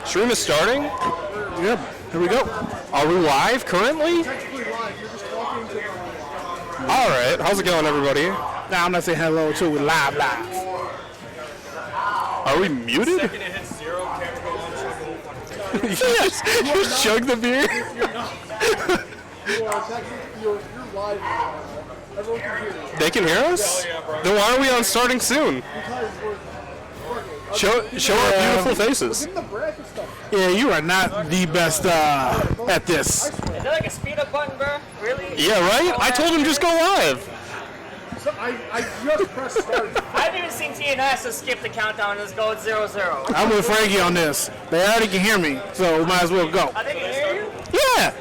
Stream is starting? Yep. Here we go. Are we live currently? All right. How's it going, everybody? Now I'm not saying hello to we live. Are we muted? Second it hits 0, camera go on, You just chug the beer? You're live. Everyone can hear you. They can hear us? Then why are we on starting soon? Because we're Show our beautiful faces. in the bracket stuff. Yeah, you are not the best at this. Is that like a speed up button, bro? Really? Yeah, right? I told him just go live. So I just pressed start. I haven't even seen TNS to skip the countdown and just go 0-0. I'm with Frankie on this. They already can hear me, so we might as well go. I think can hear you. Yeah.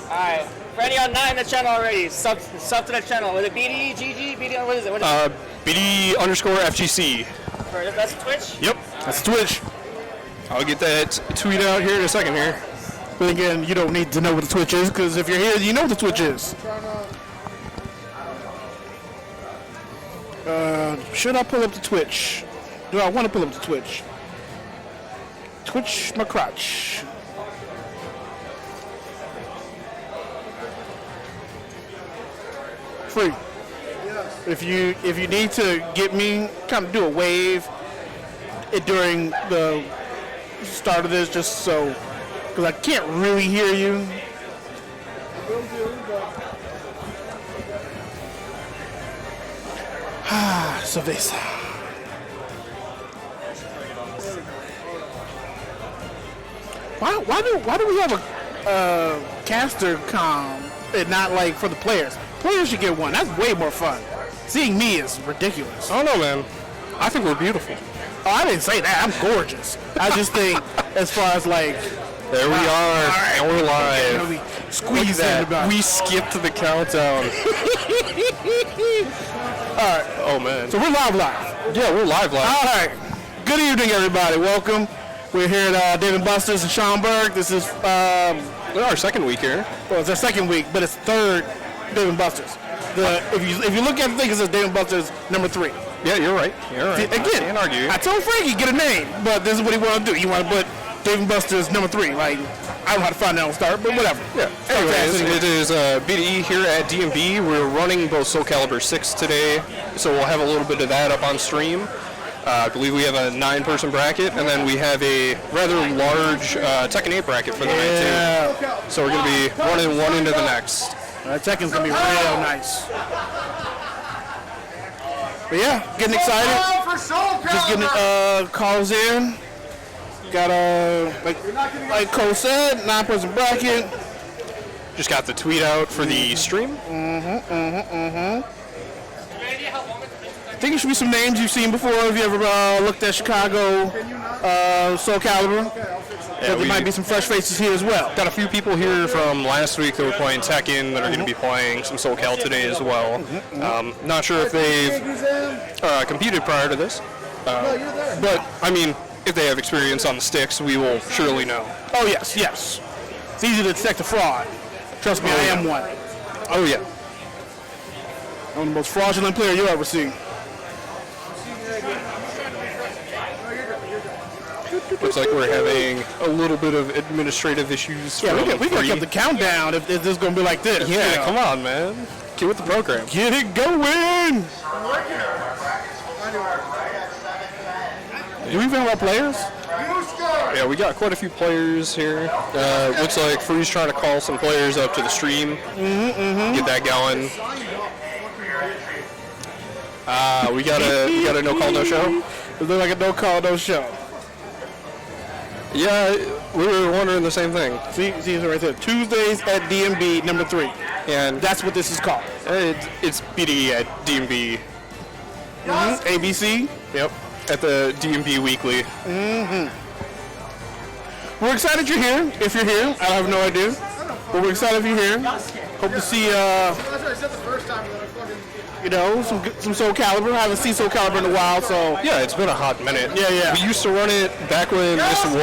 Alright. For any on 9 the channel already, sub to the channel. Was it BD, GG, BD, what is it? What is it? BD_FGC. That's Twitch? Yep. That's Twitch. I'll get that tweet out here in a second here. But again, you don't need to know what the Twitch is, because if you're here, you know what the Twitch is. Should I pull up the Twitch? Do I want to pull up the Twitch? Twitch my crotch. Free. If you need to get me, kind of do a wave during the start of this, just so, because I can't really hear you. Cerveza. Why do we have a caster com and not like for the players? Players should get one. That's way more fun. Seeing me is ridiculous. I don't know, man. I think we're beautiful. Oh, I didn't say that. I'm gorgeous. I just think as far as like. There we are, right. and we're live. We Look at squeeze that. in. We skipped the countdown. All right. Oh, man. So we're live. Yeah, we're live. All right. Good evening, everybody. Welcome. We're here at Dave & Buster's in Schaumburg. This is Our second week here. well, it's our second week, but it's third Dave & Buster's. If you look at the thing, it says Dave & Buster's number 3. Yeah, you're right. You're right. Again, I can't argue. I told Frankie get a name, but this is what he want to do. He want to put Dave & Buster's number 3. Like, I don't know how to find that on start, but whatever. Yeah. Anyways, it is BDE here at DMB. We're running both Soul Calibur 6 today, so we'll have a little bit of that up on stream. I believe we have a 9-person bracket, and then we have a rather large Tekken 8 bracket for the night, too. So we're going to be running one into the next. Tekken's going to be real nice. But yeah, getting excited. Just getting calls in. Got like Cole said, 9-person bracket. Just got the tweet out for the stream. I think it should be some names you've seen before if you ever looked at Chicago Soul Calibur. Yeah, There might be some fresh faces here as well. Got a few people here from last week that were playing Tekken that are going to be playing some Soul Cal today as well. Not sure if they've competed prior to this, but I mean, if they have experience on the sticks, we will surely know. Oh yes. It's easy to detect a fraud. Trust me, I am one. Oh yeah. I'm the most fraudulent player you'll ever see. Looks like we're having a little bit of administrative issues. Yeah, we from can keep the countdown if this is going to be like this. Yeah, you know. come on, man. Get with the program. Get it going! Do we even have our players? Yeah, we got quite a few players here. Looks like Free's trying to call some players up to the stream. Get that going. We got a no call, no show. It looks like a no call, no show. Yeah, we were wondering the same thing. See it right there. Tuesdays at DMB number 3. And That's what this is called. it's BDE at DMB. ABC. Yep, at the DMB Weekly. We're excited you're here. If you're here, I have no idea. But we're excited if you're here. Hope to see That's what I said the first time. That I fucking some Soul Calibur. I haven't seen Soul Calibur in a while, so Yeah, it's been a hot minute. Yeah. We used to run it back when this was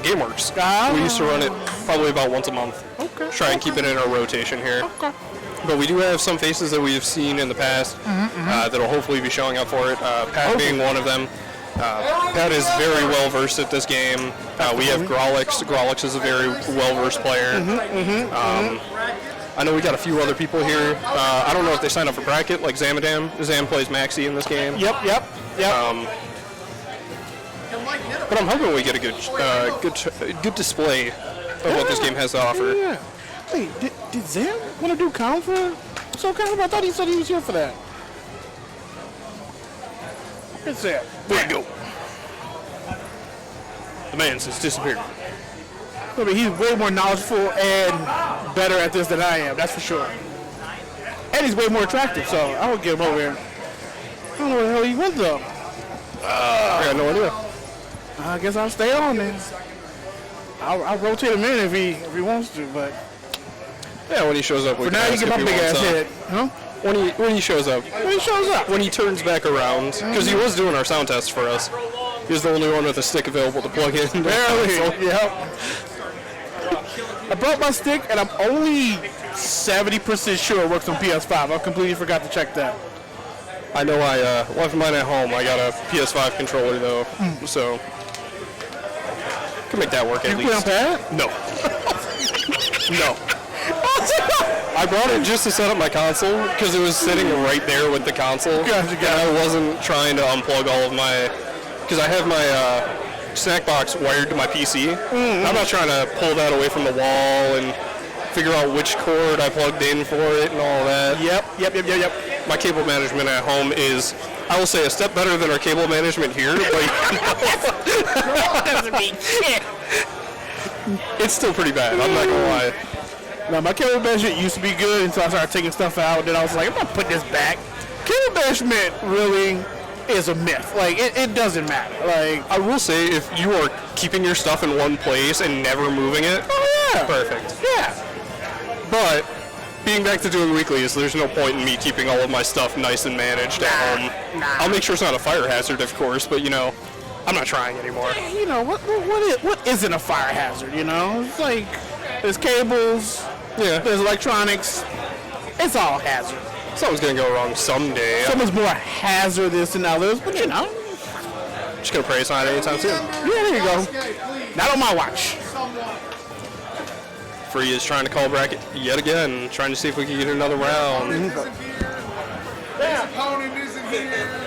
GameWorks. We used to run it probably about once a month. Okay. Try and keep it in our rotation here. Okay. But we do have some faces that we've seen in the past that'll hopefully be showing up for it. Pat being one of them. Pat is very well versed at this game. We have Grolix. Grolix is a very well versed player. I know we got a few other people here. I don't know if they signed up for bracket like Zamadam. Zam plays Maxi in this game. Yep. But I'm hoping we get a good display of what this game has to offer. Yeah. Wait, did Zam want to do count for SoCal? I thought he said he was here for that. Where's Zam? Where'd he go? The man has disappeared. I mean, he's way more knowledgeable and better at this than I am, that's for sure. And he's way more attractive, so I would get him over here. I don't know where the hell he went, though. I got no idea. I guess I'll stay on then. I'll rotate him in if he wants to, but Yeah, when he shows up. for now, you get my big ass head. Huh? When he shows up. When he shows up. When he turns back around, because he was doing our sound tests for us. He was the only one with a stick available to plug in. Barely. Yep. I brought my stick, and I'm only 70% sure it works on PS5. I completely forgot to check that. I know I left mine at home. I got a PS5 controller though, so can make that work at You play on least. pad? No. No. I brought it just to set up my console because it was sitting right there with the console. Gotcha. And I wasn't trying to unplug all of my, because I have my snack box wired to my PC. I'm not trying to pull that away from the wall and figure out which cord I plugged in for it and all that. Yep. My cable management at home is, I will say, a step better than our cable management here, but Doesn't mean shit. it's still pretty bad. I'm not gonna lie. Now, my cable management used to be good until I started taking stuff out. Then I was like, I'm not putting this back. Cable management really is a myth. Like, it doesn't matter. Like, I will say, if you are keeping your stuff in one place and never moving it, oh yeah. perfect. Yeah. But being back to doing weeklies, there's no point in me keeping all of my stuff nice and managed at home. I'll make sure it's not a fire hazard, of course, but I'm not trying anymore. You know, what isn't a fire hazard, you know? It's like, there's cables, there's electronics. It's all hazard. Something's gonna go wrong someday. Some is more hazardous than others, but you know. Just gonna pray it's not anytime soon. Yeah, there you go. Not on my watch. Free is trying to call bracket yet again, trying to see if we can get another round. His opponent isn't here.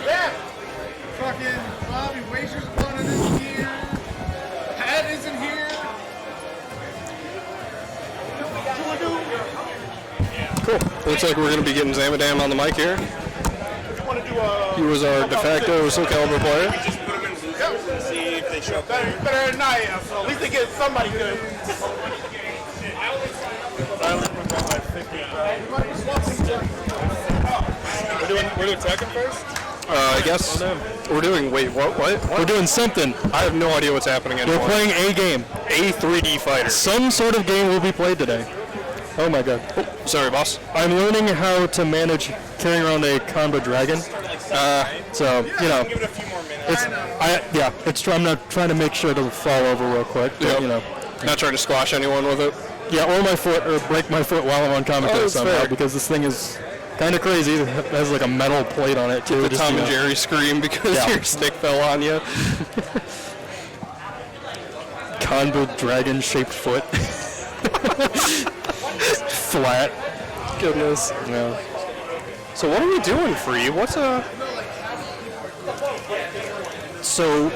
Fucking Bobby Wager's opponent isn't here. Pat isn't here. Cool. Looks like we're going to be getting Zamadam on the mic here. He was our de facto SoCal player. See if they show up. Better than I am, so at least they get somebody good. We're doing second first? I guess we're doing, what? We're doing something. I have no idea what's happening anymore. We're playing a game. a 3D fighter. Some sort of game will be played today. Oh my god. Sorry, boss. I'm learning how to manage carrying around a combo dragon. So, you know, Give it a few more minutes. it's I'm not trying to make sure to fall over real quick, but, Yep. you know. Not trying to squash anyone with it. Yeah, or my foot, or break my foot while I'm on commentary that's somehow, fair. because this thing is kind of crazy. It has like a metal plate on it, too. The just, Tom you and know. Jerry scream because Yeah. your stick fell on you. Combo dragon-shaped foot. Flat. Goodness. Yeah. So what are we doing, Free? What's a... So,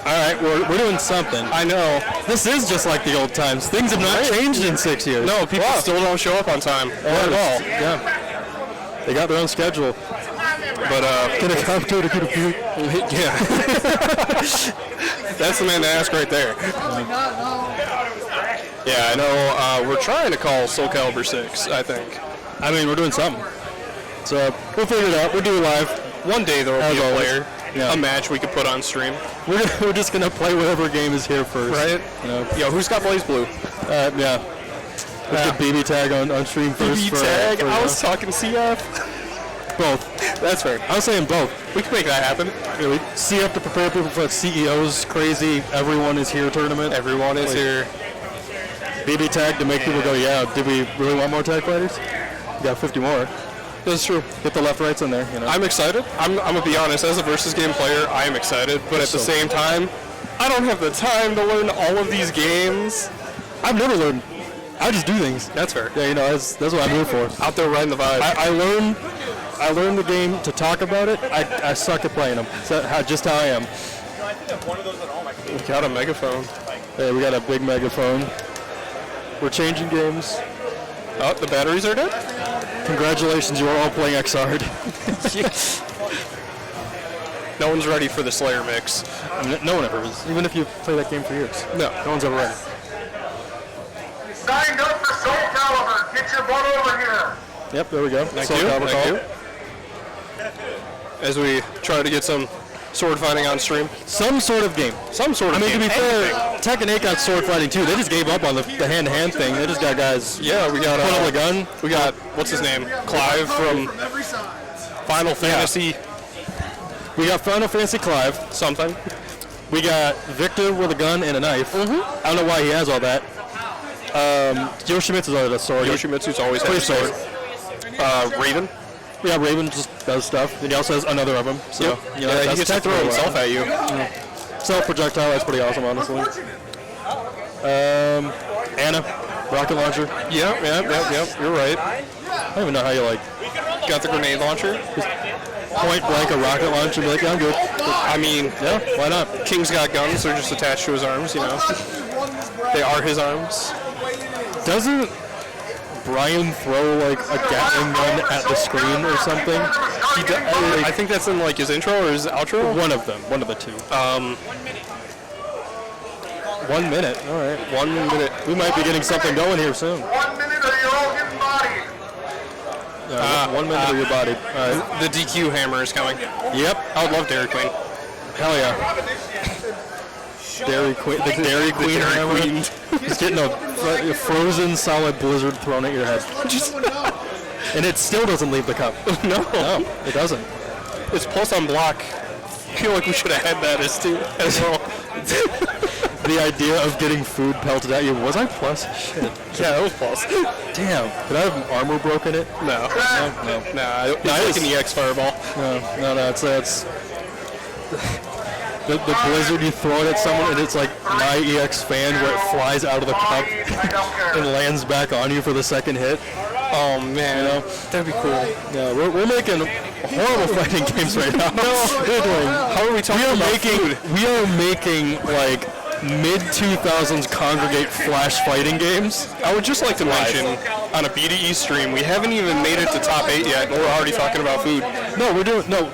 all right, we're doing something. I know. This is just like the old times. Things have not changed in 6 years. No, people still don't show up on time. Not at all. Yeah. They got their own schedule. But, Can I come to get a few? yeah. That's the man to ask right there. Yeah, I know. We're trying to call Soul Calibur 6, I think. I mean, we're doing something. So we'll figure it out. We'll do it live. One day there will As be a always. player, Yeah. a match we could put on stream. We're just gonna play whatever game is here first. Right? You know. Yo, who's got Blaze Blue? Yeah. Let's get BB tag on stream first. BB for, tag? for, I was talking CF. both. That's fair. I was saying both. We can make that happen. Really. See up to prepare people for CEO's crazy. Everyone is here tournament. Everyone is here. BB tag to make people go, yeah. Did we really want more tag fighters? We got 50 more. That's true. Get the left rights in there. You know. I'm excited. I'm gonna be honest. As a versus game player, I am excited. But at the same time, I don't have the time to learn all of these games. I've never learned. I just do things. That's fair. Yeah, you know, that's what I'm here for. Out there riding the vibe. I learned the game to talk about it. I suck at playing them. Just how I am. We got a megaphone. Hey, we got a big megaphone. We're changing games. Oh, the batteries are dead? Congratulations, you are all playing X-Hard. No one's ready for the Slayer mix. No one ever is. Even if you play that game for years. No one's ever ready. Signed up for Soul Calibur. Get your butt over here. Yep, there we go. Thank Soul you. Calibur Thank call. you. As we try to get some sword fighting on stream. Some sort of game. Some sort of I mean, game. to be fair, Tekken 8 got sword fighting too. They just gave up on the hand-to-hand thing. They just got guys. Yeah, we got put on the gun. We got what's his name? Clive from every side. Final Fantasy. We got Final Fantasy Clive. Something. We got Victor with a gun and a knife. I don't know why he has all that. Yoshimitsu's always a sword. Yoshimitsu's always had a sword. Raven. Yeah, Raven just does stuff. And he also has another of them. So, you know, he gets to throw himself at you. Self-projectile, that's pretty awesome, honestly. Anna, rocket launcher. Yep. You're right. I don't even know how you, like, Got the grenade launcher. point blank a rocket launcher and be like, yeah, I'm good. I mean, Yeah, why not? King's got guns. They're just attached to his arms, you know. They are his arms. Doesn't Brian throw, like, a Gatling gun at the screen or something? I think that's in like his intro or his outro. One of them. One of the two. 1 minute. All right. 1 minute. We might be getting something going here soon. 1 minute or you're all getting bodied. 1 minute of your body. All right. The DQ hammer is coming. Yep. I would love Dairy Queen. Hell yeah. Dairy Queen. The Dairy Queen. Dairy Queen. Just getting a frozen solid blizzard thrown at your head. And it still doesn't leave the cup. No, It doesn't. it's plus on block. I feel like we should have had that as well. The idea of getting food pelted at you. Was I plus? Shit. Yeah, that was plus. Damn. Did I have armor broken it? No. Nah, it's like an EX fireball. No. It's the blizzard you throw it at someone and it's like my EX fan where it flies out of the cup and lands back on you for the second hit. Oh man, that'd be cool. Yeah, we're making horrible fighting games right now. How are we talking about food? We are making like mid-2000s congregate flash fighting games. I would just like to mention on a BDE stream, we haven't even made it to top 8 yet, and we're already talking about food.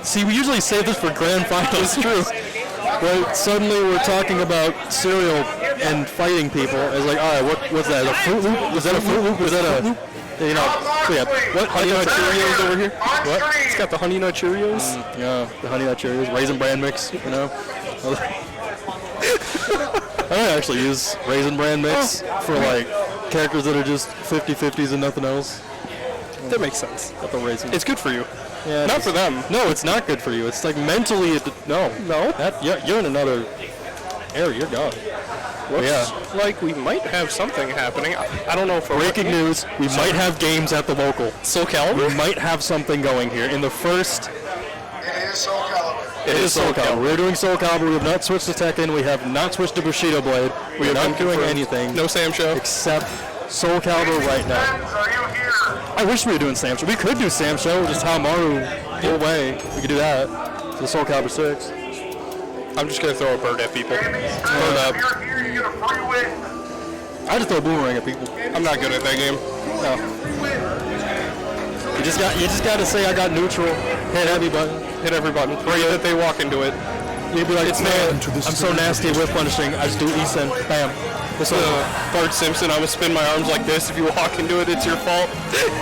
See, we usually save this for grand finals. It's true. But suddenly we're talking about cereal and fighting people. It's like, all right, what's that? A Fruit Loop? Was that a Fruit Loop? Was that a, you know, so yeah, what Honey Nut Cheerios over here? What? It's got the Honey Nut Cheerios. Yeah, the Honey Nut Cheerios, Raisin Bran mix, you know. I don't actually use Raisin Bran mix for like characters that are just 50-50s and nothing else. That makes sense. Got the raisin. It's good for you. Yeah, Not for them. No, it's not good for you. It's like mentally, no. You're in another area. You're gone. Looks like we might have something happening. I don't know if Breaking news: we might have games at the local. Soul Calibur? We might have something going here in the first. It is Soul Calibur. It is Soul Calibur. We're doing Soul Calibur. We have not switched to Tekken. We have not switched to Bushido Blade. We are not doing anything. No Sam show. Except Soul Calibur right now. Are you here? I wish we were doing Sam Show. We could do Sam Show, just Hamaru full way. We could do that. The Soul Calibur 6. I'm just going to throw a bird at people. Bird up. If you're here, you get a free win. I just throw a boomerang at people. I'm not good at that game. No. You just got to say I got neutral. Hit every button. Hit every button. Pray that they walk into it. You'd be like, man, I'm so nasty with punishing. I just do Esen. Bam. This is Bart Simpson. I'm going to spin my arms like this. If you walk into it, it's your fault.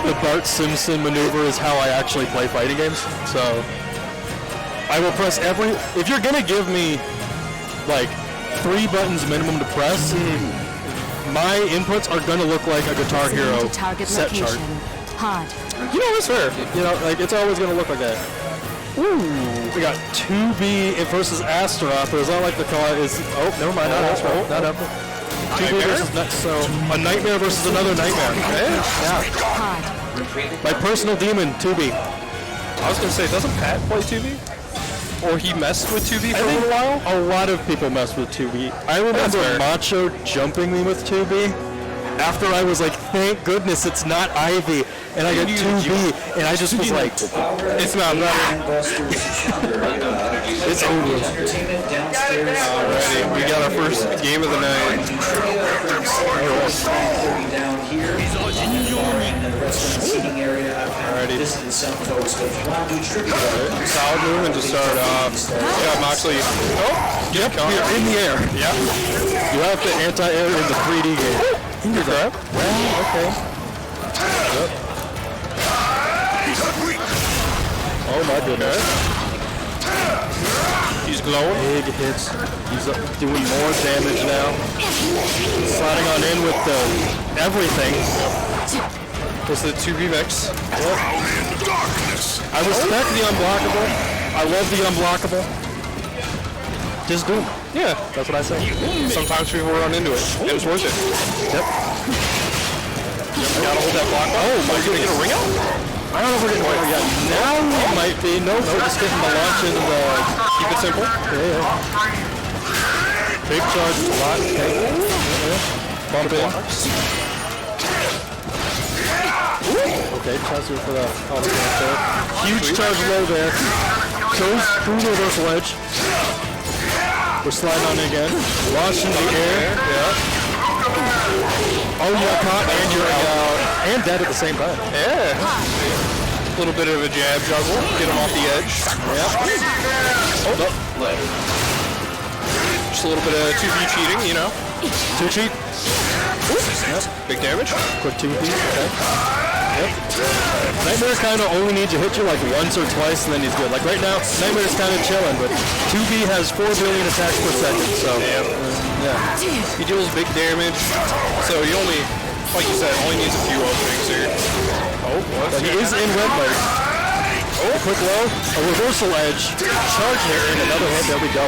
The Bart Simpson maneuver is how I actually play fighting games. So I will press every. If you're gonna give me like 3 buttons minimum to press, my inputs are gonna look like a Guitar Hero set chart. Hard. You know, it's fair. You know, like it's always gonna look like that. Ooh, we got 2B versus Astaroth. It's not like the car is. Oh, never mind. Not Astaroth. Not up. 2B versus so a nightmare versus another nightmare. Yeah. Hard. My personal demon, 2B. I was gonna say, doesn't Pat play 2B? Or he messed with 2B for a little while? A lot of people mess with 2B. I remember fair. Macho jumping me with 2B. After I was like, thank goodness it's not Ivy, and I got 2B, and I just was like, It's not. it's over. Alrighty, we got our first game of the night. Alrighty. Solid movement to start off. Got Moxley. Oh, Yep, you're in the air. yeah. You have to anti-air in the 3D game. Good grab. Well, okay. Yep. Oh my goodness. He's glowing. Big hits. He's doing more damage now. Sliding on in with the everything. What's the 2B mix? I respect the unblockable. I love the unblockable. Just do 'em. Yeah. That's what I say. Sometimes people run into it. It was worth it. Yep. Gotta hold that block. Oh my goodness. Get a ring out? I don't know if we're getting one yet. Now we might be. Nope, we're just getting the launch into the... Keep it simple. Yeah. Big charge, lock, okay. Bump in. Okay, transfer for the there. Huge charge low there. Goes through the reversal edge. We're sliding on again. Launch in the air. Yeah. Oh, you're caught and you're out. And dead at the same time. Yeah. A little bit of a jab juggle. Get him off the edge. Yeah. Hold up. Just a little bit of 2B cheating, you know. Too cheap. Yep. Big damage. Quick 2B. Okay. Yep. Nightmare kind of only needs to hit you like once or twice and then he's good. Like right now, Nightmare's kind of chilling, but 2B has 4 billion attacks per second, so yeah. He deals big damage, so he only, like you said, only needs a few openings here. Oh, what's But he is in red mode. Oh, quick low, a reversal edge, charge hit, and another hit. There we go.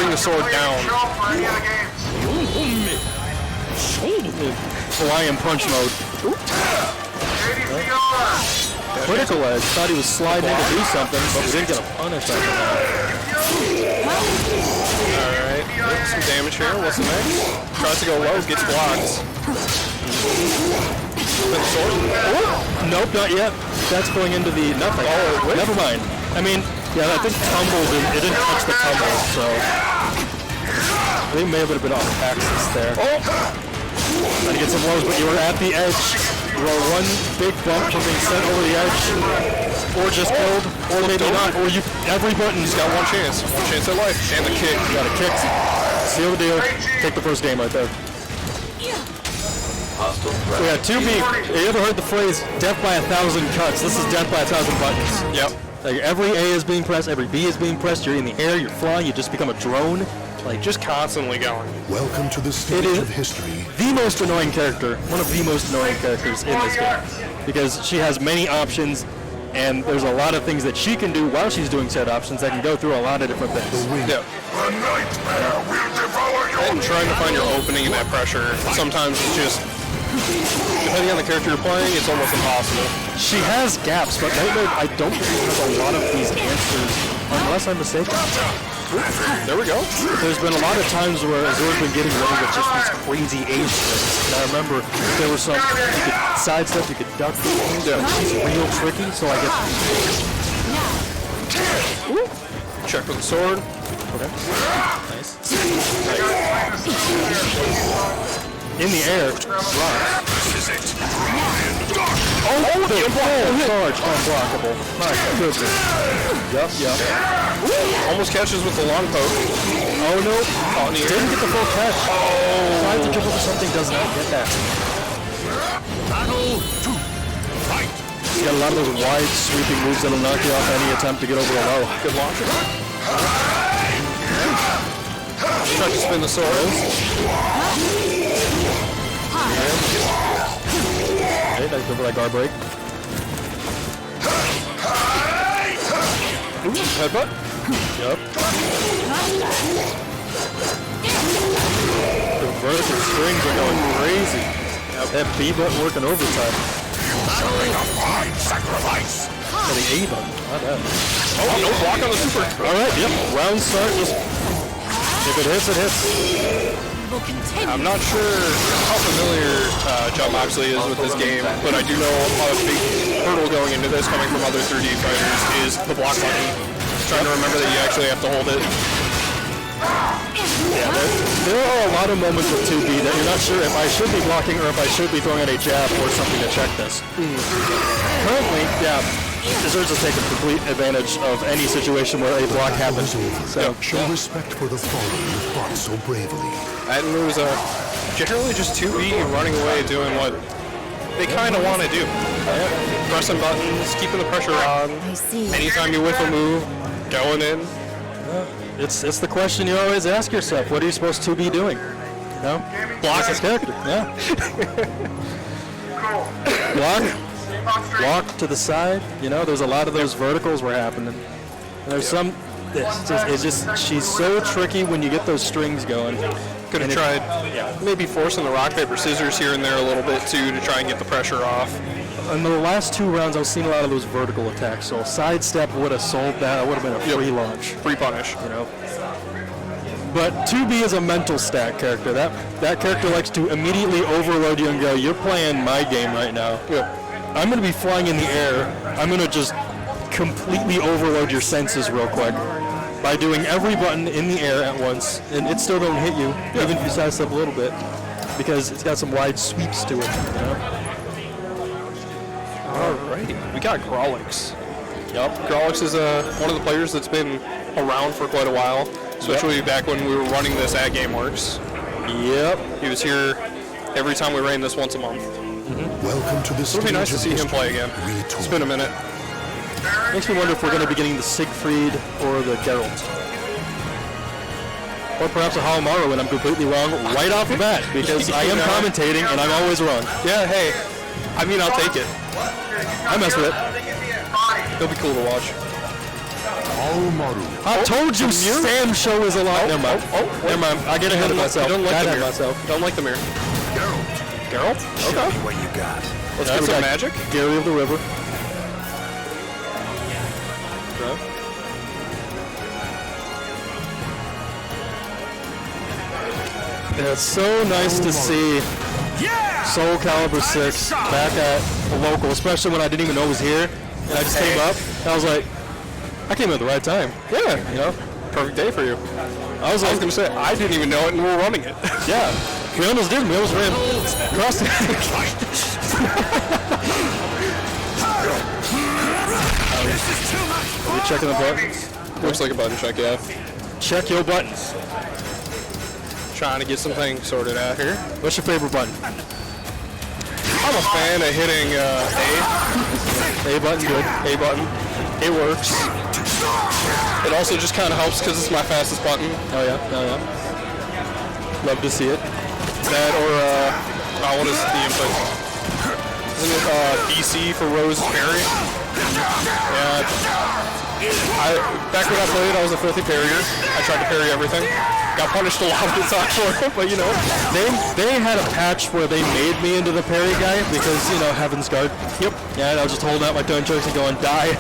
Bring the sword down. Hawaiian punch mode. Critical edge. Thought he was sliding in to do something, but we didn't get a punish after that. Alright, some damage here. What's the next? Tries to go low, gets blocked. With the sword. Oh, nope, not yet. That's going into the nothing. Oh, wait. Never mind. I mean, yeah, I think tumbled. It didn't touch the tumble, so I think may have been off axis there. Oh! Trying to get some blows, but you were at the edge. You were one big bump from being sent over the edge, or just killed, or maybe not, or you. Every button's Got one chance at life, and the kick. got a kick. Seal the deal. Take the first game right there. We got 2B. You ever heard the phrase "death by 1,000 cuts"? This is death by 1,000 buttons. Yep. Like every A is being pressed, every B is being pressed. You're in the air, you're flying, you just become a drone. Like Just constantly going. Welcome to the stage is- of history. the most annoying character, one of the most annoying characters in this game, because she has many options, and there's a lot of things that she can do while she's doing said options that can go through a lot of different things. Yep. And trying to find your opening in that pressure, sometimes it's just, depending on the character you're playing, it's almost impossible. She has gaps, but Nightmare, I don't believe has a lot of these answers, unless I'm mistaken. There we go. There's been a lot of times where Azur's been getting away with just these crazy aim tricks. And I remember there were some, you could sidestep, you could duck. She's real tricky, so I get... Check with the sword. Okay. Nice. In the air. Oh, the full charge unblockable. My goodness. Yup. Almost catches with the long poke. Oh no. Caught in the air. Didn't get the full catch. Tries to triple for something, does not get that. He's got a lot of those wide sweeping moves that'll knock you off any attempt to get over a low. Good launcher. Try to spin the sword. Okay, nice go for that guard break. Ooh, headbutt. Yup. The vertical strings are going crazy. That B button working overtime. For the A button. Not bad. Oh, no block on the super. All right, yep. Round start. Just if it hits, it hits. I'm not sure how familiar John Moxley is with this game, but I do know a big hurdle going into this, coming from other 3D fighters, is the block button. Trying to remember that you actually have to hold it. Yeah, there are a lot of moments with 2B that you're not sure if I should be blocking or if I should be throwing out a jab or something to check this. Currently, yeah, deserves to take a complete advantage of any situation where a block happens. So, show respect for the fallen who fought so bravely. And it was generally just 2B running away doing what they kind of want to do. Pressing buttons, keeping the pressure on. Anytime you whiff a move, going in. It's the question you always ask yourself. What are you supposed to be doing? No? Block his character. Yeah. Block to the side. You know, there's a lot of those verticals were happening. And there's some. It's just she's so tricky when you get those strings going. Could have tried maybe forcing the rock, paper, scissors here and there a little bit too to try and get the pressure off. In the last 2 rounds, I was seeing a lot of those vertical attacks. So a sidestep would have sold that. It would have been a free launch. Free punish. You know. But 2B is a mental stack character. That character likes to immediately overload you and go, "You're playing my game right now. I'm going to be flying in the air. I'm going to just completely overload your senses real quick by doing every button in the air at once, and it still don't hit you, even if you sidestep a little bit, because it's got some wide sweeps to it." You know? Alright, we got Grolix. Grolix is one of the players that's been around for quite a while, especially back when we were running this at GameWorks. Yep. He was here every time we ran this once a month. Welcome to the It would be nice to see him play again. It's been a minute. Makes me wonder if we're going to be getting the Siegfried or the Geralt. Or perhaps a Hawamaru, and I'm completely wrong right off the bat, because I am commentating and I'm always wrong. Yeah, hey, I mean, I'll take it. I mess with it. It'll be cool to watch. I told you Sam's show is a lot. Never mind. Never mind. I get ahead of myself. Don't like the mirror. myself. Don't like the mirror. Geralt? Okay. What you got? Let's get some magic. Gary of the River. Yeah, it's so nice to see Soul Calibur 6 back at the local, especially when I didn't even know it was here. And I just came up, and I was like, I came at the right time. Yeah, You know? perfect day for you. I was going to say, I didn't even know it and we're running it. yeah. We almost did. We almost ran across the... Are you checking the buttons? Looks like a button check, yeah. Check your buttons. Trying to get some things sorted out here. What's your favorite button? I'm a fan of hitting A button, good. A button. It works. It also just kind of helps because it's my fastest button. Oh yeah. Love to see it. That or, what is the input? Isn't it BC for Rose Parry? Yeah. Back when I played, I was a filthy parrier. I tried to parry everything. Got punished a lot of the time for it, but you know. They had a patch where they made me into the parry guy because, you know, Heaven's Guard. Yep. Yeah, and I was just holding out my turn tricks and going, die,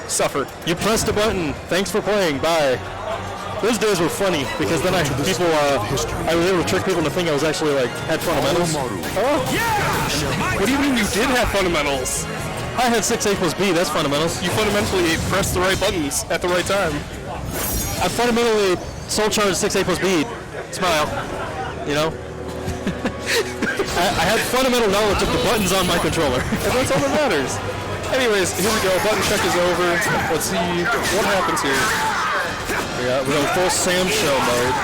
suffer. You pressed a button. Thanks for playing. Bye. Those days were funny because then I was able to trick people into thinking I was actually had fundamentals. Oh, yeah! What do you mean you did have fundamentals? I had 6A plus B. That's fundamentals. You fundamentally pressed the right buttons at the right time. I fundamentally soul charged 6A plus B. Smile. You know? I had fundamental knowledge of the buttons on my controller. And that's all that matters. Anyways, here we go. Button check is over. Let's see what happens here. We're going full Sam show mode.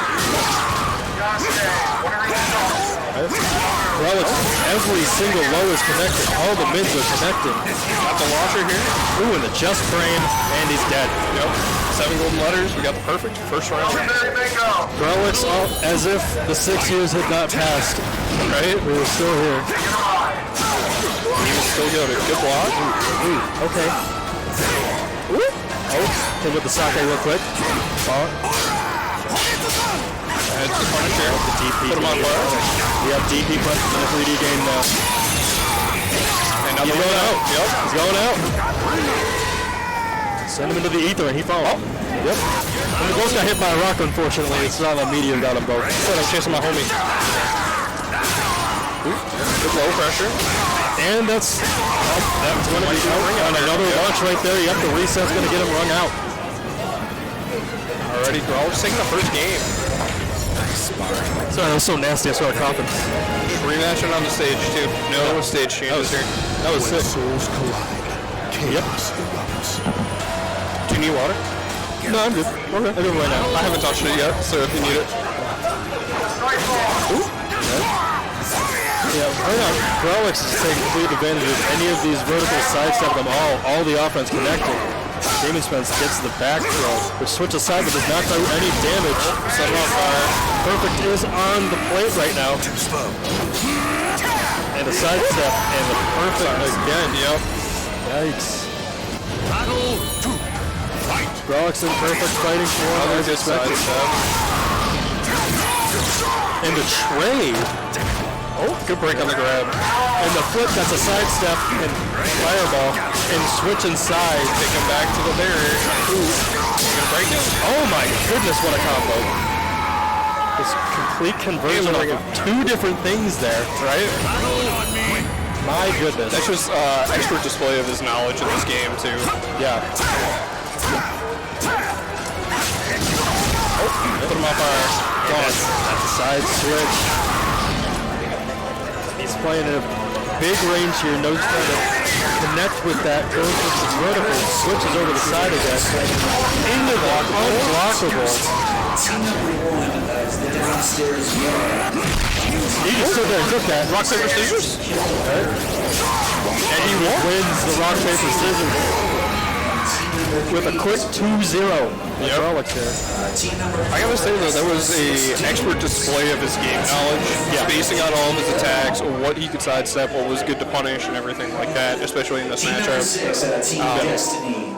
Well, every single low is connected. All the mids are connected. Got the launcher here. Ooh, and the just frame, and he's dead. Yep. 7 golden letters. We got the perfect first round. Grelix, as if the 6 years had not passed. Right? We were still here. He was still good. Good block. Ooh, okay. Ooh. Oh, hit with the sake real quick. That's the punish here. The DP. Put him on fire. We have DP punches in the 3D game now. And Getting on the He's way going out. out. Yep. He's going out. Send him into the ether and he falls. Yep. And they both got hit by a rock, unfortunately. It's not a meteor got them both. I'm chasing my homie. Good low pressure. And that's going to be out on another launch right there. Yep, the reset's going to get him rung out. Already, we're all just taking the first game. Sorry, that was so nasty. I started coughing. Rematching on the stage too. No stage changes here. That was When sick. souls collide, chaos erupts. Do you need water? No, I'm good. Okay. I don't right now. I haven't touched it yet, so if you need it. Yeah, right now, Growlix is taking complete advantage of any of these vertical sidestep them all the offense connected. Demon Spence gets the back throw, which switches side but does not do any damage. Somehow Perfect is on the plate right now. And a sidestep, and the Perfect again, yep. Yikes. Battle 2. Fight. Growlix and Perfect fighting for Another as good expected. sidestep. And the trade. Oh, good break on the grab. And the flip, that's a sidestep and fireball. And switch inside. Take him back to the barrier. Ooh. Gonna break it? Oh my goodness, what a combo. This complete conversion of two different things there, right? My goodness. That's just expert display of his knowledge in this game too. Yeah. Put him off our That's a side switch. He's playing at a big range here. Knows how to connect with that. Goes with the vertical. Switches over the side again. Into the unblockable. Team number 1 of the downstairs yard. He just stood there and took that. Rock, paper, scissors? And he wins the rock, paper, scissors. With a quick 2-0. Yep. Alex here. I gotta say though, that was a expert display of his game knowledge. Spacing out all of his attacks, or what he could sidestep, what was good to punish, and everything like that, especially in this Team number matchup. 6 Team Destiny.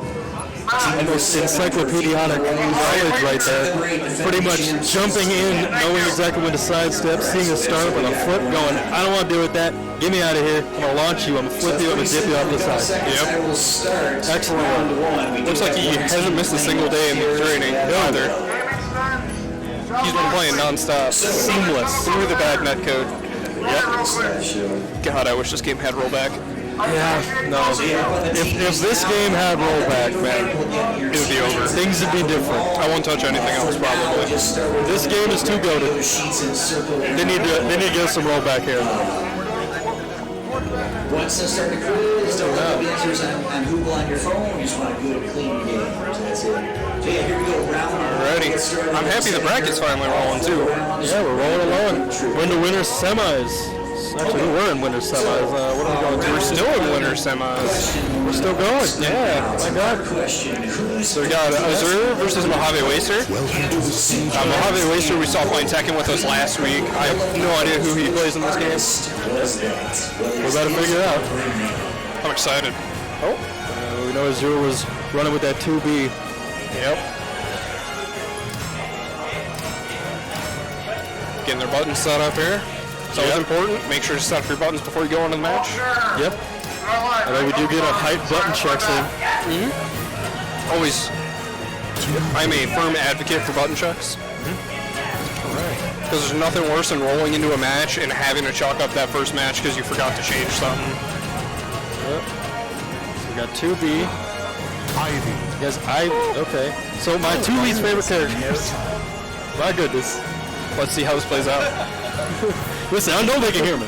Almost encyclopedic knowledge right there. Pretty much jumping in, knowing exactly when to sidestep, seeing a start with a flip going, I don't want to deal with that. Get me out of here. I'm going to launch you. I'm going to flip you. I'm going to dip you off the side. Yep. Excellent. Looks like he hasn't missed a single day in training either. He's been playing non-stop. Seamless. Through the bad netcode. Yep. God, I wish this game had rollback. Yeah, no. If this game had rollback, man, It would be over. things would be different. I won't touch anything else probably. This game is too goated. They need to get some rollback here. Once I start the quiz, don't let the answers on Google on your phone. You just want a good, clean game. That's it. So yeah, here we go. Round one. Alrighty. I'm happy the bracket's finally rolling too. Yeah, we're rolling along. Winner semis. Actually, we're in winner semis. What are we going to? We're still in winter semis. We're still going. Yeah. My God. So we got Azure versus Mojave Waster. Welcome to the siege. Mojave Waster we saw playing Tekken with us last week. I have no idea who he plays in this game. We better figure it out. I'm excited. We know Azure was running with that 2B. Yep. Getting their buttons set up here. It's always important. Make sure to set up your buttons before you go into the match. Yep. I know we do get a hype button checks in. Always. I'm a firm advocate for button checks. Because there's nothing worse than rolling into a match and having to chalk up that first match because you forgot to change something. Yep. So we got 2B. Ivy. Yes, okay. So my two least favorite characters. My goodness. Let's see how this plays out. Listen, I know they can hear me.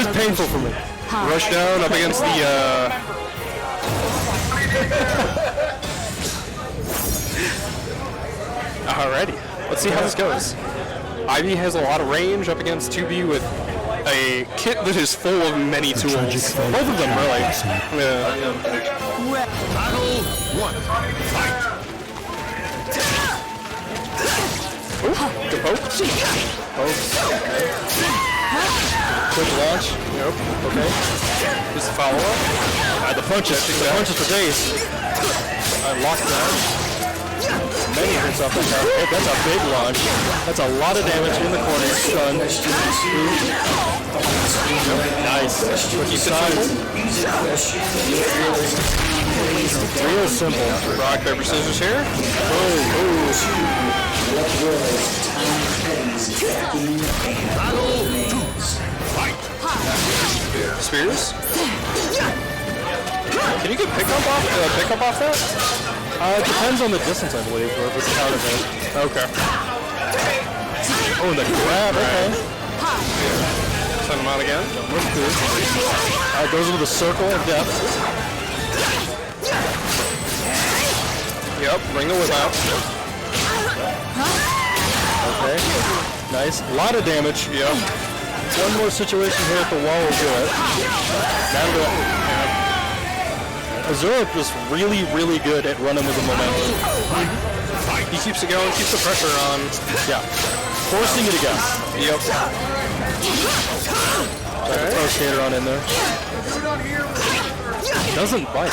It's painful for me. Rush down up against the, Alrighty. Let's see how this goes. Ivy has a lot of range up against 2B with a kit that is full of many tools. Both of them, really. Yeah. Battle 1. Fight. Good poke. Quick launch. Nope. Okay. Just follow up. The punches. The punches for days. Lockdown. many hits off that counter hit. That's a big launch. That's a lot of damage in the corner. Stun. Nice. Keep sides. Real simple. Rock, paper, scissors here. Spears. Can you get pickup off that? It depends on the distance, I believe, or if it's out of it. Okay. Oh, the grab. Okay. Send him out again. Goes into the circle of death. Yep, bring the whip out. Okay. Nice. A lot of damage. Yep. One more situation here at the wall will do it. That'll do it. Azura is really, really good at running with the momentum. He keeps it going, keeps the pressure on. Yeah. Forcing it again. Yep. Okay. Throw skater on in there. Doesn't bite.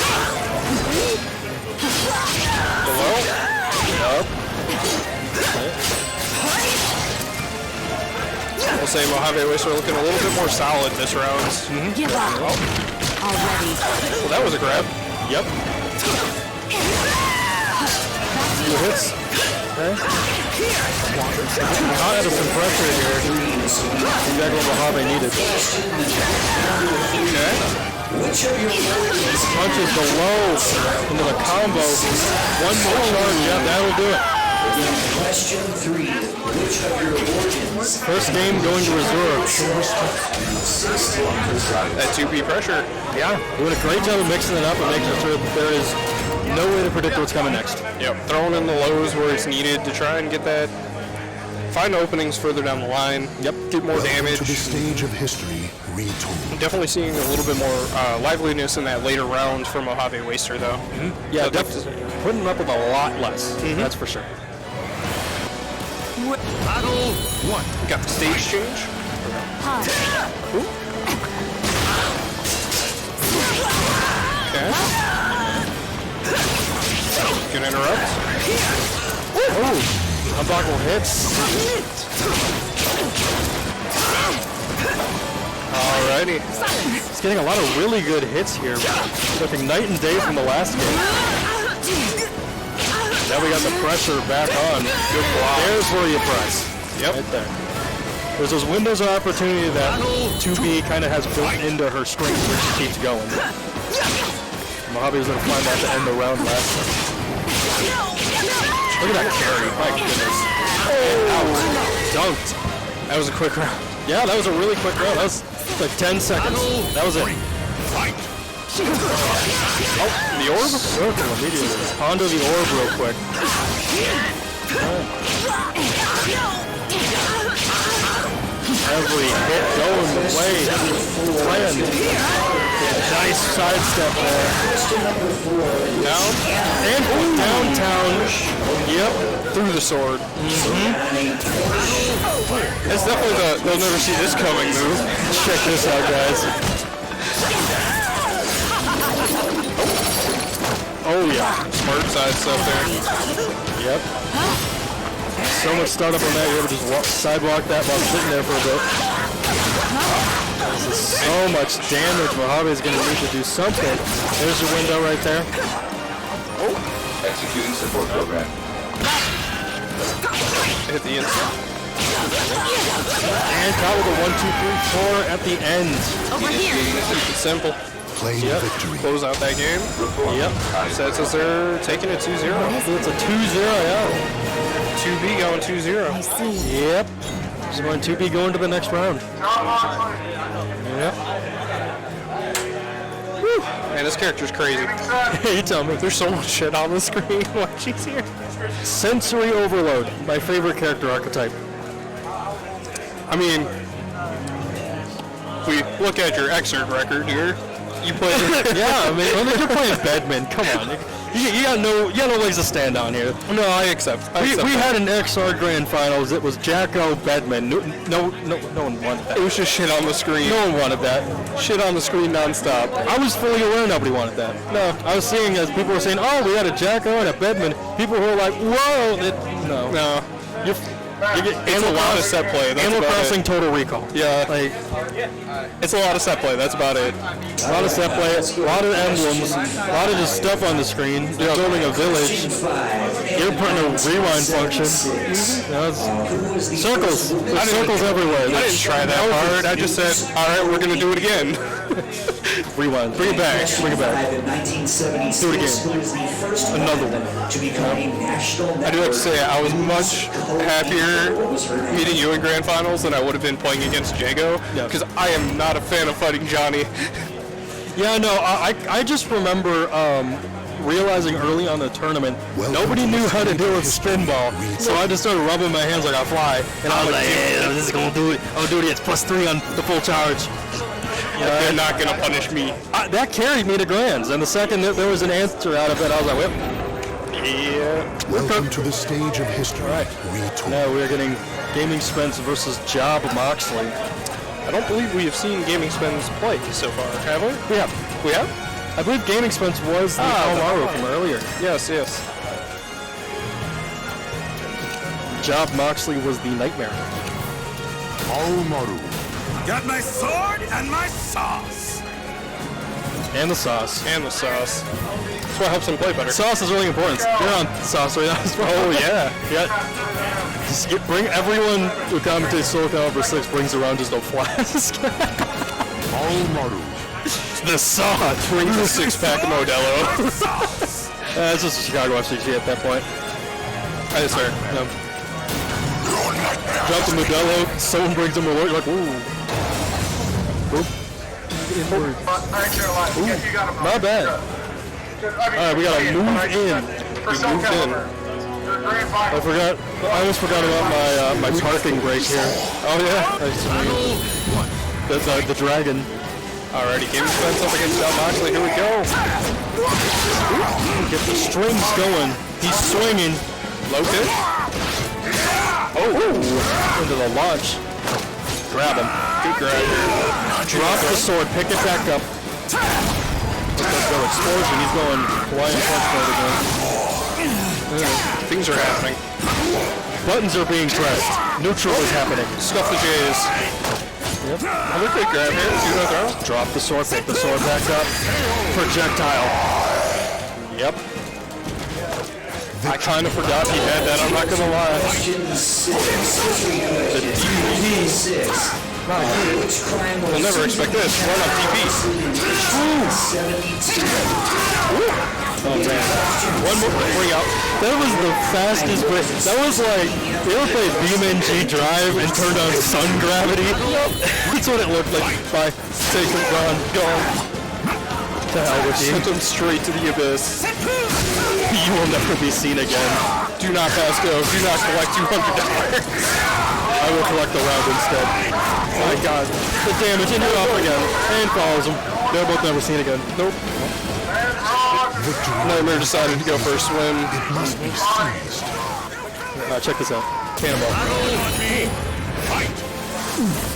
Below. Yep. We'll say Mojave Waster looking a little bit more solid this round. Give up already. Well, that was a grab. Yep. 2 hits. Okay. Caught out of some pressure here. Exactly what Mojave needed. Okay. Punches below into the combo. One more charge. Yeah, that'll do it. Question 3. Which of your organs? First game going to Reserve. That 2P pressure. Yeah, doing a great job of mixing it up and making sure that there is no way to predict what's coming next. Yep. Throwing in the lows where it's needed to try and get that. Find openings further down the line. Yep. Get more damage. To the stage of history retold. Definitely seeing a little bit more liveliness in that later round for Mojave Waster, though. Yeah, So definitely putting up with a lot less. That's for sure. Battle 1. Got the stage change. Okay. Can interrupt. Oh, unblockable hits. Alrighty. He's getting a lot of really good hits here. Looking night and day from the last game. Now we got the pressure back on. Good block. There's where you press. Yep. Right there. There's those windows of opportunity that 2B kind of has built into her strength where she keeps going. Mojave was going to find that to end the round last time. Look at that carry. My goodness. Dunked. That was a quick round. Yeah, that was a really quick round. That was like 10 seconds. That was it. Oh, the orb? Circle immediately. Onto the orb real quick. Every hit going the way. Planned. Nice sidestep there. Down. And downtown. Yep. Through the sword. That's definitely they'll never see this coming move. Check this out, guys. Oh yeah. Smart side stuff there. Yep. So much startup on that, you're able to just sidewalk that while sitting there for a bit. This is so much damage. Mojave is going to need to do something. There's your window right there. Executing support program. Hit the instant. And caught with a 1, 2, 3, 4 at the end. Over here. Keep it simple. Claim victory. Close out that game. Yep. Sets us there taking it 2-0. It's a 2-0, yeah. 2B going 2-0. I see. Yep. So going 2B going to the next round. Yep. Man, this character's crazy. You tell me. There's so much shit on the screen while she's here. Sensory overload. My favorite character archetype. I mean, if we look at your excerpt record here, you play. Yeah, I mean, you're playing Bedman. Come on. You got no legs to stand on here. No, I accept. We had an XR Grand Finals. It was Jacko Bedman. No one wanted that. It was just shit on the screen. No one wanted that. Shit on the screen nonstop. I was fully aware nobody wanted that. No, I was seeing as people were saying, "Oh, we had a Jacko and a Bedman." People were like, "Whoa!" No. It's a lot of set play. That's Animal about Crossing it. Total Recall. Yeah. Like, It's a lot of set play. That's about it. a lot of set play, a lot of emblems, a lot of just stuff on the screen. You're building a village. You're putting a rewind function. Circles. There's circles everywhere. I didn't try that hard. I just said, all right, we're going to do it again. Rewind. Bring it back. Bring it back. In 1976, Do it again. who was the first Another one to become a national I do have to network. say, I was much happier meeting you in Grand Finals than I would have been playing against Jago, because I am not a fan of fighting Johnny. Yeah, no, I just remember realizing early on the tournament, nobody knew how to deal with a spin ball, so I just started rubbing my hands like a fly, and I was like, yeah, this is gonna do it. I'll do it. It's +3 on the full charge. They're not going to punish me. That carried me to grands, and the second that there was an answer out of it, I was like, well, Yeah. Welcome to the stage of history. Retold. now we're getting Gaming Spence versus Job Moxley. I don't believe we have seen Gaming Spins play so far, have we? We have. We have? I believe Gaming Spence was the Alvaro from earlier. Yes, yes. Job Moxley was the Nightmare. Almaru. Got my sword and my sauce. And the sauce. And the sauce. That's what helps him play better. Sauce is really important. You're on sauce right now as well. Oh, yeah. Just bring everyone who commentates Soul Calibur 6 brings around just a flask. Almaru. The sauce. Brings a six-pack of Modelo. It's just a Chicago FCG at that point. That is fair. Yeah. Drop the Modelo, someone brings him a look, you're like, ooh. Not bad. Alright, we gotta move in. We moved in. I almost forgot about my parking brake here. Oh yeah. The dragon. Alrighty, Gaming Spins up against Job Moxley. Here we go. Get the strings going. He's swinging. Low kick. Into the launch. Grab him. Good grab. Drop the sword. Pick it back up. Let's go explosion. He's going Hawaiian punch mode again. Things are happening. Buttons are being pressed. Neutral is happening. Scuff the J's. Yep. Another quick grab here. Do no throw. Drop the sword. Pick the sword back up. Projectile. Yep. I kind of forgot he had that. I'm not gonna lie. The DP. We'll never expect this. Run on DP. Oh man. One more bring out. That was the fastest break. That was like, they ever played BeamNG Drive and turned on Sun Gravity? That's what it looked like. Bye. Take him, gone. Gone. To hell with you. Sent him straight to the abyss. You will never be seen again. Do not pass go. Do not collect $200. I will collect the round instead. Oh my god. The damage, and you're off again. And follows him. They're both never seen again. Nope. Victory. Nightmare decided to go for a swim. It must be seized. Check this out. Cannonball.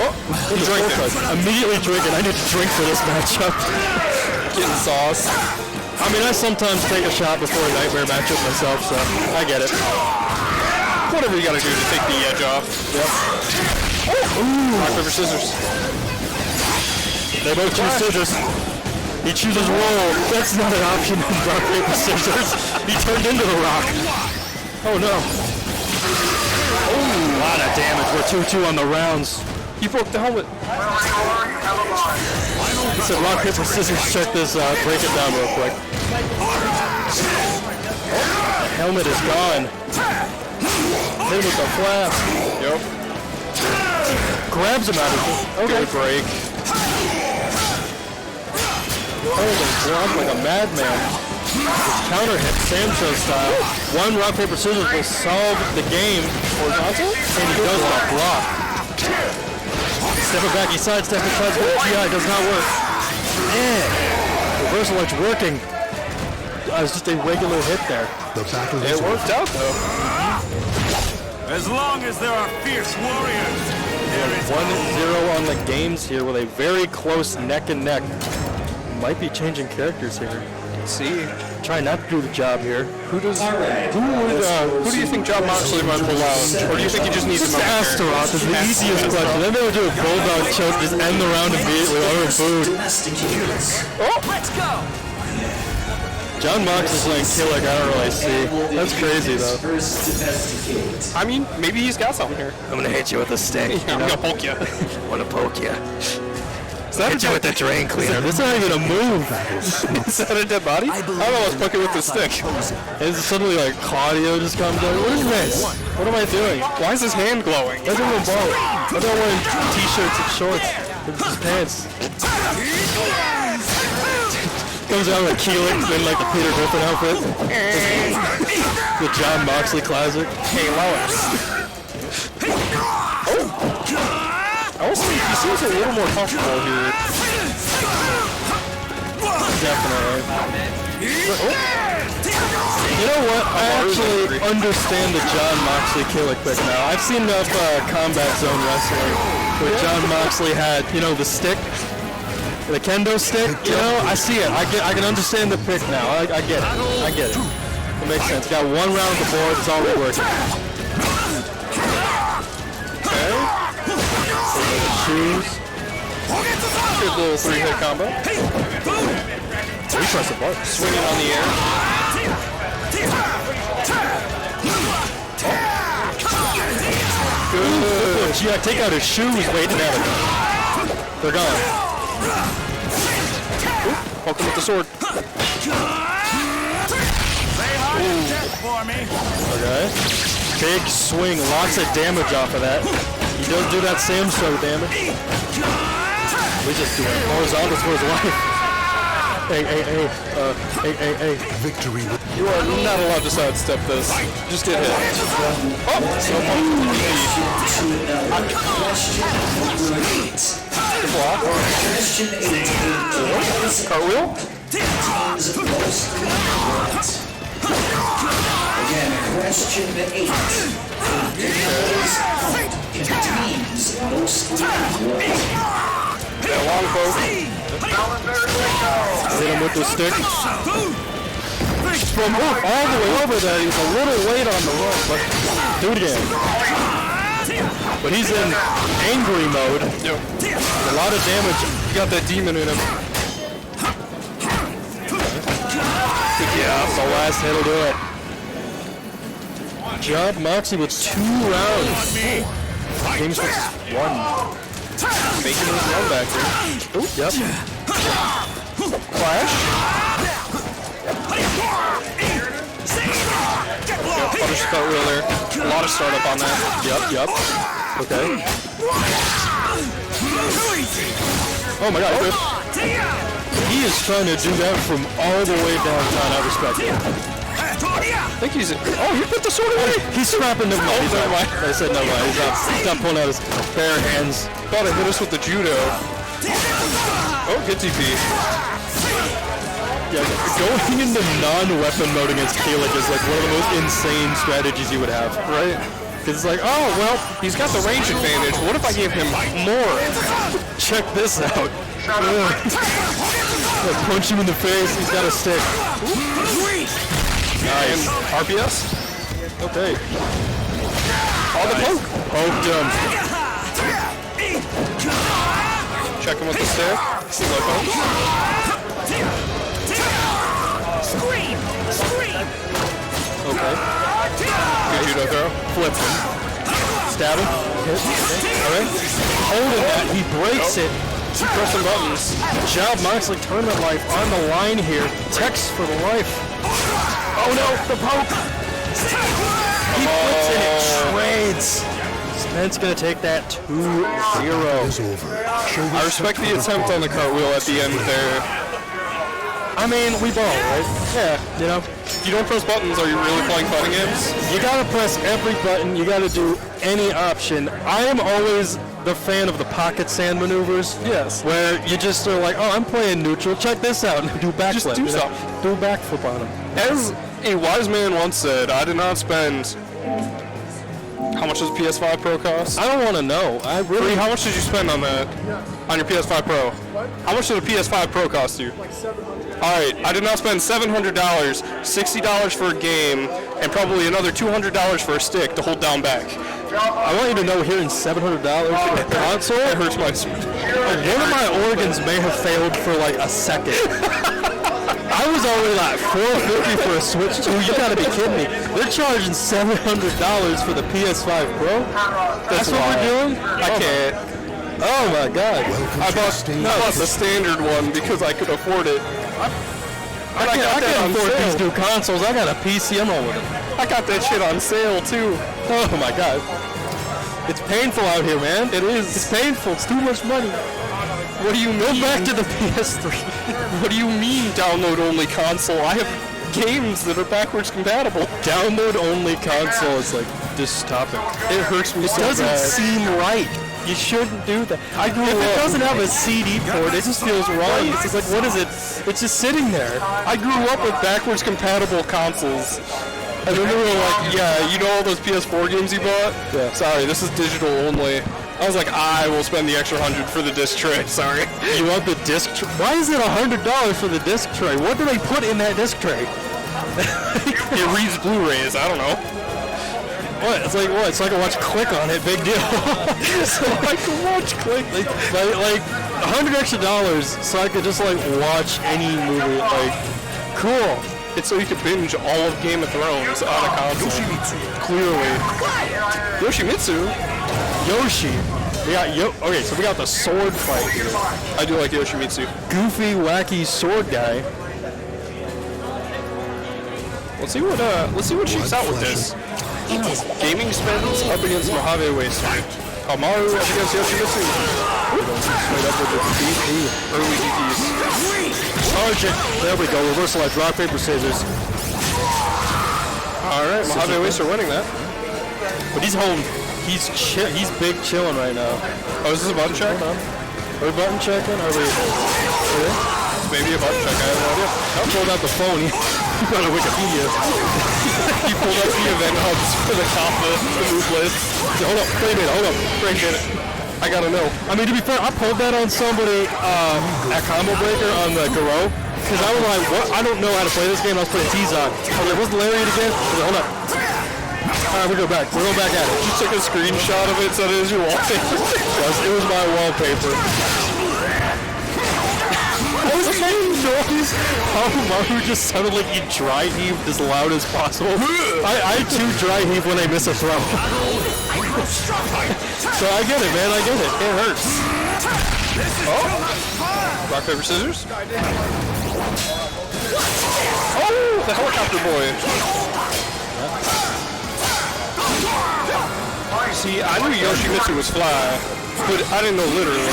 Oh, he drank it. Immediately drinking. I need to drink for this matchup. Getting sauce. I mean, I sometimes take a shot before a Nightmare matchup myself, so I get it. Whatever you gotta do to take the edge off. Yep. Rock, paper, scissors. They both choose scissors. He chooses roll. That's not an option in rock, paper, scissors. He turned into the rock. Oh no. Oh, a lot of damage. We're 2-2 on the rounds. He broke the helmet. He said rock, paper, scissors. Check this out. Break it down real quick. The helmet is gone. Hit with the flap. Yep. Grabs him out of it. Okay. Good break. Holding drop like a madman. His counter hit, Sancho style. One rock, paper, scissors will solve the game. Horizontal? And he does the block. Step it back, he sidestep it, tries to go GI, does not work. Man, reversal edge working. was just a regular hit there. The battle It is worked out though. As long as there are fierce warriors, there is 1-0 on the games here with a very close neck and neck. Might be changing characters here. Let's see. Try not to do the job here. Who do you think John Moxley might pull out? Or do you think he just needs Just to Astaroth is the easiest question. Then they would do a bulldog choke, just end the round immediately over food. Let's go! John Moxley's playing Killick, I don't really see. That's crazy though. I mean, maybe he's got something here. I'm gonna hit you with a stick. I'm gonna poke you. I'm gonna poke you. Is that Hit you with the drain cleaner. This is not even a move. Is that a dead body? I don't know, let's poke it with the stick. It's suddenly like Claudio just comes out. What is this? What am I doing? Why is his hand glowing? That's even ball. I'm not wearing t-shirts and shorts. It's just pants. Comes out with Keelik in like the Peter Griffin outfit. The John Moxley classic. Hey, Lois. He seems a little more comfortable here. Definitely. You know what? I actually understand the John Moxley Killick pick now. I've seen enough Combat Zone wrestling where John Moxley had, you know, the stick, the kendo stick. You know, I see it. I can understand the pick now. I get it. I get it. It makes sense. Got one round of the board. It's already working. Okay. Shoes. Good little three-hit combo. He pressed the button. Swinging on the air. Good. Yeah, take out his shoes. Wait a minute. They're gone. Poke him with the sword. Okay. Big swing. Lots of damage off of that. He does do that Sam Show damage. We're just doing horizontals for his life. Hey. victory. You are not allowed to sidestep this. Just get hit. Oh! So block. Cartwheel? Again, question 8. Yeah, long poke. Hit him with the stick. From all the way over there, he's a little late on the run, but do it again. But he's in angry mode. Yep. A lot of damage. You got that demon in him. Yeah, the last hit'll do it. Job Moxley with 2 rounds. James with 1. Making his run back there. Oh, yep. Flash. Yep, punish the cartwheel there. A lot of startup on that. Yep. Okay. Oh my god. He is trying to do that from all the way downtown. I respect it. I think he's... Oh, he put the sword away! He's strapping the money. never mind. I said never mind. He's not pulling out his bare hands. Thought I hit us with the judo. Oh, good TP. Yeah, going into non-weapon mode against Keelik is like one of the most insane strategies you would have. Right. Because it's like, oh, well, He's got the range advantage. What if I gave him more? check this out. Punch him in the face. He's got a stick. Nice. RPS? Okay. On the poke. Poked him. Check him with the stick. Slow poke. Scream! Okay. Good judo throw. Flip him. Stab him. Hit. Alright. Holding that, he breaks it. Press some buttons. Job Moxley tournament life on the line here. Text for the life. Oh no, the poke. He puts it in shreds. Spence gonna take that 2-0. Is over. I respect the attempt on the cartwheel at the end there. I mean, we ball, right? Yeah, you know. If you don't press buttons, are you really playing fighting games? You gotta press every button. You gotta do any option. I am always the fan of the pocket sand maneuvers. Yes. Where you just are like, oh, I'm playing neutral. Check this out. And do backflip. Just do you know? something. Do a backflip on him. As a wise man once said, I did not spend. How much does a PS5 Pro cost? I don't want to know. I really. How much did you spend on that? On your PS5 Pro? What? How much did a PS5 Pro cost you? Like $700. Alright, I did not spend $700, $60 for a game, and probably another $200 for a stick to hold down back. I want you to know, hearing $700 for a console, It hurts my one of my organs may have failed for like a second. I was already like $450 for a Switch 2. You gotta be kidding me. They're charging $700 for the PS5 Pro. That's what we're doing? I can't. Oh my god. I bought the standard one because I could afford it. I can't afford these new consoles. I got a PC. I'm on with it. I got that shit on sale too. Oh my god. It's painful out here, man. It is. It's painful. It's too much money. What do you mean? Go back to the PS3. What do you mean download only console? I have games that are backwards compatible. Download only console is like dystopic. It hurts me so It doesn't bad. seem right. You shouldn't do that. If it doesn't have a CD port, it just feels wrong. It's just like, what is it? It's just sitting there. I grew up with backwards compatible consoles. And then they were like, yeah, you know all those PS4 games you bought? Yeah. Sorry, this is digital only. I was like, I will spend the extra $100 for the disc tray. Sorry. You want the disc tray? Why is it $100 for the disc tray? What do they put in that disc tray? It reads Blu-rays. I don't know. What? It's like what? It's like I watch Click on it. Big deal. So I can watch Click. like $100 extra so I could just like watch any movie. Like, cool. It's so you can binge all of Game of Thrones on a console. Clearly. Yoshimitsu? Yoshi. We got okay, so we got the sword fight here. I do like Yoshimitsu. Goofy, wacky sword guy. Let's see what shoots out with this. Gaming spins up against Mojave Waster. Amaru up against Yoshimitsu. Straight up with the DP. Early DPs. Charge it. There we go. Reversal at rock, paper, scissors. Alright, Mojave Waster winning that. But he's home. He's big chilling right now. Oh, is this a button check? Hold on. Are we button checking? Are we? Maybe a button check, I have no idea. I pulled out the phone. He got a Wikipedia. He pulled up the event hubs for the Kappa, the move list. Hold up. Wait a minute. Hold up. Wait a minute. I gotta know. I mean, to be fair, I pulled that on somebody at Combo Breaker on the Garo. Because I was like, what? I don't know how to play this game. I was putting T's on. I was like, what's the lariat again? I was like, hold up. Alright, we go back. We're going back at it. You took a screenshot of it so that it was your wallpaper. It was my wallpaper. What was that noise? Oh, Maru just sounded like he dry heaved as loud as possible. I too dry heave when I miss a throw. So I get it, man. I get it. It hurts. Oh! Rock, paper, scissors. Oh! The helicopter boy. See, I knew Yoshimitsu was fly, but I didn't know literally.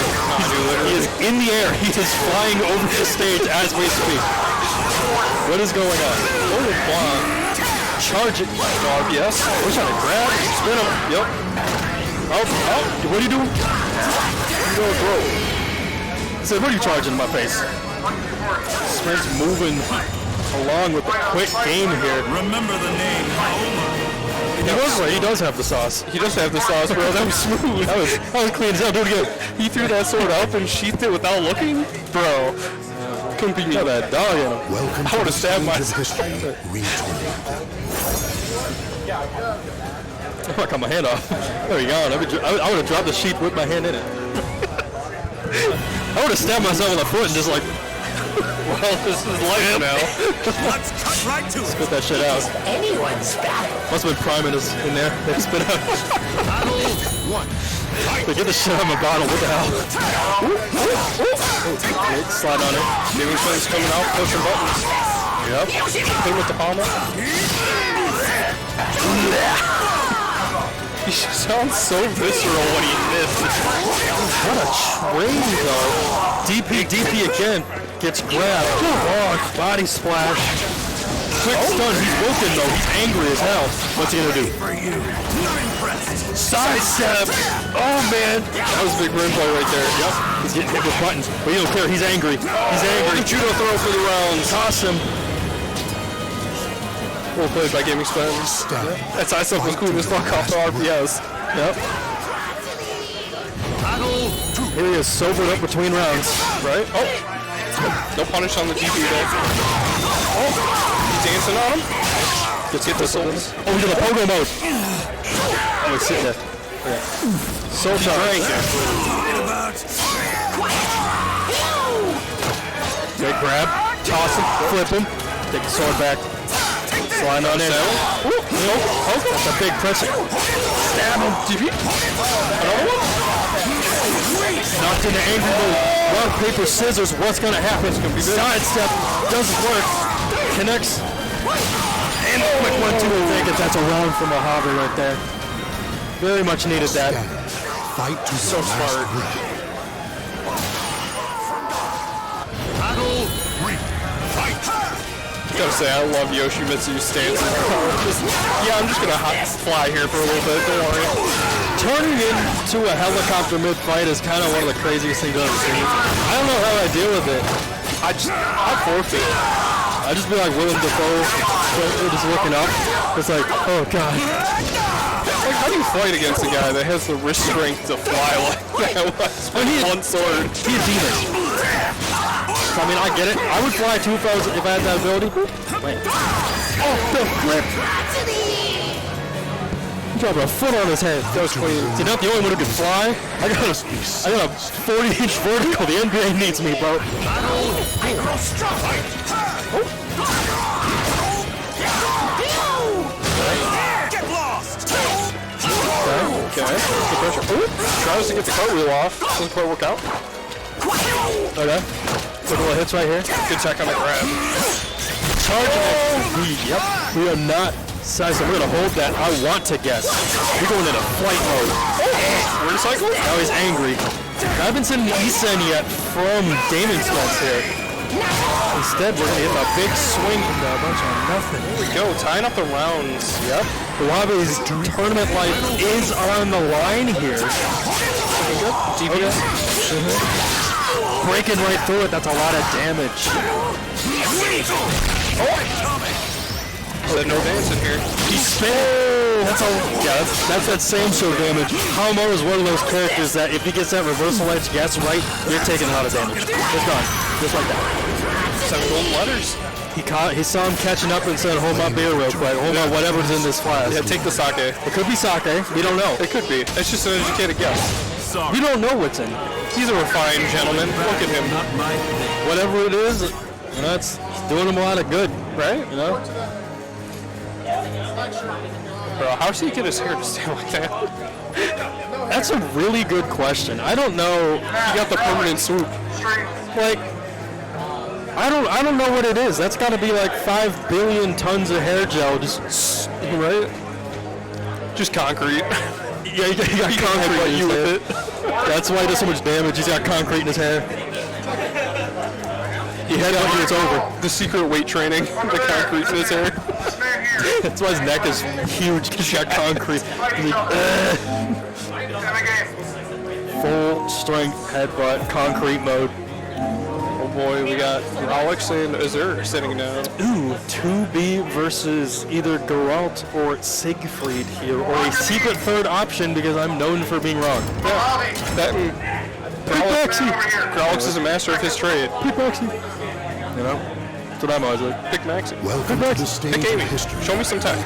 He is in the air. He is flying over the stage as we speak. What is going on? Oh, wow. Charge it. Yes. We're trying to grab and spin him. Yep. Oh, what are you doing? You don't throw. I said, what are you charging in my face? Sprint's moving along with the quick game here. Remember the name Homer. He does have the sauce. He does have the sauce, bro. That was smooth. That was clean as hell. Do it again. He threw that sword up and sheathed it without looking? Bro. Couldn't be me. Got that dog in him. Welcome I to would the have stabbed stage of myself. history retold. I cut my hand off. There we go. I would have dropped the sheet with my hand in it. I would have stabbed myself in the foot and just like, Well, this is life now. Let's cut right to it. spit that shit out. Anyone's battle. Must have been priming us in there. They spit out. Battle one. They get the shit out of my bottle. What the hell? Wait, slide on it. Gaming spins coming out, pushing buttons. Yep. Hit him with the palmer. He sounds so visceral when he hits. What a train, though. DP again. Gets grabbed. Oh, body splash. quick stun. He's woken though. He's angry as hell. What's he gonna do? Sidestep. Oh man. That was a big run play right there. Yep. He's getting hit with buttons, but he don't care. He's angry. He's angry. The judo throw for the rounds. Toss him. Well played by Gaming Spence. That side stuff was cool as fuck off the RPS. Yep. Here he is, sobered up between rounds. Right? Oh. No punish on the DP there. Oh. He's dancing on him. Let's get the souls. Oh, he's in the pogo mode. Oh, he's sitting there. Okay. Soul charge. Great grab. Toss him. Flip him. Take the sword back. Slide on in. Oh, that's a big pressure. Stab him. DP. Another one. Knocked into angry mode. Rock, paper, scissors. What's going to happen? It's going to be good. Sidestep. Doesn't work. Connects. And a quick 1-2. I think that's a round from Mojave right there. Very much needed that. Fight to So the last smart. breath. Battle 3. Fight. Gotta say, I love Yoshimitsu's stances. Yeah, I'm just gonna fly here for a little bit, don't worry. Turning into a helicopter mid-fight is kind of one of the craziest things I've ever seen. I don't know how I deal with it. I forfeit. I just be like Willem Dafoe, just looking up. It's like, oh god. Like, how do you fight against a guy that has the wrist strength to fly like that with one sword? He's a demon. I mean, I get it. I would fly too if I had that ability. Wait. Oh, the flip! He dropped a foot on his head. That was clean. See, not the only one who can fly. I got a 40-inch vertical. The NBA needs me, bro. Get lost. Okay. Good pressure. Ooh. Tries to get the cartwheel off. Doesn't quite work out. Okay. Quick little hits right here. Good tech on the grab. Charging it. Yep. We are not sizing. We're going to hold that. I want to guess. We're going into flight mode. Rear cycle? Now he's angry. I haven't seen the Isen yet from Gaming Spence here. Instead, we're going to hit a big swing into a bunch of nothing. There we go. Tying up the rounds. Yep. Wabe's tournament life is on the line here. DPS. Breaking right through it. That's a lot of damage. Said no dancing here. He's spinning. That's that same show damage. Hamo is one of those characters that if he gets that reversal edge guess right, you're taking a lot of damage. It's gone. Just like that. 7 golden letters. He saw him catching up and said, hold my beer real quick. Hold on whatever's in this flask. Yeah, take the sake. It could be sake. We don't know. It could be. It's just an educated guess. We don't know what's in it. He's a refined gentleman. Look at him. Whatever it is, it's doing him a lot of good, right? You know? Bro, how does he get his hair to stay like that? That's a really good question. I don't know. He got the permanent swoop. Like, I don't know what it is. That's got to be like 5 billion tons of hair gel, just right? Just concrete. Yeah, he got concrete in his hair. That's why he does so much damage. He's got concrete in his hair. He head out here, it's over. The secret weight training. The concrete in his hair. That's why his neck is huge, because he got concrete. Full strength headbutt, concrete mode. Oh boy, we got Alex and Azur sitting down. Ooh, 2B versus either Geralt or Siegfried here, or a secret third option because I'm known for being wrong. Yeah, that and Alex is a master of his trade. Pick Maxi. You know, that's what I'm always like. Pick Maxi. Welcome to the stage Pick of Amy. history. Show me some tech.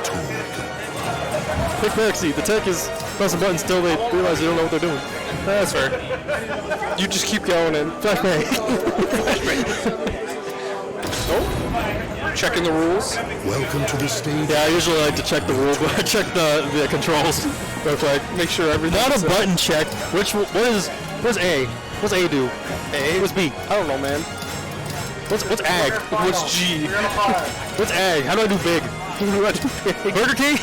Pick Maxi. The tech is pressing buttons till they realize they don't know what they're doing. That's fair. You just keep going and Flashbang. oh, checking the rules. Welcome to the stage. Yeah, I usually like to check the rules, but I check the controls real quick. Make sure everything. Not a button check. What's A? What's A do? A. What's B? I don't know, man. What's ag? What's G? What's ag? How do I do big? Burger King?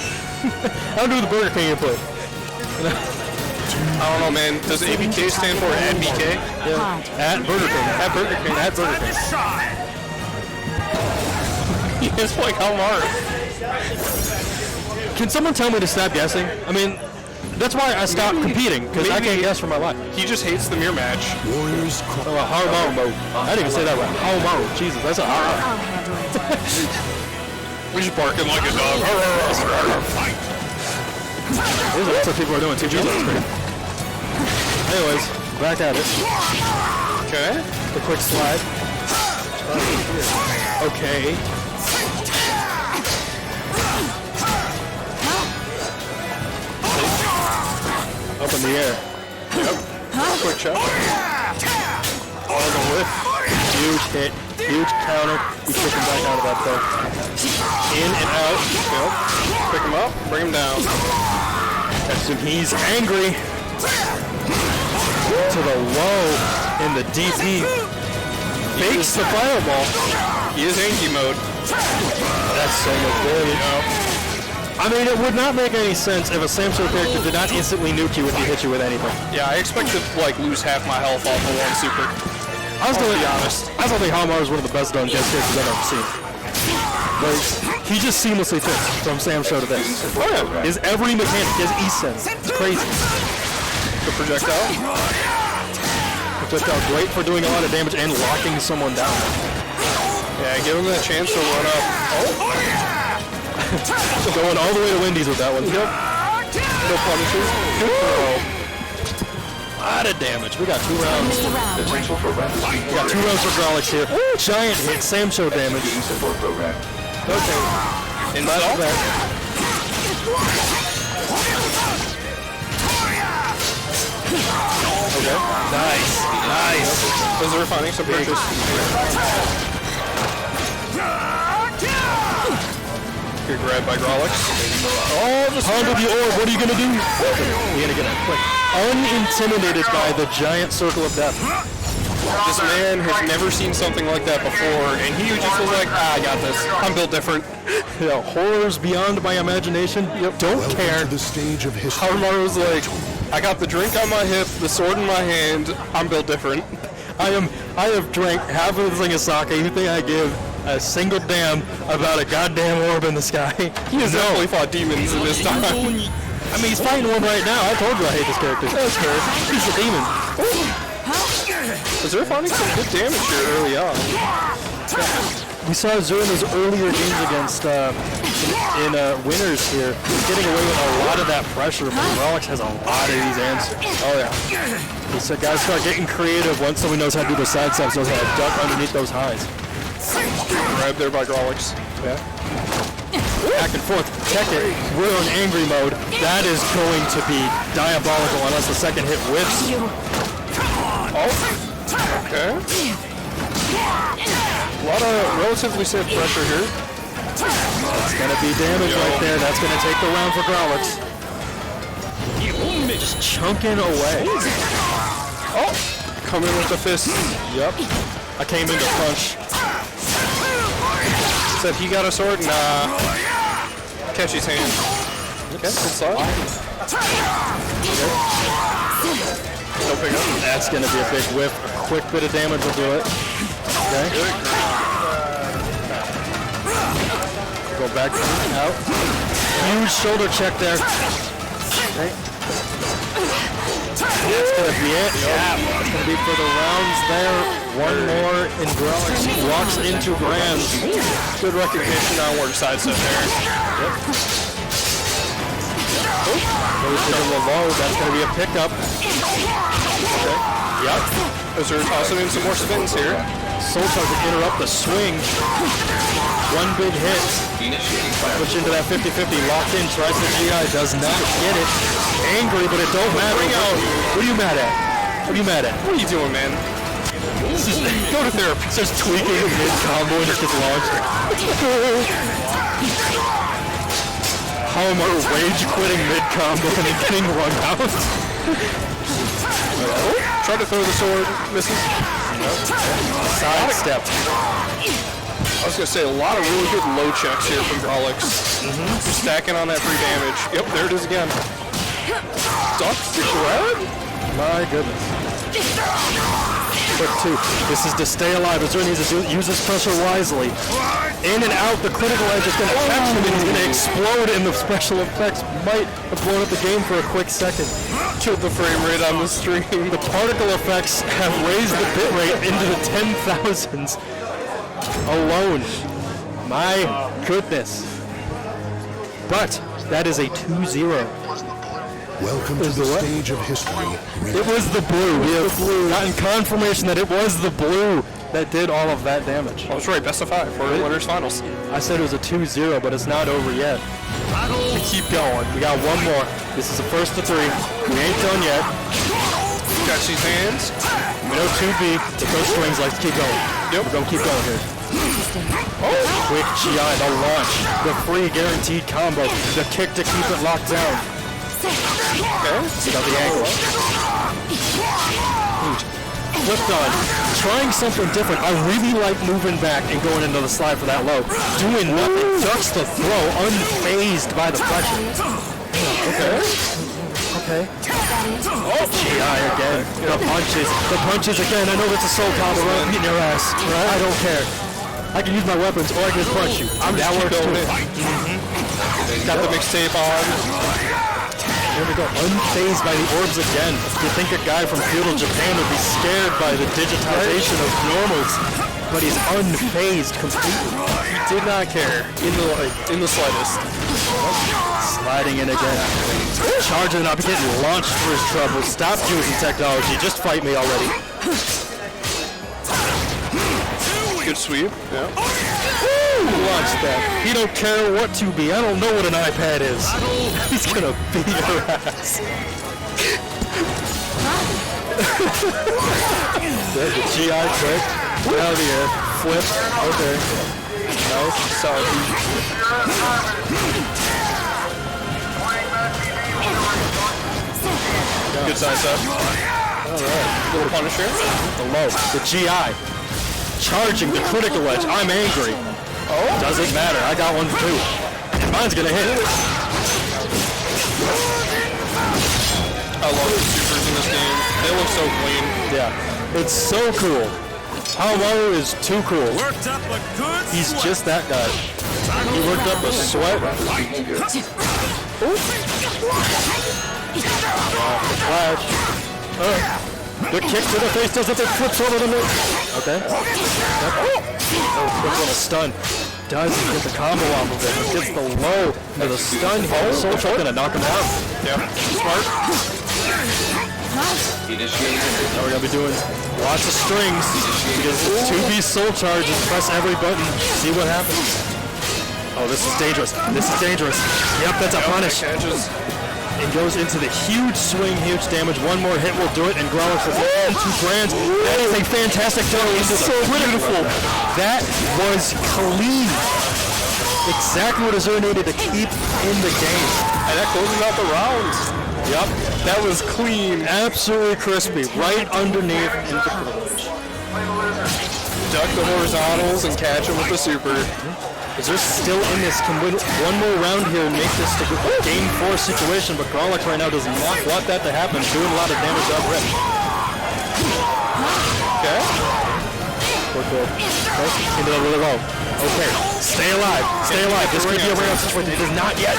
How do the Burger King input? I don't know, man. Does ABK stand for ABK? Yeah. At Burger King. At Burger King. At Burger King. He is like Halmar. Can someone tell me to stop guessing? I mean, that's why I stopped competing, because I can't guess for my life. He just hates the mirror match. Warriors Oh, Halmar mode. I didn't even say that right. Halmar. Jesus, that's a hard. I'll handle it. We're just barking like a dog. That's what people are doing too. Jesus, that's great. Anyways, back at it. Okay. The quick slide. Okay. Up in the air. Yep. Quick shot. All the whip. Huge hit. Huge counter. He's kicking back out of that though. In and out. Yep. Pick him up. Bring him down. And he's angry. To the low in the DP. Fakes the fireball. He is Anki mode. That's so much damage. I mean, it would not make any sense if a Samsung character did not instantly nuke you if he hit you with anything. Yeah, I expect to like lose half my health off of one super. I was I'll be honest. I still think Halmar is one of the best done guest characters I've ever seen. Like, he just seamlessly fits from Sam's show to this. Oh yeah. His every mechanic, his E-Sense. It's crazy. The projectile. Projectile great for doing a lot of damage and locking someone down. Yeah, give him that chance to run up. Oh. Going all the way to Wendy's with that one. Yep. No punishes. Good throw. A lot of damage. We got 2 rounds. Potential for We got 2 rounds for Grolix here. Giant hit, Sam show damage. Okay. Insult. Okay. Nice. Nice. Those are funny, so purchase. Good grab by Grolix. Oh, just hung with the orb. What are you going to do? You're going to get a quick. Unintimidated by the giant circle of death. This man has never seen something like that before, and he just was like, I got this. I'm built different. Yeah, horrors beyond my imagination. Yep. Don't care. to the stage of history. Harmar was like, I got the drink on my hip, the sword in my hand. I'm built different. I have drank half of the thing of sake. You think I give a single damn about a goddamn orb in the sky? He has definitely fought demons in this time. I mean, he's fighting one right now. I told you I hate this character. That's fair. He's a demon. Zerf finding some good damage here early on. We saw Zur in his earlier games against in winners here, getting away with a lot of that pressure, but Grolix has a lot of these answers. Oh yeah. He said guys start getting creative once someone knows how to do the side steps, knows how to duck underneath those highs. Grab there by Grolix. Yeah. Back and forth. Check it. We're on angry mode. That is going to be diabolical unless the second hit whips. Oh. Okay. A lot of relatively safe pressure here. That's going to be damage right there. That's going to take the round for Grolix. Just chunking away. Oh. Come in with the fist. Yep. I came in to punch. Said he got a sword. Nah. Catch his hand. Okay, good slide. Don't pick up. That's going to be a big whip. A quick bit of damage will do it. Okay. Go back out. Huge shoulder check there. Okay. That's going to be it. Yeah, that's going to be for the rounds there. One more in Grolix walks into Grand. Good recognition on word side set there. Yep. Goes to the low. That's going to be a pickup. Okay. Yep. Those are tossing in some more spins here. Soul Charge to interrupt the swing. One big hit. Push into that 50-50. Locked in. Tries the GI. Does not get it. Angry, but it don't matter. What are you mad at? What are you mad at? What are you doing, man? Go to therapy. Just tweaking mid-combo and just gets launched. Halmar rage quitting mid-combo and then getting run out. Try to throw the sword. Misses. Side step. I was going to say, a lot of really good low checks here from Grolix. Stacking on that free damage. Yep, there it is again. Duck to grab? My goodness. Quick 2. This is to stay alive. Azure needs to use his pressure wisely. In and out, the critical edge is going to catch him, and he's going to explode, and the special effects might have blown up the game for a quick second. Killed the frame rate on the stream. The particle effects have raised the bit rate into the 10,000s alone. My goodness. But that is a 2-0. Welcome to the stage of history. It was the blue. We have gotten confirmation that it was the blue that did all of that damage. I was right, best of 5 for winners finals. I said it was a 2-0, but it's not over yet. We keep going. We got one more. This is the first of 3. We ain't done yet. Catch these hands. We know 2B, but those strings like to keep going. Yep. We're going to keep going here. Quick GI, the launch, the free guaranteed combo, the kick to keep it locked down. Okay, see got the angle. Flipped on, trying something different. I really like moving back and going into the slide for that low. Doing nothing, ducks the throw, unfazed by the pressure. Okay. Oh, GI again. The punches again. I know that's a soul combo, right? Beating your ass. Right? I don't care. I can use my weapons or I can just punch you. That works too. Got the mixtape on. Here we go, unfazed by the orbs again. You'd think a guy from feudal Japan would be scared by the digitization of normals, but he's unfazed completely. He did not care in the slightest. Sliding in again. Charging up, getting launched for his trouble. Stop using technology, just fight me already. Good sweep. Yeah. Launch that. He don't care what to be. I don't know what an iPad is. He's gonna beat your ass. The GI trick. Out of the air. Flip. Okay. Nice. Solid. Good side step. Alright. Little punisher. The low. The GI. Charging the critical edge. I'm angry. Oh, doesn't matter. I got one too. And mine's gonna hit. I love the supers in this game. They look so clean. Yeah, it's so cool. Hamaru is too cool. Worked up a good He's sweat. just that guy. He worked up a sweat. Flash. The kick to the face does it, it flips over the mid. Okay. Quick little stun. Does he get the combo off of it? Gets the low into the stun here. Soul Choke gonna knock him out. Yeah, smart. Now we're gonna be doing lots of strings. Because 2B Soul Charges, press every button, see what happens. Oh, this is dangerous. This is dangerous. Yep, that's a punish. And goes into the huge swing, huge damage. One more hit will do it, and Growlix will get 2 grand. That is a fantastic throw into the beautiful. That was clean. Exactly what Azure needed to keep in the game. And that closes out the rounds. Yep, that was clean. Absolutely crispy, right underneath into the crotch. Duck the horizontals and catch him with the super. Azure still in this, can win one more round here and make this to a game 4 situation, but Growlix right now does not want that to happen, doing a lot of damage up rip. Okay. Into the really low. Okay, stay alive, stay alive. This could be a round situation. It is not yet.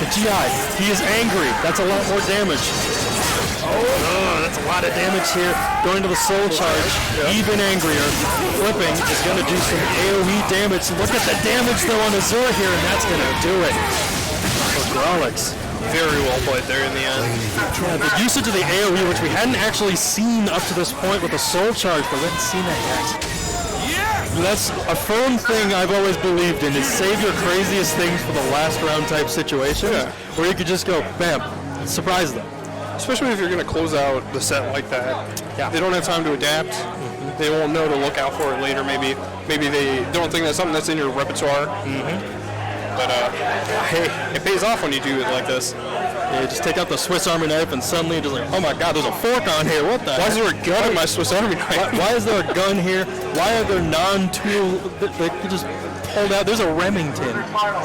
The GI, he is angry. That's a lot more damage. Oh, that's a lot of damage here. Going to the soul charge, even angrier. Flipping is going to do some AoE damage. Look at the damage though on Azure here, and that's going to do it for Growlix. Very well played there in the end. Yeah, the usage of the AoE, which we hadn't actually seen up to this point with the soul charge, but we haven't seen that yet. That's a firm thing I've always believed in, is save your craziest things for the last round type situations, where you could just go, bam, surprise them. Especially if you're going to close out the set like that. Yeah. They don't have time to adapt. They won't know to look out for it later. Maybe they don't think that's something that's in your repertoire. But hey, it pays off when you do it like this. Yeah, just take out the Swiss Army knife and suddenly you're just like, oh my god, there's a fork on here, what the Why is heck? there a gun in my Swiss Army knife? Why is there a gun here? Why are there non-tool, they could just pulled out. There's a Remington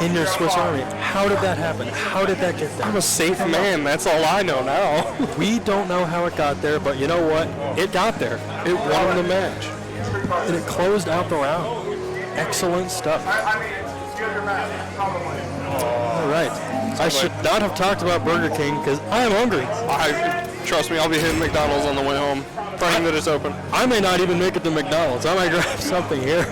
in your Swiss Army. How did that happen? How did that get there? I'm a safe man. That's all I know now. We don't know how it got there, but you know what? It got there. It won the match. And it closed out the round. Excellent stuff. All right. I should not have talked about Burger King because I am hungry. Trust me, I'll be hitting McDonald's on the way home. Praying that it's open. I may not even make it to McDonald's. I might grab something here.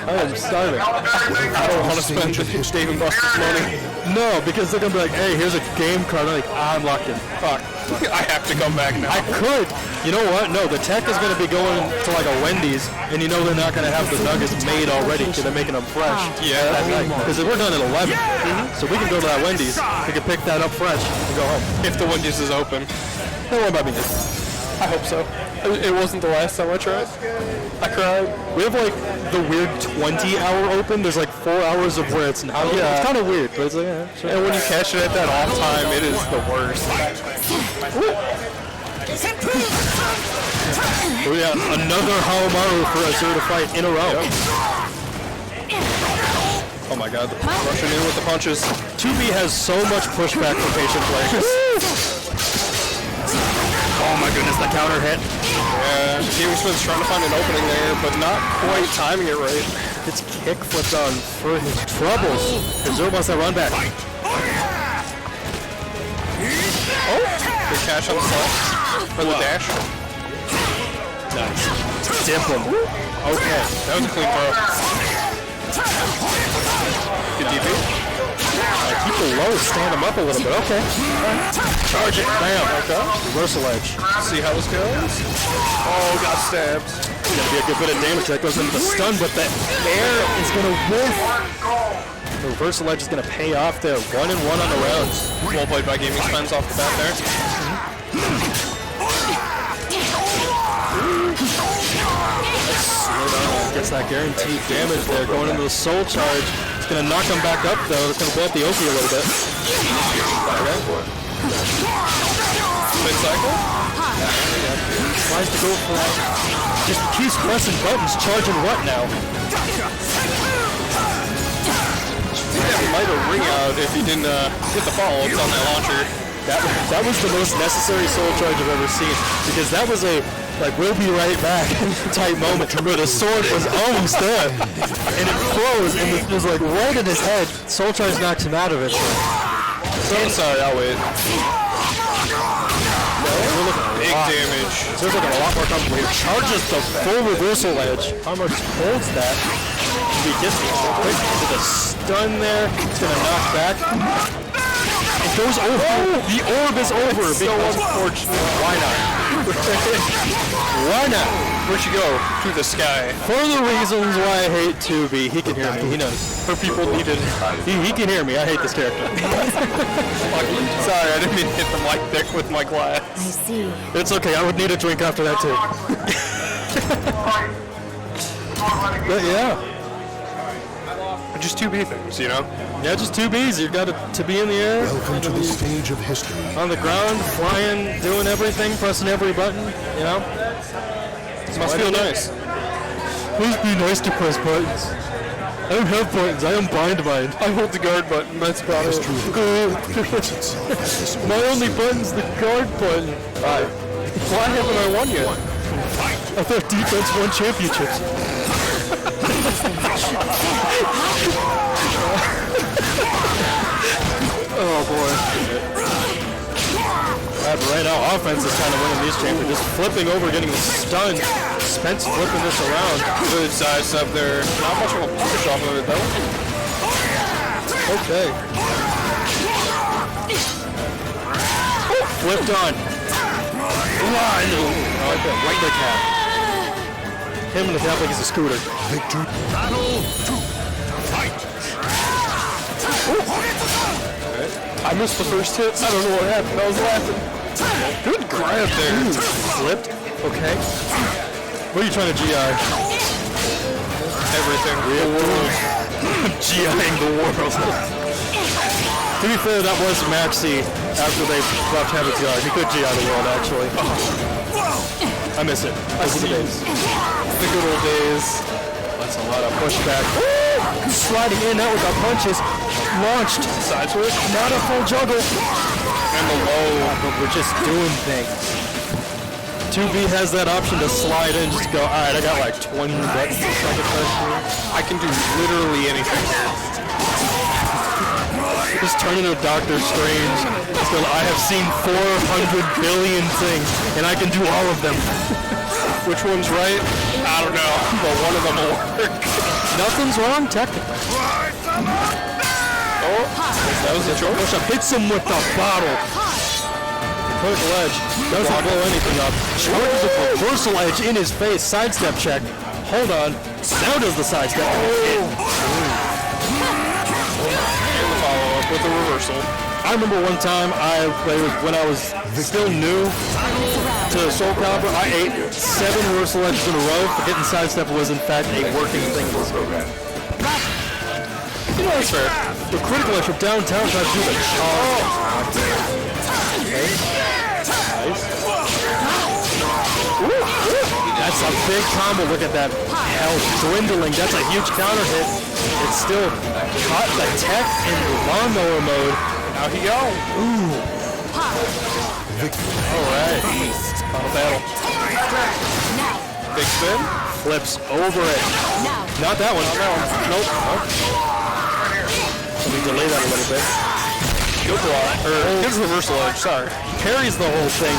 I am starving. I don't want to spend Dave and Buster's money. No, because they're going to be like, hey, here's a game card. I'm like, I'm locked in. Fuck. I have to come back now. I could. You know what? No, the tech is going to be going to like a Wendy's, and you know they're not going to have the nuggets made already because they're making them fresh. Yeah. Because we're done at 11. So we can go to that Wendy's. We can pick that up fresh and go home. If the Wendy's is open. Don't worry about me. I hope so. It wasn't the last time I tried. I cried. We have like the weird 20-hour open. There's like 4 hours of where it's not open. Yeah. It's kind of weird, but it's like, yeah, sure. And when you catch it at that off time, it is the worst. We got another Haomaru for a Zero to fight in a row. Yep. Oh my god, rushing in with the punches. 2B has so much pushback from patient players. Oh my goodness, the counter hit. Yeah, Jamie Smith's trying to find an opening there, but not quite timing it right. It's kick flipped on for his troubles. Zero wants that run back. Oh, good catch on the slash. Or the dash. Nice. Dip him. Okay, that was a clean throw. Good DP. Keep the low, stand him up a little bit. Okay. Charge it. Bam. Okay. Reversal edge. See how this goes. Oh, got stabbed. Gonna be a good bit of damage that goes into the stun, but the air is gonna whiff. The reversal edge is gonna pay off there. 1-1 on the round. Well played by Gaming Spence off the bat there. Gets that guaranteed damage there going into the soul charge. It's going to knock him back up though. It's going to blow up the Oki a little bit. Mid cycle. Tries to go for that. Just keeps pressing buttons. Charging what now? He might have ring out if he didn't get the follow-ups on that launcher. That was the most necessary soul charge I've ever seen because that was a we'll be right back type moment where the sword was almost there and it froze and it was like right in his head. Soul charge knocks him out of it. Sorry, I'll wait. Big damage. So it's looking a lot more comfortable here. Charges the full reversal edge. Hammer just holds that. He gets quick into the stun there. It's going to knock back. It goes over. Oh, the orb is over. So unfortunate. Why not? Why not? Where'd you go? To the sky. For the reasons why I hate 2B. He can hear me. He knows. For people needed. He can hear me. I hate this character. Sorry, I didn't mean to hit the mic thick with my glass. I see. It's okay. I would need a drink after that too. But yeah. Just 2B things, you know? Yeah, just 2Bs. You've got to be in the air. Welcome to the stage of history. On the ground, flying, doing everything, pressing every button, you know? It must feel nice. Please be nice to press buttons. I don't have buttons. I am blind mind. I hold the guard button. That's probably My only button's the guard button. Why haven't I won yet? I thought defense won championships. Oh boy. But right now, offense is kind of winning these champions. Just flipping over, getting the stun. Spence flipping this around. Good size up there. Not much of a push off of it though. Okay. Oh, flipped on. Run! Okay, right in the cap. Him in the cap like he's a scooter. Victor. Battle 2. Fight! I missed the first hit. I don't know what happened. I was laughing. Good grab there. Flipped. Okay. What are you trying to GI? Everything. The world. GIing the world. To be fair, that was Maxi after they left Heaven's Guard. He could GI the world, actually. I miss it. Those are the days. The good old days. That's a lot of pushback. sliding in and out with the punches. Launched. Side switch. Not a full juggle. And the low. But we're just doing things. 2B has that option to slide in, just go, alright, I got like 20 buttons to second press here. I can do literally anything. Just turn into Doctor Strange. So I have seen 400 billion things, and I can do all of them. Which one's right? I don't know, but one of them will work. Nothing's wrong, technically. Oh, that was a choke. Hits him with the bottle. Vertical edge. Doesn't blow anything up. Charges a reversal edge in his face. Sidestep check. Hold on. Now does the sidestep. And the follow-up with the reversal. I remember one time when I was still new to Soul Calibur, I ate 7 reversal edges in a row. Hitting sidestep was in fact a working thing. You know, that's fair. The critical edge from downtown tried to do the charge. Nice. That's a big combo. Look at that health dwindling. That's a huge counter hit. It's still caught the tech in lawnmower mode. Out he go. Ooh. Alright. Final battle. Big spin. Flips over it. Not that one. Nope. Let me delay that a little bit. Good block. Or his reversal edge, sorry. Carries the whole thing.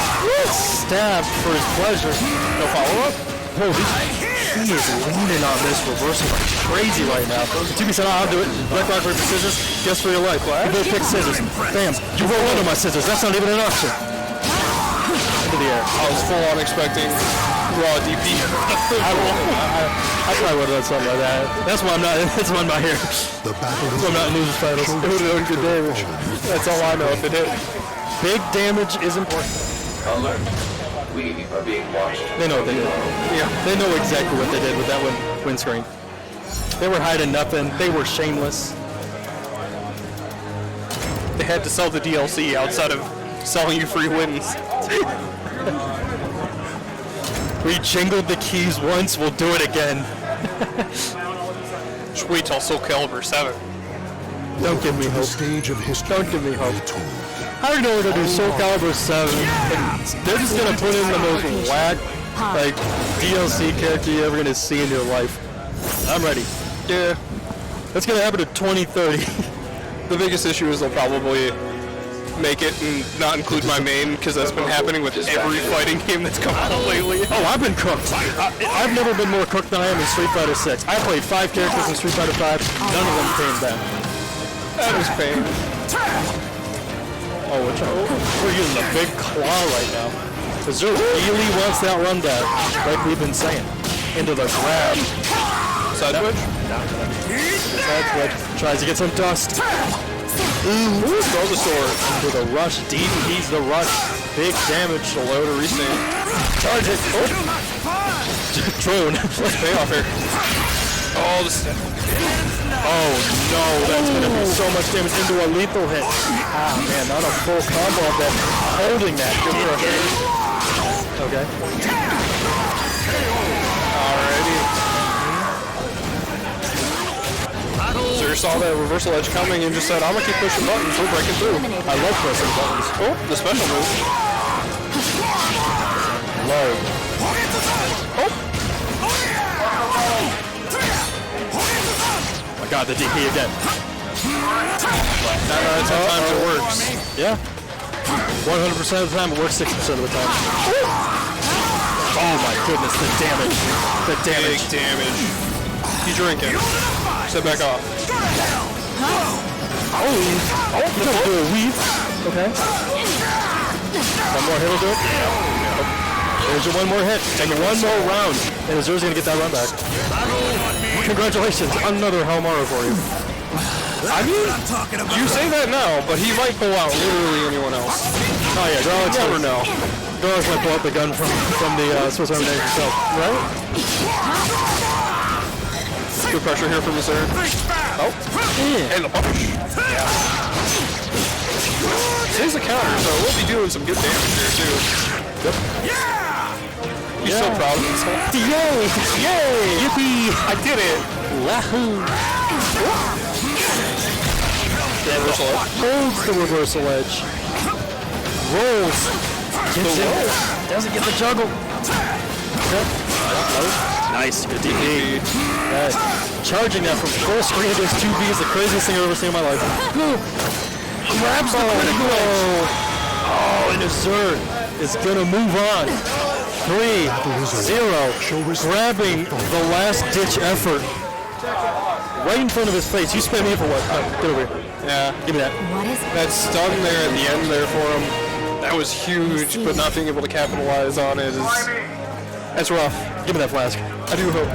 Stab for his pleasure. No follow-up? Oh, he is leaning on this reversal like crazy right now. 2B said, I'll do it. Black rock, paper, scissors. Guess for your life. You both pick scissors. Bam. You roll under my scissors. That's not even an option. Into the air. I was full on expecting raw DP. I probably would have done something like that. That's why I'm not. That's why I'm not here. The battle That's why I'm not in losers titles. It would have done good damage. That's all I know if it hit. Big damage is important. Alert. We are being watched. They know what they did. Yeah. They know exactly what they did with that windscreen. They were hiding nothing. They were shameless. They had to sell the DLC outside of selling you free wins. We jingled the keys once, we'll do it again. Just wait till Soul Calibur 7. Don't give me to the hope. stage of history. Don't give me hope. Told. I already know we're gonna do Soul Calibur 7. They're just gonna put in the most whack, like, DLC character you're ever gonna see in your life. I'm ready. Yeah. That's gonna happen in 2030. The biggest issue is they'll probably make it and not include my main, because that's been happening with every fighting game that's come out lately. Oh, I've been cooked. I've never been more cooked than I am in Street Fighter 6. I played 5 characters in Street Fighter 5. None of them came back. That is pain. Oh, we're using the big claw right now. Kazoo really wants that rundown, like we've been saying. Into the grab. Side switch? Side switch. Tries to get some dust. Ooh, throw the sword. Into the rush. Deep he's the rush. Big damage. Low to restand. Charge it. Oh. Drone. Let's pay off here. Oh, this is... Oh no, that's gonna be so much damage into a lethal hit. Ah man, not a full combo of that. Holding that. Good for a hit. Okay. Alrighty. Sir saw that reversal edge coming and just said, I'm gonna keep pushing buttons, we're breaking through. I love pressing buttons. Oh, the special move. Low. Oh! God, the DP again. 9 out of 10 times it works. Yeah. 100% of the time, it works 60% of the time. Oh my goodness, the damage. The damage. Big damage. He's drinking. Step back off. Oh, gonna do a weave. Okay. One more hit will do it. There's your one more hit. And one more round. And Azur's gonna get that run back. Congratulations, another Halmara for you. I mean, you say that now, but he might pull out literally anyone else. Oh yeah, Garlic never know. Garlic might pull out the gun from the Swiss Army knife himself, right? Good pressure here from the third. Oh, and the punch. Yeah. It is a counter, so we'll be doing some good damage here too. Yep. He's so proud of himself. Yay! Yay! Yippee! I did it! Wahoo! Reversal edge. Holds the reversal edge. Rolls. Gets in. Doesn't get the juggle. Yep. Nice. Good DP. Charging that from full screen against 2B is the craziest thing I've ever seen in my life. Grabs the critical edge. Oh, and Azur is going to move on. 3-0. Grabbing the last ditch effort. Right in front of his face. You spam me for what? Get over here. Yeah. Give me that. That stun there at the end there for him, that was huge, but not being able to capitalize on it is, that's rough. Give me that flask. I do hope.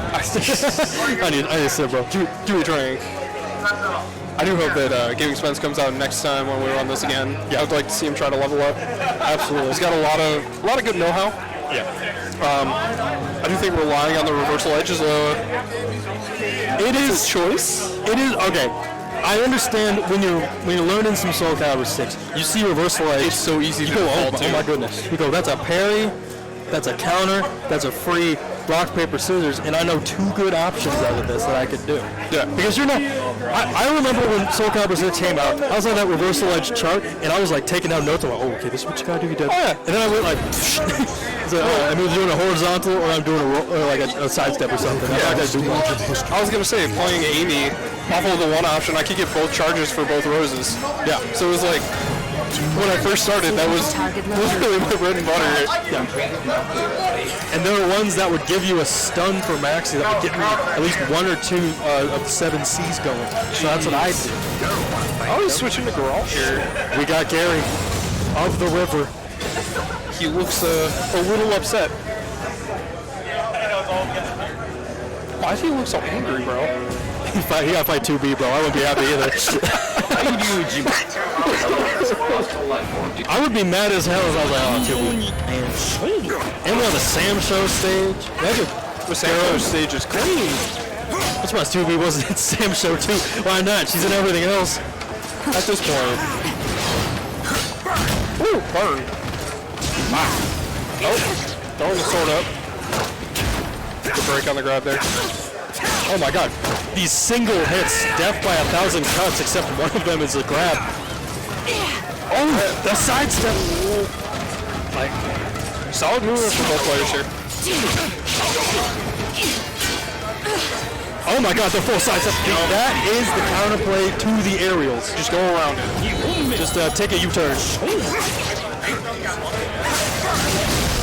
I need a sip, bro. Do a drink. I do hope that Gaming Spence comes out next time when we run this again. Yeah. I'd like to see him try to level up. Absolutely. He's got a lot of good know-how. Yeah. I do think relying on the reversal edge is it is choice. It is okay. I understand when you're learning some Soul Calibur 6, you see reversal edge. It's so easy to go, fall to. Oh my goodness. You go, that's a parry, that's a counter, that's a free rock, paper, scissors, and I know two good options out of this that I could do. Yeah. Because you're not, I remember when Soul Calibur 6 came out, I was on that reversal edge chart, and I was like taking down notes, I'm like, oh, okay, this is what you gotta do, you did. Oh, yeah. And then I went like, so, I'm either doing a horizontal or I'm doing a sidestep or something. Yeah, I gotta do one. I was gonna say, playing Amy, off of the one option, I could get both charges for both roses. Yeah. So it was like, when I first started, that was really my bread and butter. Yeah. And there were ones that would give you a stun for Maxi that would get me at least one or two of the 7 C's going. So that's what I did. I was switching to Geralt here. We got Gary of the river. He looks a little upset. Why does he look so angry, bro? He got to fight 2B, bro. I wouldn't be happy either. I would be mad as hell if I was like, oh, 2B. And we're on the Sam Show stage. The Sam Show stage is clean. That's why 2B wasn't in Sam Show too. Why not? She's in everything else. At this point. Ooh, burn. Wow. Oh, throwing the sword up. Good break on the grab there. Oh my god. These single hits, death by 1,000 cuts, except one of them is a grab. Oh, the sidestep. Like, solid movement for both players here. Oh my god, the full sidestep. That is the counterplay to the aerials. Just go around it. Just take a U-turn.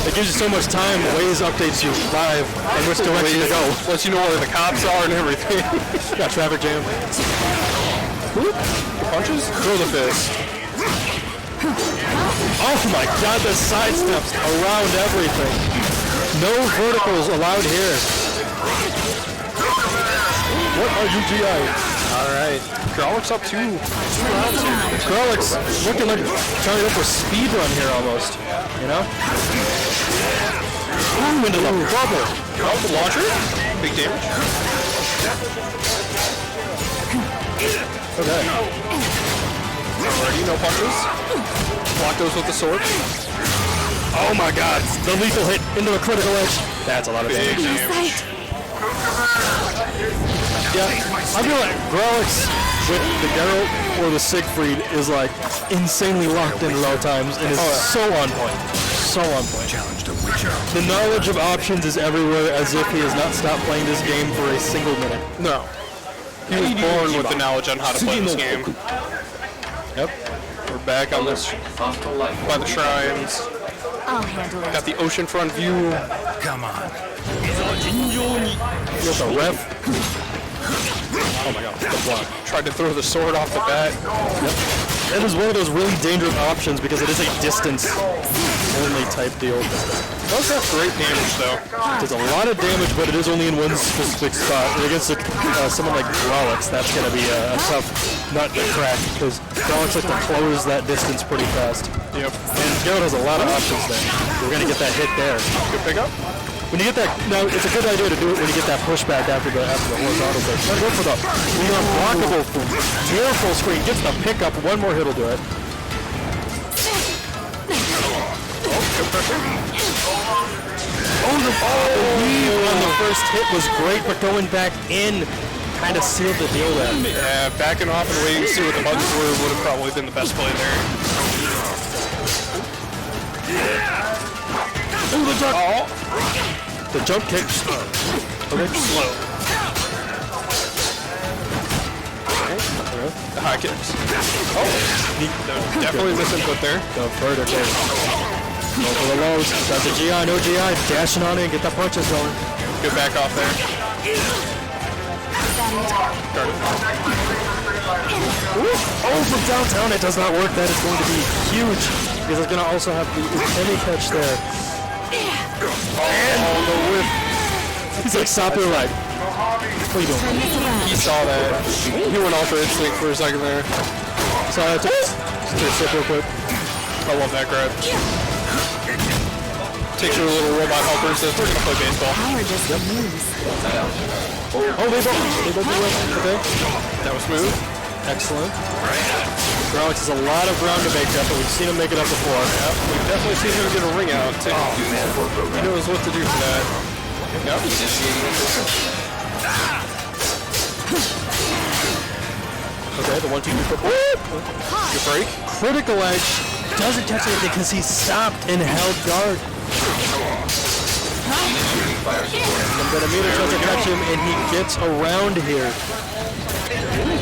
It gives you so much time. Waze updates you live in which direction to go. Lets you know where the cops are and everything. Got traffic jam. Whoop. Punches? Throw the fist. Oh my god, the side steps around everything. No verticals allowed here. What are you GI? Alright. Growlix up 2 rounds here. Growlix looking like trying to go for speed run here almost. You know? Ooh, into the bubble. Oh, the launcher? Big damage. Okay. Already, no punches. Block those with the sword. Oh my god, the lethal hit into a critical edge. That's a lot of big damage. Yeah, I feel like Growlix with the Geralt or the Siegfried is like insanely locked in at all times and is so on point. So on point. The knowledge of options is everywhere as if he has not stopped playing this game for a single minute. No. He was born with the knowledge on how to play this game. Yep. We're back on this by the shrines. I'll handle it. Got the oceanfront view. Come on. With the ref. Oh my god, the block. Tried to throw the sword off the bat. Yep. It is one of those really dangerous options because it is a distance only type deal. It does have great damage though. It does a lot of damage, but it is only in one specific spot. And against someone like Growlix, that's going to be a tough nut to crack because Growlix likes to close that distance pretty fast. Yep. And Geralt has a lot of options there. We're going to get that hit there. Good pickup. When you get that, now it's a good idea to do it when you get that pushback after the horizontal thing. Try to go for the unblockable near full screen. Gets the pickup. One more hit will do it. The weave on the first hit was great, but going back in kind of sealed the deal there. Yeah, backing off and waiting to see what the buttons were would have probably been the best play there. Ooh, the jump! Oh. The jump kick. Okay, slow. The high kicks. Oh, definitely misinput there. Go further, go. Go for the lows. That's a GI, no GI. Dashing on in, get the punches going. Good back off there. Oh, from downtown it does not work. That is going to be huge because it's going to also have the penny catch there. And the whip. He's like, stop it right. What are you doing? He saw that. He went off for instinct for a second there. So I took a sip real quick. I love that grab. Takes your little robot helper, so they're gonna play baseball. Oh, they both do it. Okay. That was smooth. Excellent. Alex has a lot of ground to make up, but we've seen him make it up before. Yep, we've definitely seen him get a ring out, too. He knows what to do for that. Yep. Okay, the 1, 2, 3, 4. Good break. Critical edge. Doesn't catch anything because he stopped and held guard. I'm gonna meter tries to catch him, and he gets around here.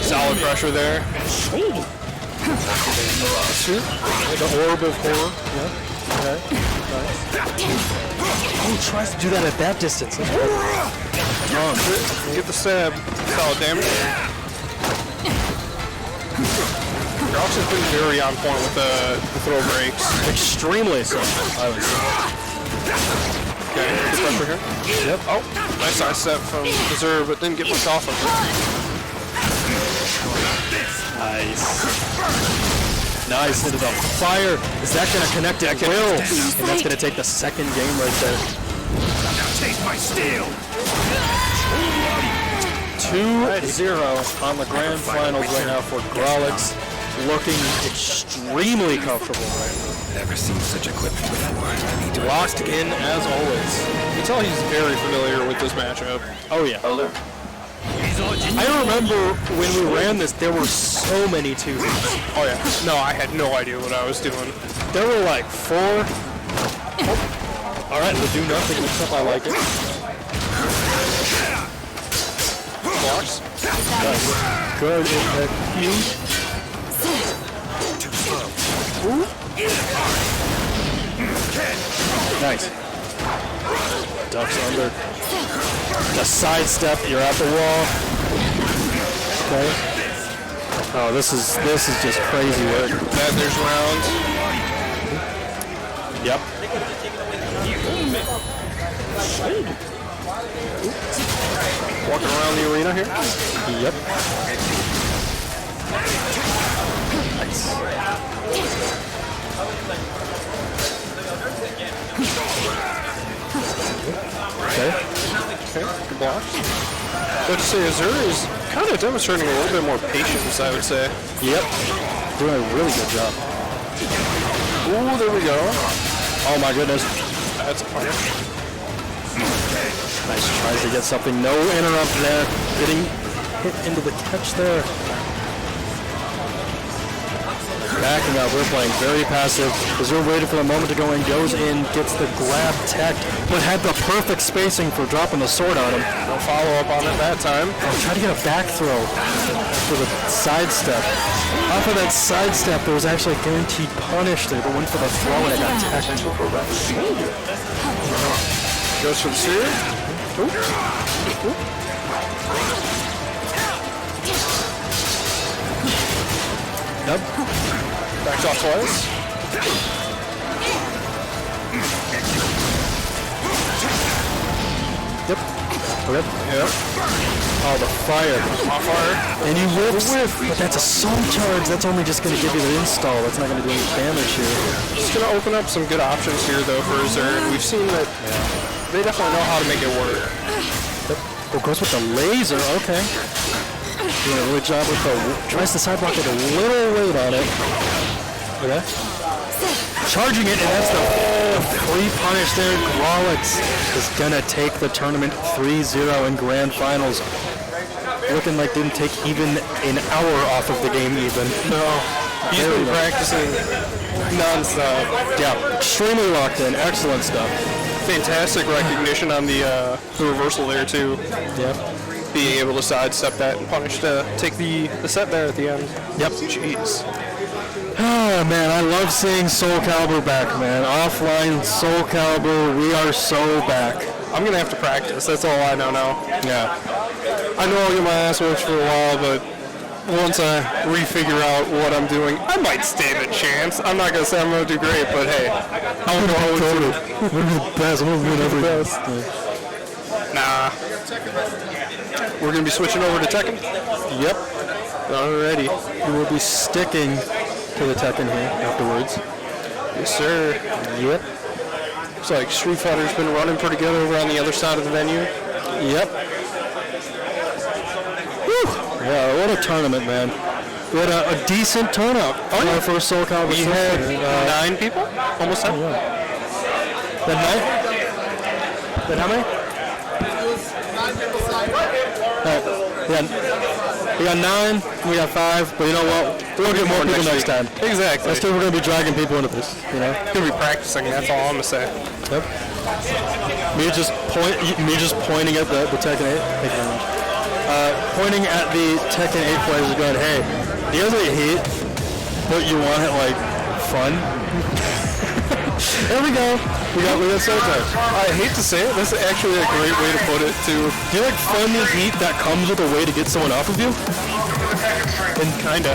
Solid pressure there. The orb of horror. Yeah. Okay. Nice. Oh, he tries to do that at that distance. Get the stab. Solid damage. Grox has been very on point with the throw breaks. Extremely so, I would say. Okay, good pressure here. Yep. Oh, nice side step from Deserve, but didn't get much off of it. Nice. Nice into the fire. Is that going to connect? It will. And that's going to take the second game right there. Now taste my steel. 2-0 on the grand finals right now for Grolix. Looking extremely comfortable right now. Never seen such equipment before. Locked in as always. You can tell he's very familiar with this matchup. Oh yeah. Alert. I remember when we ran this, there were so many 2s. Oh yeah. No, I had no idea what I was doing. There were like 4. Oh. All right, we'll do nothing except I like it. Blocks. Nice. Good impact. Huge. Too slow. Nice. Ducks under. The sidestep, you're at the wall. Okay. Oh, this is just crazy work. There's round. Yep. Walking around the arena here. Yep. Nice. Okay. Okay, good block. But to say, Azure is kind of demonstrating a little bit more patience, I would say. Yep. Doing a really good job. Ooh, there we go. Oh my goodness. That's a punish. Nice, tries to get something. No interrupt there. Getting hit into the catch there. Backing up, we're playing very passive. Azure waited for the moment to go in, goes in, gets the grab tech, but had the perfect spacing for dropping the sword on him. No follow-up on it that time. Tried to get a back throw for the sidestep. Off of that sidestep, there was actually a guaranteed punish there, but went for the throw and it got teched. Goes for the spear. Yep. Backs off twice. Yep. Okay. Yep. Oh, the fire. On fire. And you whiff. But that's a soul charge. That's only just going to give you the install. That's not going to do any damage here. Just going to open up some good options here, though, for Azure. We've seen that they definitely know how to make it work. Yep. Oh, goes with the laser. Okay. Doing a really job with the... Tries to sideblock with a little weight on it. Okay. Charging it, and that's the free punish there. Grolix is going to take the tournament 3-0 in grand finals. looking like didn't take even an hour off of the game even. No. He's been practicing non-stop. Yeah, extremely locked in. Excellent stuff. Fantastic recognition on the reversal there, too. Yep. Being able to sidestep that and punish to take the set there at the end. Yep. Jeez. Oh, man, I love seeing Soul Calibur back, man. Offline Soul Calibur, we are so back. I'm going to have to practice. That's all I know now. Yeah. I know I'll get my ass worked for a while, but once I refigure out what I'm doing, I might stand a chance. I'm not going to say I'm going to do great, but hey, I'll know how to do it. We're the best. We're the best. Nah. We're going to be switching over to Tekken? Yep. Alrighty. We will be sticking to the Tekken here afterwards. Yes, sir. Yep. Looks like Street Fighter's been running pretty good over on the other side of the venue. Yep. Whew. Yeah, what a tournament, man. We had a decent turnout for our first Soul Calibur. We had 9 people? Almost 10? Yeah. Then 9? Then how many? We got 9, we got 5, but you know what? We'll get more people next time. Exactly. Next time we're going to be dragging people into this, you know? Going to be practicing, that's all I'm going to say. Yep. Me just pointing at the Tekken 8. Thank you very much. Pointing at the Tekken 8 players and going, hey, do you guys like hate, but you want it like fun? There we go. We got Soultime. I hate to say it, that's actually a great way to put it too. Do you like fun heat that comes with a way to get someone off of you? And kinda.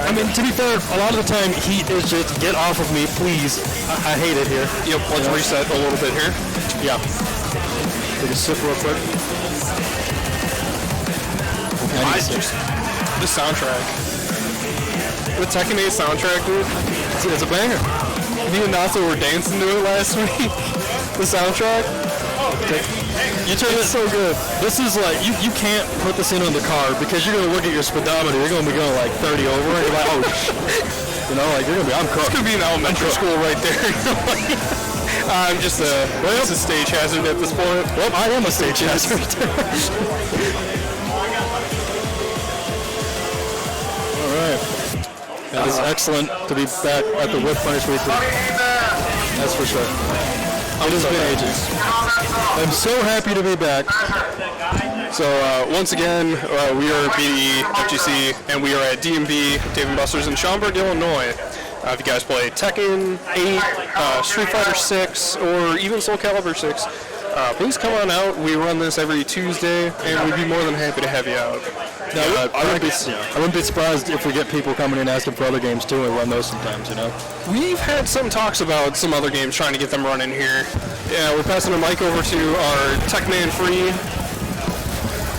I mean, to be fair, a lot of the time heat is just get off of me, please. I hate it here. Yep, let's reset a little bit here. Yeah. Take a sip real quick. The soundtrack. The Tekken 8 soundtrack, dude. It's a banger. Me and Nasa were dancing to it last week. The soundtrack. You turn it so good. This is like, you can't put this in on the car because you're going to look at your speedometer. You're going to be going like 30 over and you're like, oh, you know, like you're going to be, I'm cooked. It's going to be an elementary school right there. I'm just a stage hazard at this point. Well, I am a stage hazard. All right. It is excellent to be back at the Whip Punish Weekly. That's for sure. It has been ages. I'm so happy to be back. So once again, we are BDE, FGC, and we are at DMV, Dave & Buster's in Schaumburg, Illinois. If you guys play Tekken 8, Street Fighter 6, or even Soul Calibur 6, please come on out. We run this every Tuesday, and we'd be more than happy to have you out. I wouldn't be surprised if we get people coming in asking for other games too, and we run those sometimes, you know? We've had some talks about some other games, trying to get them running here. Yeah, we're passing the mic over to our Techman Free.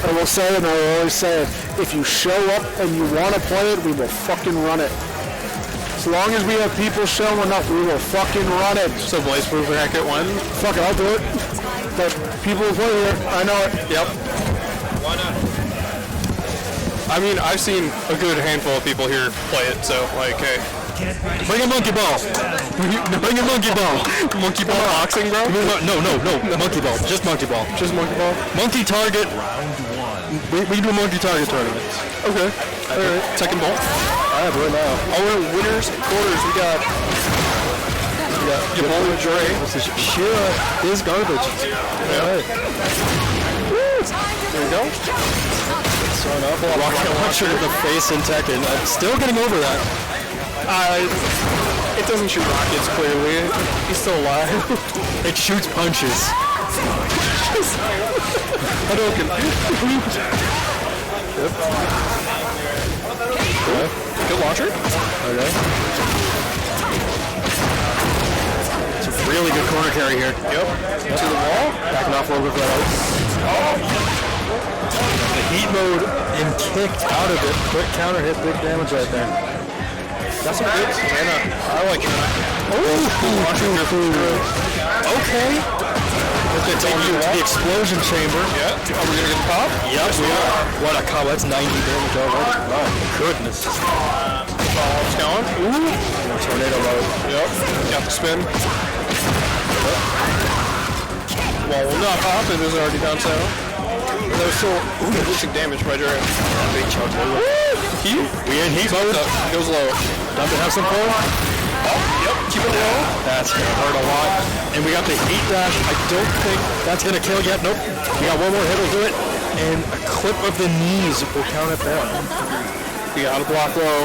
I will say, and I will always say it, if you show up and you want to play it, we will fucking run it. As long as we have people showing up, we will fucking run it. So Blaze Proof Bracket 1? Fuck it, I'll do it. But people play here, I know it. Yep. Why not? I mean, I've seen a good handful of people here play it, so, like, hey. Bring a monkey ball. Bring a monkey ball. Monkey ball boxing, bro? No. Monkey ball. Just monkey ball. Just monkey ball? Monkey target. We do a monkey target tournament. Okay. Alright. Tekken ball? I have right now. Oh, we're winners and quarters. We got your boy Dre. Shira is garbage. All right. There you go. Starting off a rocket launcher to the face in Tekken. I'm still getting over that. It doesn't shoot rockets, clearly. He's still alive. It shoots punches. Hadouken. Yep. Okay. Good launcher. Okay. It's a really good corner carry here. Yep. To the wall. Backing off a little bit right. The heat mode and kicked out of it. Quick counter hit, big damage right there. That's some good. I like it. Okay. That's going to take you to the explosion chamber. Yeah. Are we going to get the pop? Yep, we are. What a combo. That's 90 damage already. My goodness. Ball's going. Ooh. Tornado mode. Yep. Got the spin. Yep. Well, will not pop. It is already down south. And there's still reducing damage by Dre. Big chunk. Heat? We in heat mode. Goes low. Time to have some fun. Yep, keep it low. That's going to hurt a lot. And we got the heat dash. I don't think that's going to kill yet. Nope. We got one more hit will do it. And a clip of the knees will count it down. You gotta block low.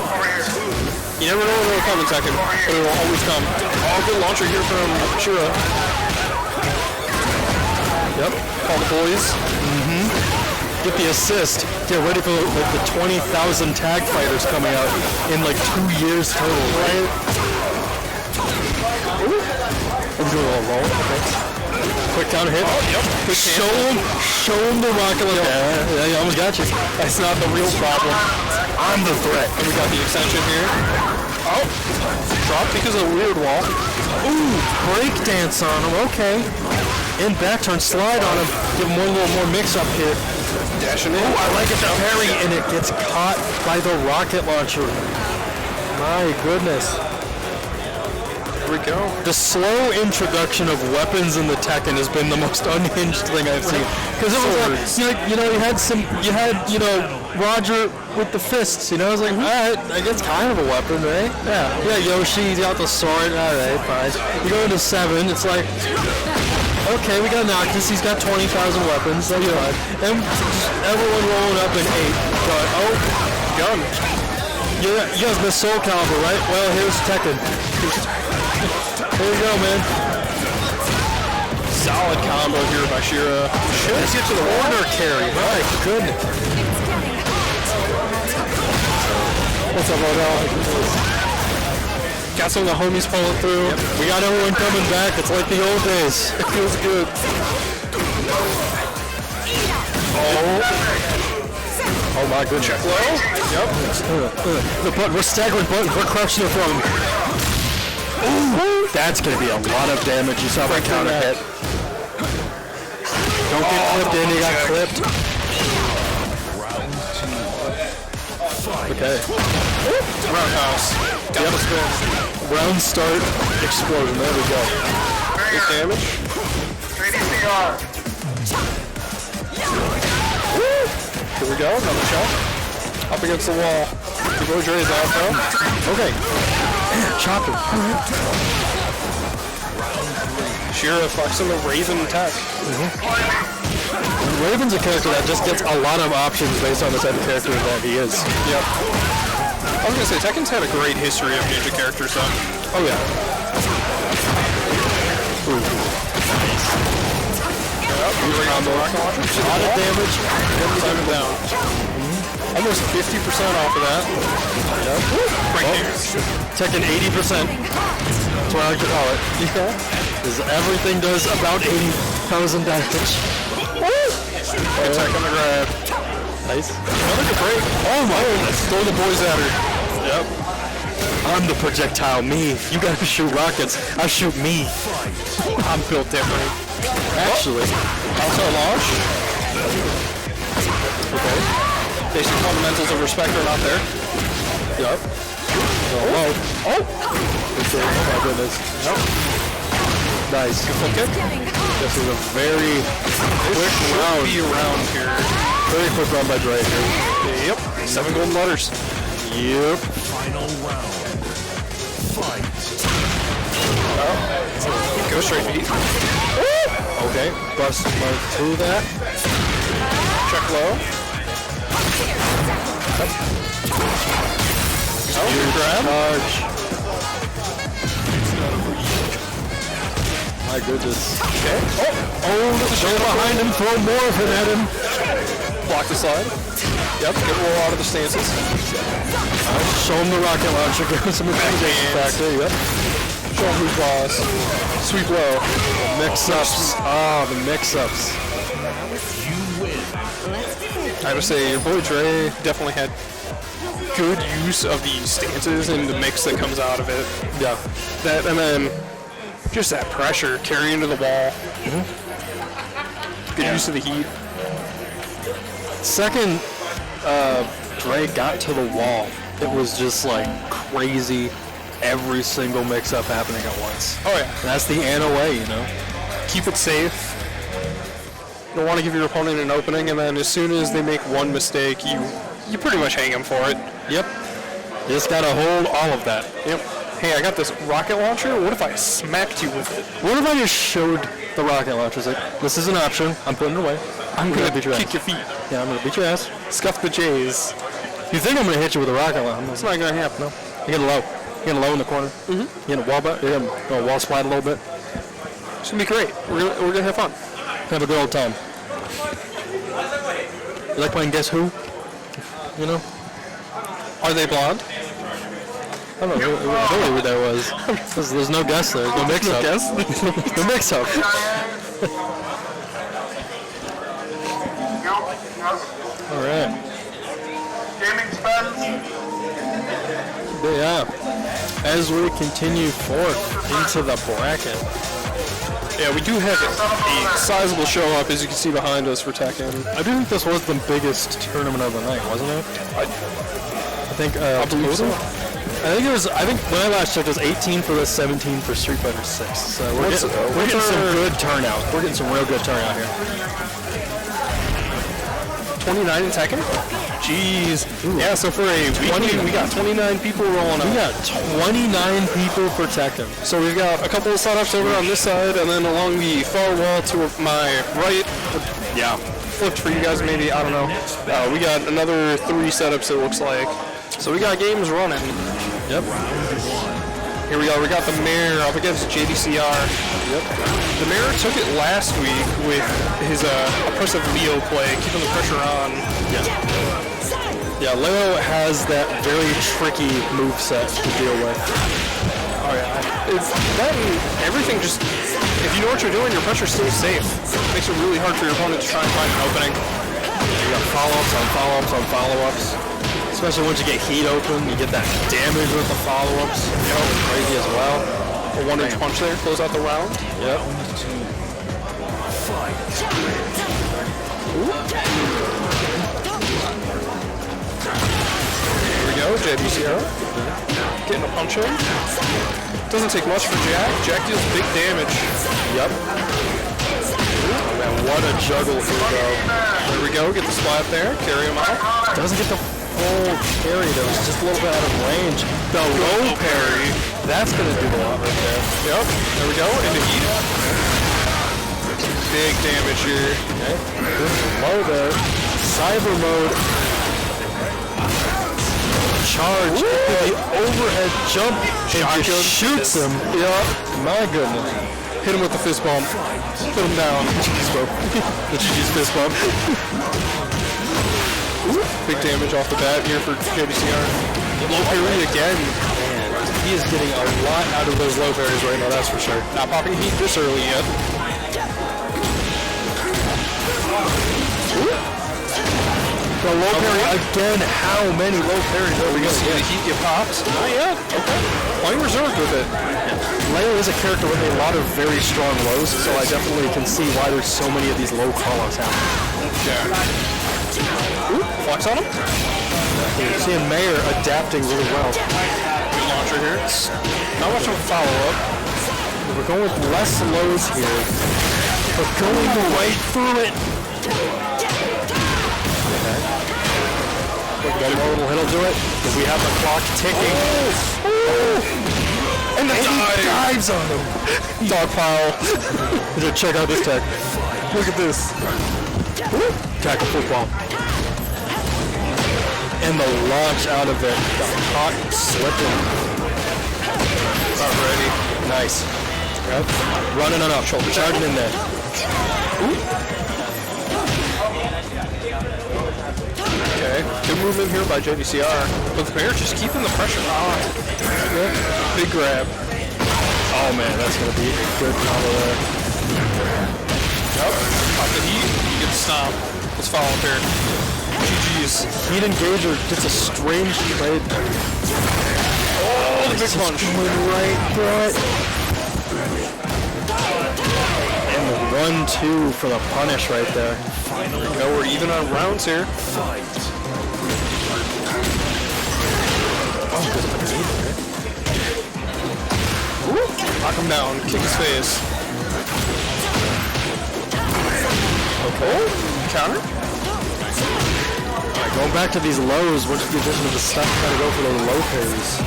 You never know when it'll come in second, but it will always come. Oh, good launcher here from Shira. Yep, all the boys. Get the assist. Get ready for the 20,000 tag fighters coming out in like 2 years total, right? I'm doing a little roll. Okay. Quick counter hit. Oh, yep. Quick Show him the rocket. Yeah, you almost got you. That's not the real problem. I'm the threat. And we got the extension here. Oh, drop because of the weird wall. Ooh, break dance on him. Okay. In back turn, slide on him. Give him one little more mix up here. Dashing in. Oh, I like it. The parry, and it gets caught by the rocket launcher. My goodness. Here we go. The slow introduction of weapons in the Tekken has been the most unhinged thing I've seen. Because it was like, you had Roger with the fists, I was like, all right, I guess kind of a weapon, right? Yeah, Yoshi, he's got the sword, all right, fine. You go into 7, it's like, okay, we got Noctis, he's got 20,000 weapons, that's fine. And everyone rolling up in 8, but, gun. You guys missed Soul Calibur, right? Well, here's Tekken. There you go, man. Solid combo here by Shira. Should get to the corner carry. My goodness. What's up, Odell? Got some of the homies pulling through. Yep. We got everyone coming back. It's like the old days. It feels good. Oh my goodness. Check low. Yep. We're staggering buttons. We're crushing it from. Ooh, that's going to be a lot of damage. You saw my counter hit. Don't get clipped in. You got clipped. Okay. Roundhouse. Got the spin. Round start. Explosion. There we go. Good damage. 3D CR. Here we go. Another shot. Up against the wall. The Roger is out though. Okay. Chop him. Shira flexing the Raven tech. Raven's a character that just gets a lot of options based on the type of character that he is. Yep. I was gonna say Tekken's had a great history of ninja characters though. Oh yeah. Yep. Combo. A lot of damage. Time him down. Almost 50% off of that. Yep. Break damage. Tekken 80%. That's what I like to call it. Yeah. Because everything does about 80,000 damage. Attack on the grab. Nice. Another good break. Oh my goodness. Throw the boys at her. Yep. I'm the projectile me. You gotta shoot rockets. I shoot me. I'm built different. Actually. Outside launch. Okay. Basic fundamentals of respect are not there. Yep. Oh. Okay. Oh my goodness. Yep. Nice. Good kick. This is a very quick round. Be around here. Very quick round by Dre here. Yep. 7 golden letters. Yep. Final round. Fight. Go straight feet. Okay. Bust right through that. Check low. Oh, grab. Charge. My goodness. Okay. Oh, show behind him, throw more of it at him. Block the slide. Yep, good roll out of the stances. Show him the rocket launcher, give him some intimidation factor, yep. Show him who's boss. Sweep low. Mix-ups. The mix-ups. I would say your boy Dre definitely had good use of the stances and the mix that comes out of it. Yeah. That and then just that pressure carrying to the wall. Good use of the heat. Second, Dre got to the wall. It was just like crazy. Every single mix-up happening at once. Oh yeah. And that's the Anna way, Keep it safe. don't want to give your opponent an opening, and then as soon as they make one mistake, you pretty much hang them for it. Yep. You just gotta hold all of that. Yep. Hey, I got this rocket launcher. What if I smacked you with it? What if I just showed the rocket launcher? It's like, this is an option. I'm putting it away. I'm gonna beat your kick ass. your feet. Yeah, I'm gonna beat your ass. Scuff the J's. You think I'm gonna hit you with a rocket launcher? It's not gonna happen. No. You get low. You get low in the corner. Mm-hmm. You get a wall, you get a wall slide a little bit. It's gonna be great. We're gonna have fun. Have a good old time. You like playing Guess Who? You know? Are they blonde? I don't know who that was. There's no guess there. No mix up. No mix up. All right. Yeah. As we continue forth into the bracket. Yeah, we do have a sizable show up, as you can see behind us, for Tekken. I do think this was the biggest tournament of the night, wasn't it? I think. I believe so. I think it was. I think when I last checked, it was 18 for this, 17 for Street Fighter 6. So we're getting some good turnout. We're getting some real good turnout here. 29 in Tekken? Jeez. Ooh. Yeah, so for a weekly, we got 29 people rolling up. We got 29 people for Tekken. So we've got a couple of setups over on this side, and then along the far wall to my right. Yeah, flipped for you guys maybe, I don't know. We got another 3 setups, it looks like. So we got games running. Yep. Here we go. We got the Mayor up against JDCR. Yep. The Mayor took it last week with his oppressive Leo play, keeping the pressure on. Yeah. Yeah, Leo has that very tricky moveset to deal with. Oh yeah. It's that and everything just, if you know what you're doing, your pressure stays safe. It makes it really hard for your opponent to try and find an opening. You got follow-ups on follow-ups on follow-ups. Especially once you get heat open, you get that damage with the follow-ups. You know, crazy as well. A 1-inch punch there, close out the round. Yep. Here we go, JBCR. Getting a punch in. Doesn't take much for Jack. Jack deals big damage. Yep. Oh man, what a juggle here, though. There we go, get the splat there, carry him out. Doesn't get the full carry, though. It's just a little bit out of range. The low parry, that's going to do a lot right there. Yep, there we go, into heat. Big damage here. Okay, low there. Cyber mode. Charge. The overhead jump. And just shoots him. Yep. My goodness. Hit him with the fist bump. Put him down. The GG's fist bump. Big damage off the bat here for JDCR. Low parry again. Man, he is getting a lot out of those low parries right now, that's for sure. Not popping heat this early yet. The low parry again. How many low parries are we going to See get? the heat get popped? Not yet. Okay. Playing reserved with it. Leo is a character with a lot of very strong lows, so I definitely can see why there's so many of these low call-outs happening. Yeah. Ooh, flex on him. You're seeing Mayor adapting really well. Good launcher here. Not much of a follow-up. We're going with less lows here. We're going right through it. Okay. One more little hit will do it. Because we have the clock ticking. And the he dives on him. Dog pile. Check out this tech. Look at this. Tackle football. And the launch out of it. The hot slipping. Not ready. Nice. Yep. Running on up. Shoulder charging in there. Okay. Good movement here by JDCR. But the Bear just keeping the pressure on. Yep. Big grab. Oh man, that's going to be a good combo there. Yep. Pop the heat. Good stomp. Let's follow up here. GG's. Heat engager gets a strange trade. Oh, the big punch. Going right through it. And the 1-2 for the punish right there. There we go. We're even on rounds here. Oh, goes up underneath there. Knock him down. Kick his face. Okay. Counter. Alright, going back to these lows, what's the addition of the stuff? Try to go for those low parries.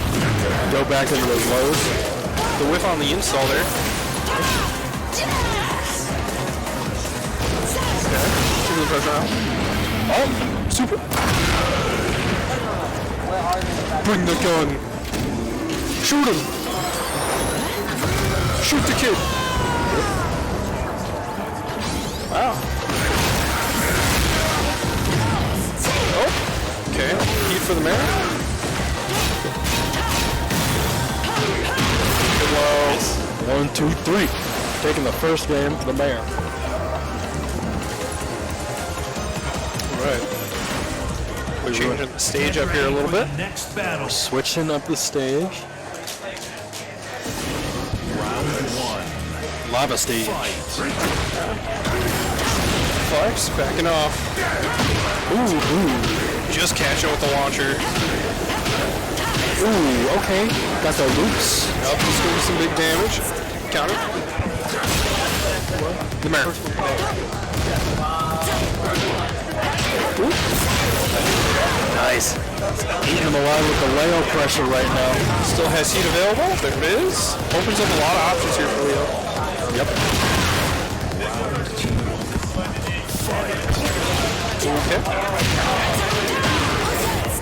Go back into those lows. The whiff on the install there. Okay. Keep the pressure out. Oh, super. Bring the gun. Shoot him. Shoot the kid. Wow. Oh. Okay. Heat for the mayor. Whoa. 1, 2, 3. Taking the first game for the mayor. Right. We're changing the stage up here a little bit. Next battle. Switching up the stage. Round 1. Lava stage. Flex, backing off. Ooh. Just catching with the launcher. Ooh, okay. Got the loops. Yep, he's doing some big damage. Counter. The mayor. Nice. Eating him alive with the Leo pressure right now. Still has heat available. There it is. Opens up a lot of options here for Leo. Yep. Okay.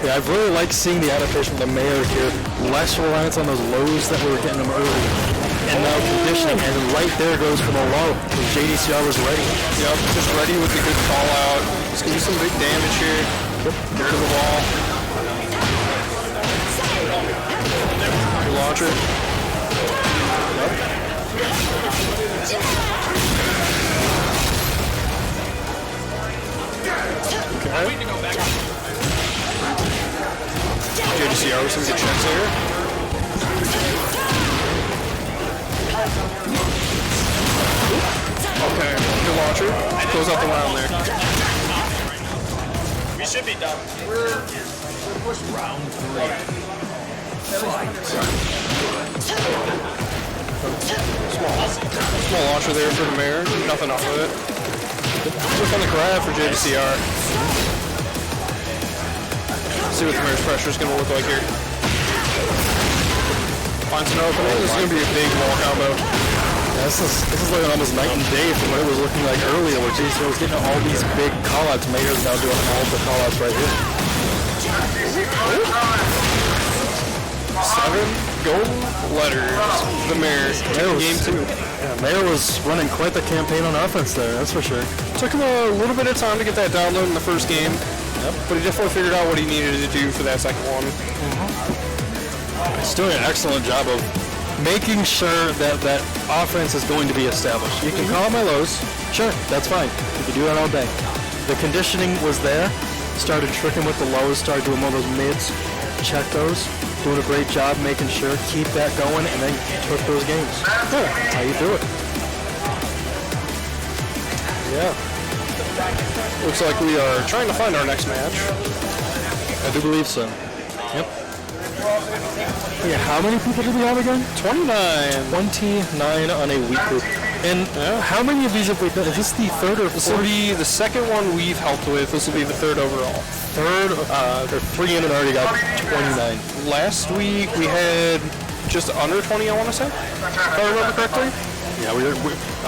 Yeah, I've really liked seeing the adaptation of the mayor here. Less reliance on those lows that we were getting them early. And now conditioning, and right there goes for the low. JDCR was ready. Yep, just ready with the good call out. It's gonna do some big damage here. Yep. Get rid of the wall. Good launcher. Yep. Okay. JDCR with some good checks there. Okay, good launcher. Goes up the round there. We should be done. Round 3. Small launcher there for the mayor. Nothing off of it. Look on the grab for JDCR. See what the mayor's pressure is going to look like here. Finds an opening. This is going to be a big wall combo. Yeah, this is like almost night and day from what it was looking like earlier, where JDCR was getting all these big callouts. Mayor's now doing all the callouts right here. 7 golden letters. The mayor. Game 2. Yeah, Mayor was running quite the campaign on offense there, that's for sure. Took him a little bit of time to get that download in the first game. Yep. But he definitely figured out what he needed to do for that second one. He's doing an excellent job of making sure that that offense is going to be established. You can call my lows, sure, that's fine. You can do that all day. The conditioning was there. Started tricking with the lows, started doing more of those mids, check those. Doing a great job making sure, keep that going, and then took those games. Yeah, that's how you do it. Yeah. Looks like we are trying to find our next match. I do believe so. Yep. Yeah, how many people did we have again? 29. 29 on a week group. And how many of these have we done? Is this the third or fourth? This will be the second one we've helped with. This will be the third overall. Third, they're 3 in and already got 29. Last week we had just under 20, I want to say, if I remember correctly. Yeah,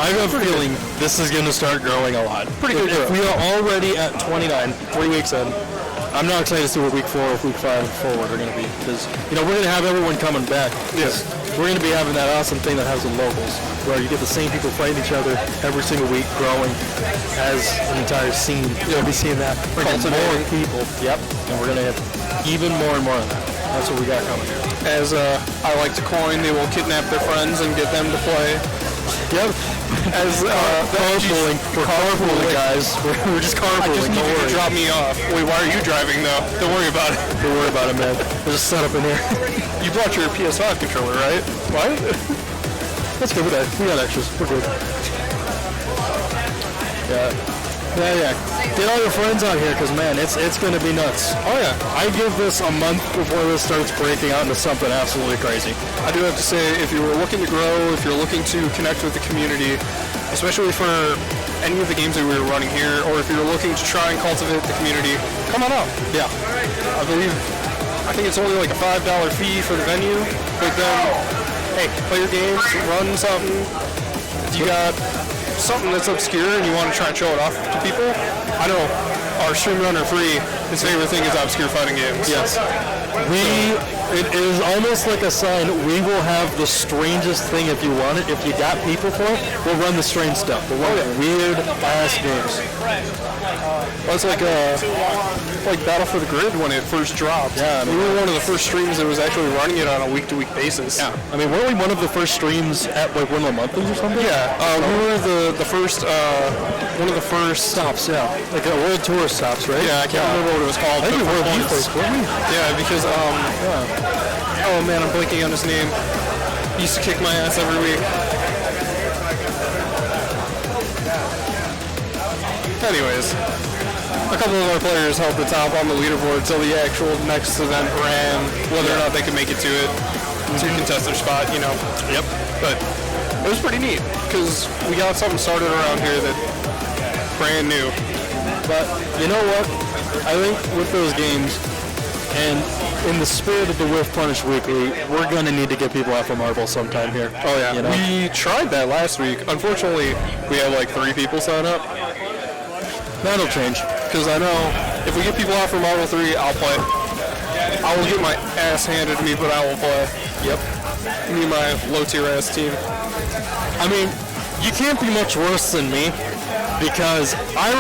I have a feeling this is going to start growing a lot. Pretty good. If we are already at 29, 3 weeks in, I'm not excited to see what week 4 or week 5 forward are going to be, because we're going to have everyone coming back. Yes. We're going to be having that awesome thing that has the locals, where you get the same people fighting each other every single week, growing as an entire scene. You'll be seeing that. Bringing more people. Yep. And we're going to have even more and more of that. That's what we got coming here. As I like to coin, they will kidnap their friends and get them to play. Yep. As carpooling. We're carpooling, guys. We're just carpooling. I just need Don't you worry. to drop me off. Wait, why are you driving though? Don't worry about it. Don't worry about it, man. There's a setup in here. You brought your PS5 controller, right? What? That's good. We got extras. We're good. Yeah. Get all your friends out here, because man, it's going to be nuts. Oh yeah. I give this a month before this starts breaking out into something absolutely crazy. I do have to say, if you're looking to grow, if you're looking to connect with the community, especially for any of the games that we were running here, or if you're looking to try and cultivate the community, come on out. Yeah. I think it's only like a $5 fee for the venue, but then, hey, play your games, run something. If you got something that's obscure and you want to try and show it off to people, I know our stream runner free, his favorite thing is obscure fighting games. Yes. It is almost like a sign. We will have the strangest thing if you want it. If you got people for it, we'll run the strange stuff. We'll run weird ass games. Well, it's like Battle for the Grid when it first dropped. Yeah, we were one of the first streams that was actually running it on a week-to-week basis. Yeah. I mean, weren't we one of the first streams at like one of the monthlies or something? Yeah. We were the first, one of the first stops. Yeah. Like a world tour stops, right? Yeah, I can't remember what it was called. I think we were the first, weren't we? Yeah, because oh man, I'm blanking on his name. He used to kick my ass every week. Anyways, a couple of our players held the top on the leaderboard till the actual next event ran, whether or not they could make it to it, to contest their spot, you know. Yep. But it was pretty neat, because we got something started around here that brand new. But you know what? I think with those games, and in the spirit of the Whiff Punish Weekly, we're going to need to get people out for Marvel sometime here. Oh yeah, you know? We tried that last week. Unfortunately, we had like 3 people sign up. That'll change. Because I know if we get people out for Marvel 3, I'll play. I will get my ass handed to me, but I will play. Yep. Me and my low-tier ass team. I mean, you can't be much worse than me, because I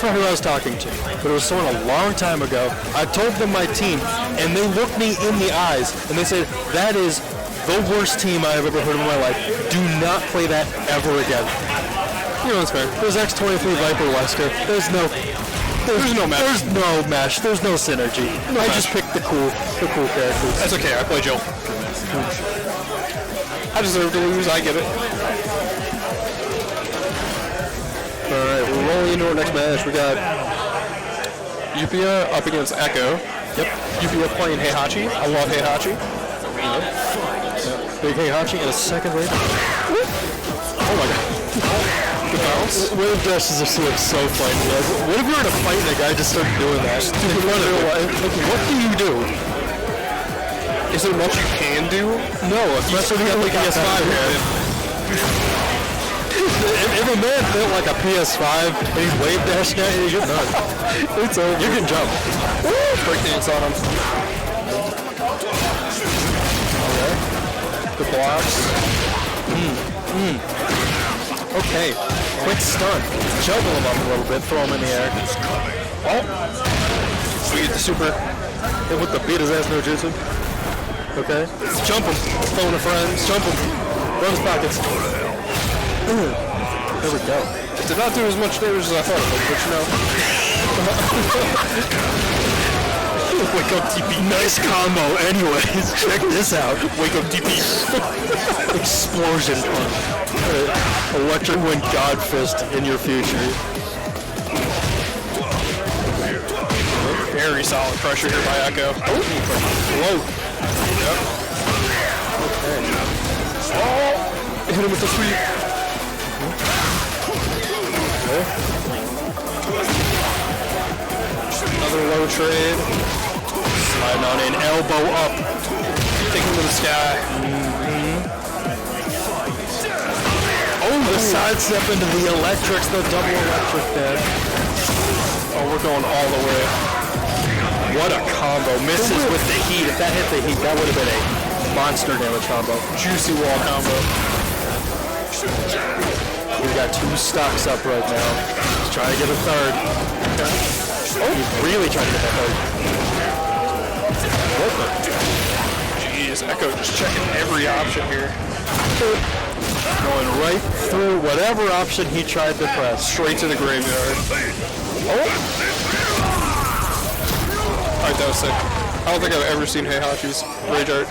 forgot who I was talking to, but it was someone a long time ago. I told them my team, and they looked me in the eyes, and they said, that is the worst team I've ever heard of in my life. Do not play that ever again. You know, it's fair. There's X-23 Viper Lester. There's no match. There's no match. There's no synergy. I just picked the cool characters. That's okay. I play Joe. I deserve to lose. I get it. All right, we're rolling into our next match. We got Yupia up against Echo. Yep. Yupia playing Heihachi. I love Heihachi. Big Heihachi in a second wave. Oh my god. Good bounce. Wave dashes are so funny. Like, what if we were in a fight and a guy just started doing that? What do you do? Is there much you can do? No, especially when you got PS5 man. If a man built like a PS5 and he's wave dashing at you, you're done. It's over. You can jump. Breakdance on him. Okay. Good blocks. Okay. Quick stun. Juggle him up a little bit. Throw him in the air. Oh. We get the super. Hit with the beat his ass no jutsu. Okay. Jump him. Phone a friend. Jump him. Run his pockets. There we go. It did not do as much damage as I thought it would, but you know. Wake up TP. Nice combo. Anyways, check this out. Wake up TP. Explosion punch. Electric Wind God Fist in your future. Very solid pressure here by Echo. Float. Yep. Okay. Oh! Hit him with the sweep. Okay. Another low trade. Sliding on in, elbow up. Take him to the sky. Oh, the sidestep into the electrics, the double electric there. Oh, we're going all the way. What a combo. Misses with the heat. If that hit the heat, that would have been a monster damage combo. Juicy wall combo. We've got 2 stocks up right now. He's trying to get a third. Okay. Oh, he's really trying to get that third. Jeez, Echo just checking every option here. Going right through whatever option he tried to press. Straight to the graveyard. Oh! Alright, that was sick. I don't think I've ever seen Heihachi's rage art.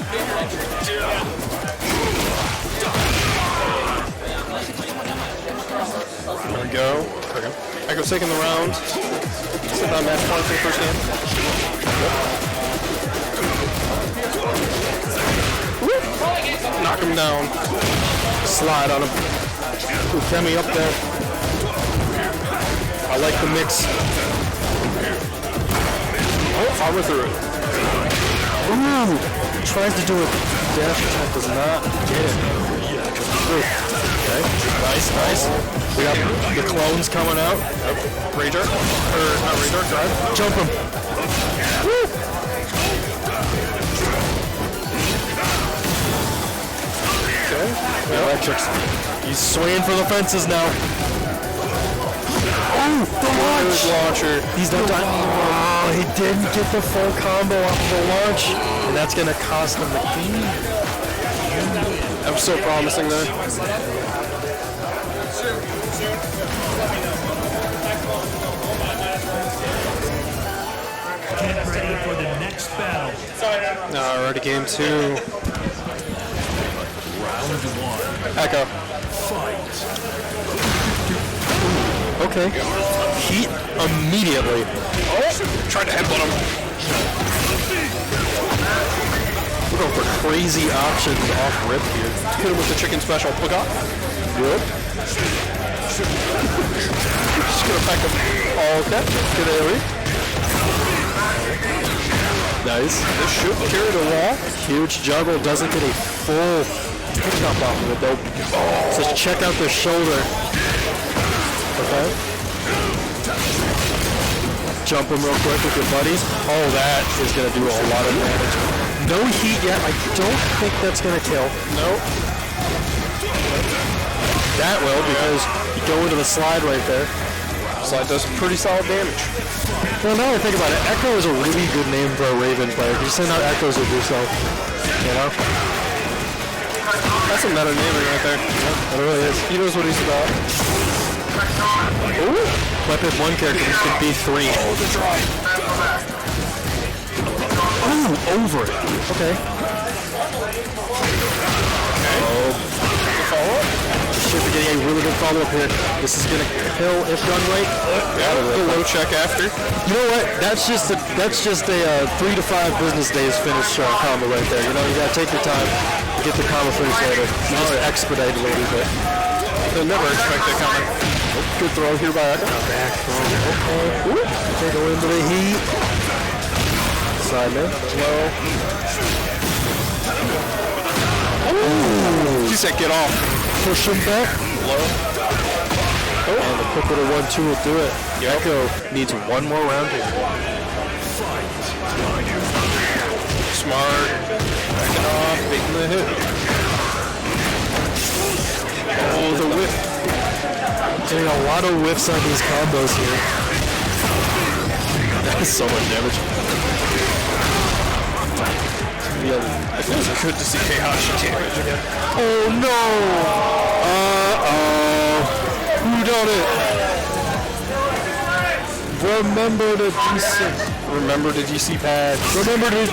There we go. Okay. Echo's taking the round. Sitting on match point for the first game. Yep. Knock him down. Slide on him. Ooh, Kemi up there. I like the mix. Oh, armor through it. Ooh! Tries to do a dash attack, does not get it. Okay, nice. We got the clones coming out. Rager. Or not Rager, drive. Jump him. Woo! Okay. Electrics. He's swinging for the fences now. Oh, the Launcher. He's not done. Oh, he didn't get the full combo off of the launch. And that's going to cost him the game. That was so promising there. Get ready for the next battle. Alrighty, game 2. Round 1. Echo. Fight. Okay. Heat immediately. Oh, tried to headbutt him. We're going for crazy options off rip here. Hit him with the chicken special. Look up. Yep. Just gonna pack him. Okay. Good AoE. Nice. This should carry the wall. Huge juggle. Doesn't get a full pickup off of it though. So check out the shoulder. Okay. Jump him real quick with your buddies. Oh, that is going to do a lot of damage. No heat yet. I don't think that's going to kill. Nope. That will, because you go into the slide right there. Slide does pretty solid damage. Well, now that I think about it, Echo is a really good name for a Raven player. You send out echoes of yourself. You know? That's a meta naming right there. Yeah, it really is. He knows what he's about. Ooh! Weapon 1 character, this could be 3. Oh, the drop. Ooh, over it. Okay. Oh. Follow-up? Should be getting a really good follow-up here. This is going to kill if done right. Yeah, the low check after. You know what? That's just a 3 to 5 business days finish combo right there. You know, you got to take your time, get the combo finish later. You just expedite a little bit. They'll never expect that coming. Good throw here by Echo. Back throw. Okay. Ooh. Take a into the heat. Side man. Low. Ooh. He said get off. Push him back. Low. Oh. And the quick little 1-2 will do it. Echo needs one more round here. Smart. Backing off. Baiting the hit. Oh, the whip. Getting a lot of whiffs on these combos here. That is so much damage. Yeah, it feels good to see Heihachi damage again. Oh no! Uh-oh. Who done it? Remember to DC pads. Remember to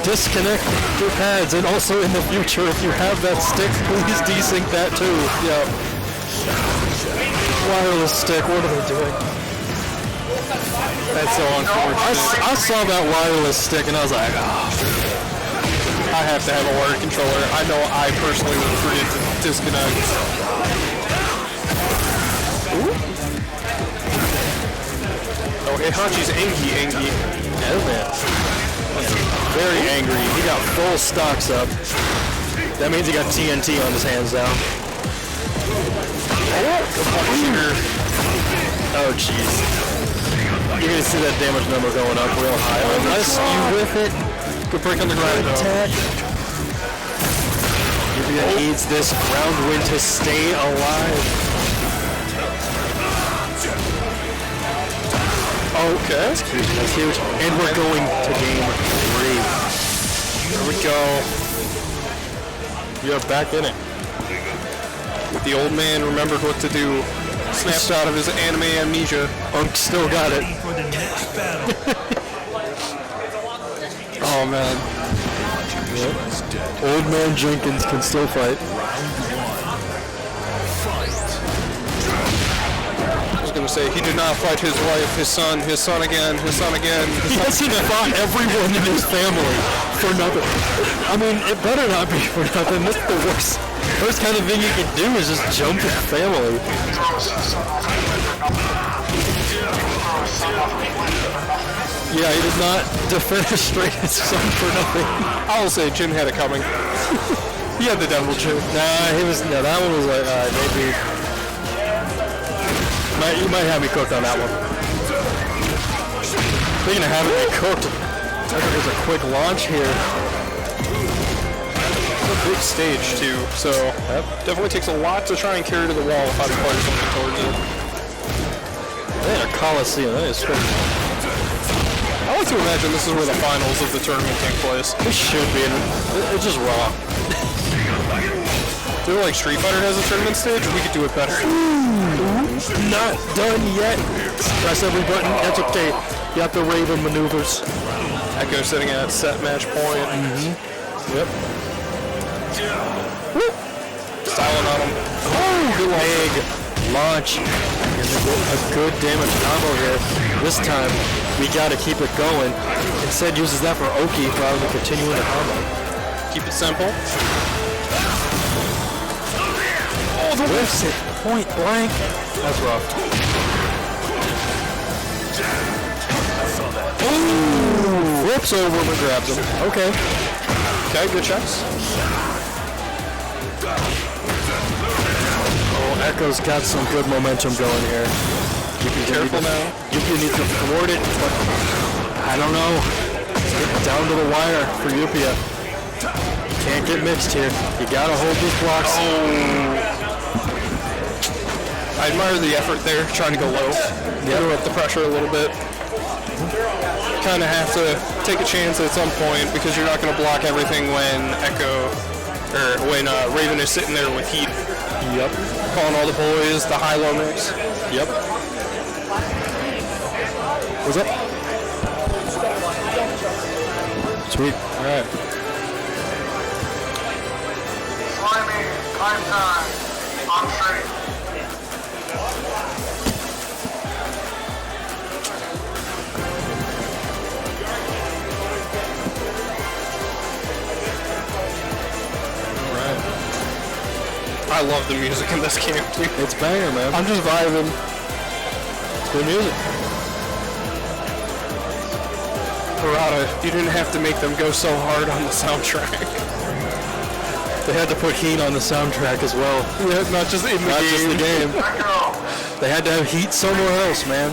disconnect your pads, and also in the future, if you have that stick, please desync that too. Yep. Wireless stick, what are they doing? That's so unfortunate. I saw that wireless stick and I was like, oh. I have to have a wired controller. I know I personally would forget to disconnect. Ooh. Oh, Heihachi's angry. Yeah, man. Very angry. He got full stocks up. That means he got TNT on his hands now. Oh, jeez. You're going to see that damage number going up real high. Unless you whiff it. Good break on the ground. Attack. Yuvia needs this round win to stay alive. Okay. That's huge. That's huge. And we're going to game 3. There we go. We are back in it. The old man remembered what to do. Snapped out of his anime amnesia. Unk still got it. For the next battle. Oh man. Yep. Old man Jenkins can still fight. I was gonna say he did not fight his wife, his son again. He hasn't fought everyone in his family for nothing. I mean, it better not be for nothing. This is the worst. First kind of thing you can do is just jump at family. Yeah, he did not defenestrate his son for nothing. I will say Jin had it coming. He had the devil chin. Nah, that one was like, maybe. You might have me cooked on that one. Speaking of having me cooked, there's a quick launch here. It's a big stage too, so definitely takes a lot to try and carry to the wall if I play something towards it. Man, a Coliseum, that is crazy. I like to imagine this is where the finals of the tournament take place. It should be. It's just raw. I feel like Street Fighter has a tournament stage, we could do it better. Not done yet. Press every button. That's okay. You have the Raven maneuvers. Echo sitting at set match point. Yep. Styling on him. Oh, big launch. A good damage combo here. This time, we gotta keep it going. Instead, uses that for Oki rather than continuing the combo. Keep it simple. Oh, the whiffs it. Point blank. That's rough. Ooh, whips over and grabs him. Okay. Okay, good checks. Oh, Echo's got some good momentum going here. Careful now. You need to thwart it, but I don't know. It's getting down to the wire for Yupia. Can't get mixed here. You gotta hold these blocks. I admire the effort there, trying to go low. Get up the pressure a little bit. Kind of have to take a chance at some point because you're not going to block everything when when Raven is sitting there with heat. Yep. Calling all the boys, the high-low mix. Yep. What's up? Sweet. All right. Slimy, time time, on street. I love the music in this game, dude. It's banger, man. I'm just vibing. It's good music. Harada, you didn't have to make them go so hard on the soundtrack. They had to put heat on the soundtrack as well. Yeah, not just in the Not game. just the game. They had to have heat somewhere else, man.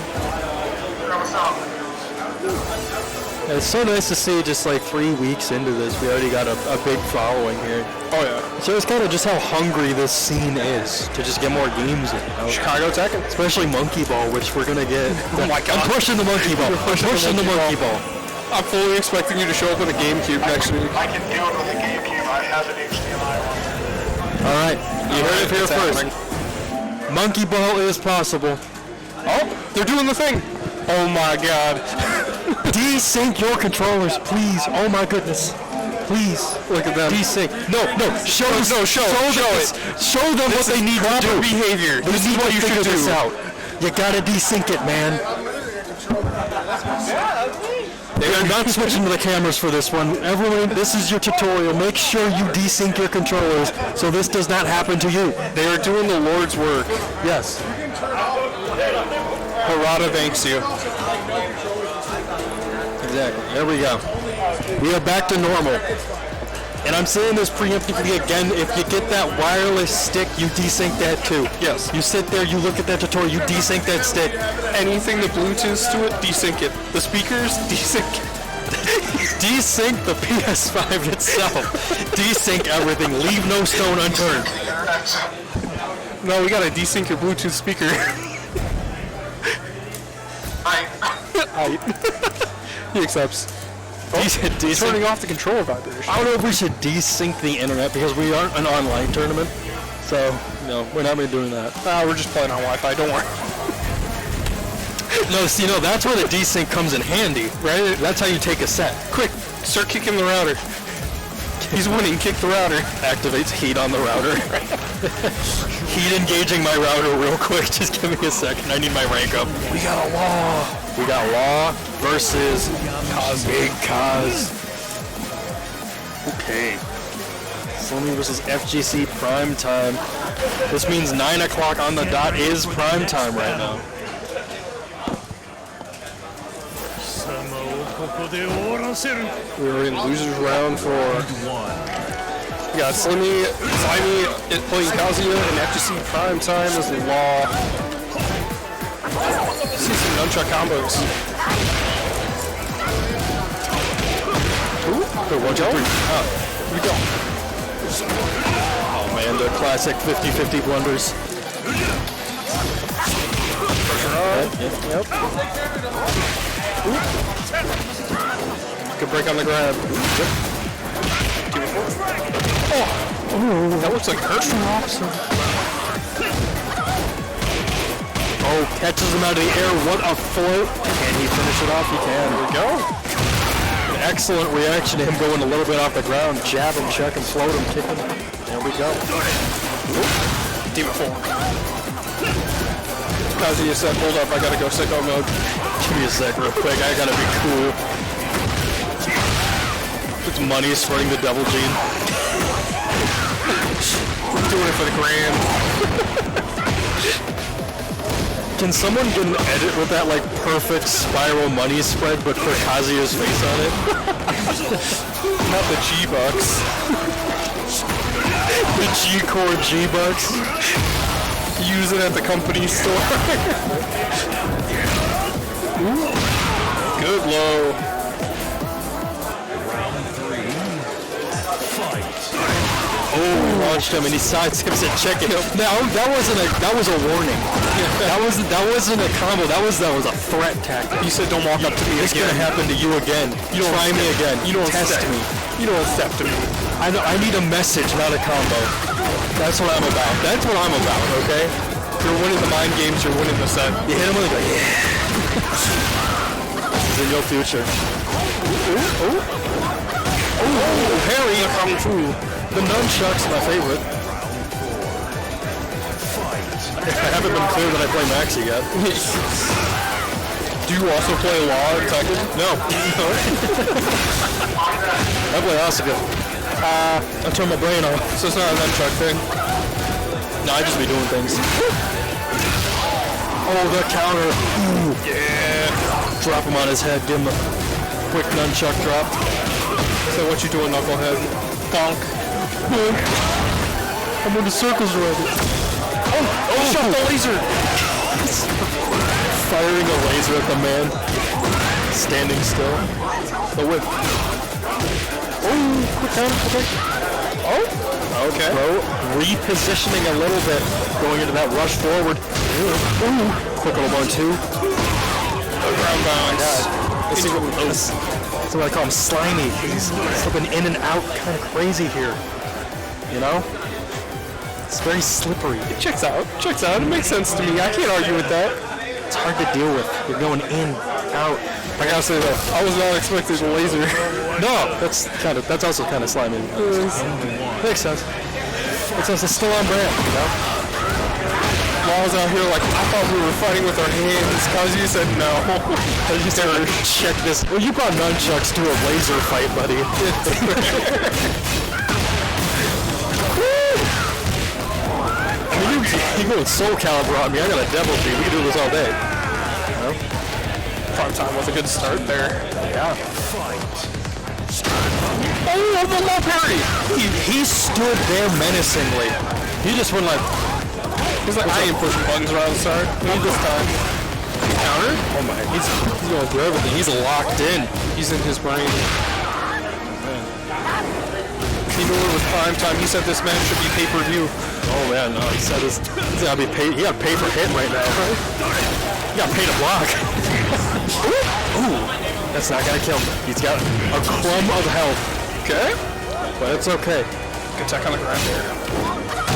And it's so nice to see just like 3 weeks into this, we already got a big following here. Oh yeah. So it's kind of just how hungry this scene is to just get more games in. You know? Chicago Tekken. Especially Monkey Ball, which we're gonna get. Oh my god. I'm pushing the Monkey Ball. I'm pushing the Monkey Ball. I'm fully expecting you to show up with a GameCube next week. I can do it with a GameCube. I have an HDMI one. All right, you heard it here It's first. happening. Monkey Ball is possible. Oh, they're doing the thing. Oh my god. Desync your controllers, please. Oh my goodness. Please. Look at them. Desync. No. Show them what they need to do. Behavior. This is what you should do. This out. You gotta desync it, man. They're not switching to the cameras for this one. Everyone, this is your tutorial. Make sure you desync your controllers so this does not happen to you. They are doing the Lord's work. Yes. Harada thanks you. Exactly. There we go. We are back to normal. And I'm saying this preemptively again, if you get that wireless stick, you desync that too. Yes. You sit there, you look at that tutorial, you desync that stick. Anything that Bluetooths to it, desync it. The speakers, desync. Desync the PS5 itself. Desync everything. Leave no stone unturned. No, we gotta desync your Bluetooth speaker. He accepts. Turning off the controller vibration. I don't know if we should desync the internet because we aren't an online tournament. So, no, we're not going to be doing that. We're just playing on Wi-Fi, don't worry. No, see, that's where the desync comes in handy, right? That's how you take a set. Quick, start kicking the router. He's winning, kick the router. Activates heat on the router. Heat engaging my router real quick. Just give me a second. I need my rank up. We got a law. We got Law versus Big Kaz. Okay. Slimy versus FGC prime time. This means 9 o'clock on the dot is prime time right now. We're in losers round for. We got Slimy playing Kazuya, and FGC prime time is Law. See some nunchuck combos. Ooh, 1, 2, 3. Here we go. Oh man, the classic 50-50 blunders. Yep. Good break on the grab. Oh, that looks like hurt. Oh, catches him out of the air. What a float. Can he finish it off? He can. There we go. An excellent reaction to him going a little bit off the ground. Jab him, check him, float him, kick him. There we go. Demon 4. Kazuya said, hold up, I gotta go sicko mode. Give me a sec real quick. I gotta be cool. It's money spreading the double gene. Doing it for the grand. Can someone get an edit with that like perfect spiral money spread but put Kazuya's face on it? Not the G-Bucks. The G-Core G-Bucks. Use it at the company store. Good low. Oh, he launched him and he sidesteps it. Check it. Now that was a warning. That wasn't a combo. That was a threat tactic. He said, "Don't walk up to me It's again. gonna happen to you again. You don't try me again. You don't test step. me. You don't step to me." I need a message, not a combo. That's what I'm about. That's what I'm about. Okay. If you're winning the mind games, you're winning the set. You hit him with a yeah. This is in your future. Oh, Harry Kung Fu. The nunchucks, my favorite. I haven't been clear that I play Maxi yet. Do you also play Law in Tekken? No. I play Asuka. I turn my brain off. So it's not a nunchuck thing. No, I just be doing things. Oh, the counter. Ooh. Yeah. Drop him on his head. Give him a quick nunchuck drop. So what you doing, knucklehead? Bonk. I'm in the circles already. Oh, shot the laser. Firing a laser at the man. Standing still. The whip. Oh, quick counter. Okay. Oh. Okay. Bro, repositioning a little bit. Going into that rush forward. Ooh. Quick little 1-2. Ground bounce. That's what I call him, slimy. He's slipping in and out, kind of crazy here. You know? It's very slippery. It checks out. Checks out. It makes sense to me. I can't argue with that. It's hard to deal with. You're going in, out. I gotta say that I was not expecting a laser. No, that's also kind of slimy. Makes sense. It's still on brand, you know? Law's out here like, I thought we were fighting with our hands. Kazuya said no. I just said, check this. Well, you brought nunchucks to a laser fight, buddy. You going Soul Calibur on me. I got a Devil Tree. We can do this all day. You know? Prime time was a good start there. Yeah. Oh, the low parry! He stood there menacingly. He just went like... He's like, I ain't pushing buttons around the start. Not this time. He countered? Oh my, he's going through everything. He's locked in. He's in his brain. He knew it was prime time. He said this match should be pay-per-view. Oh man, no, he said he's gotta be paid. He got to pay for hit right now. He got paid to block. Ooh, that's not gonna kill him. He's got a crumb of health. Okay. But it's okay. Good tech on the ground there.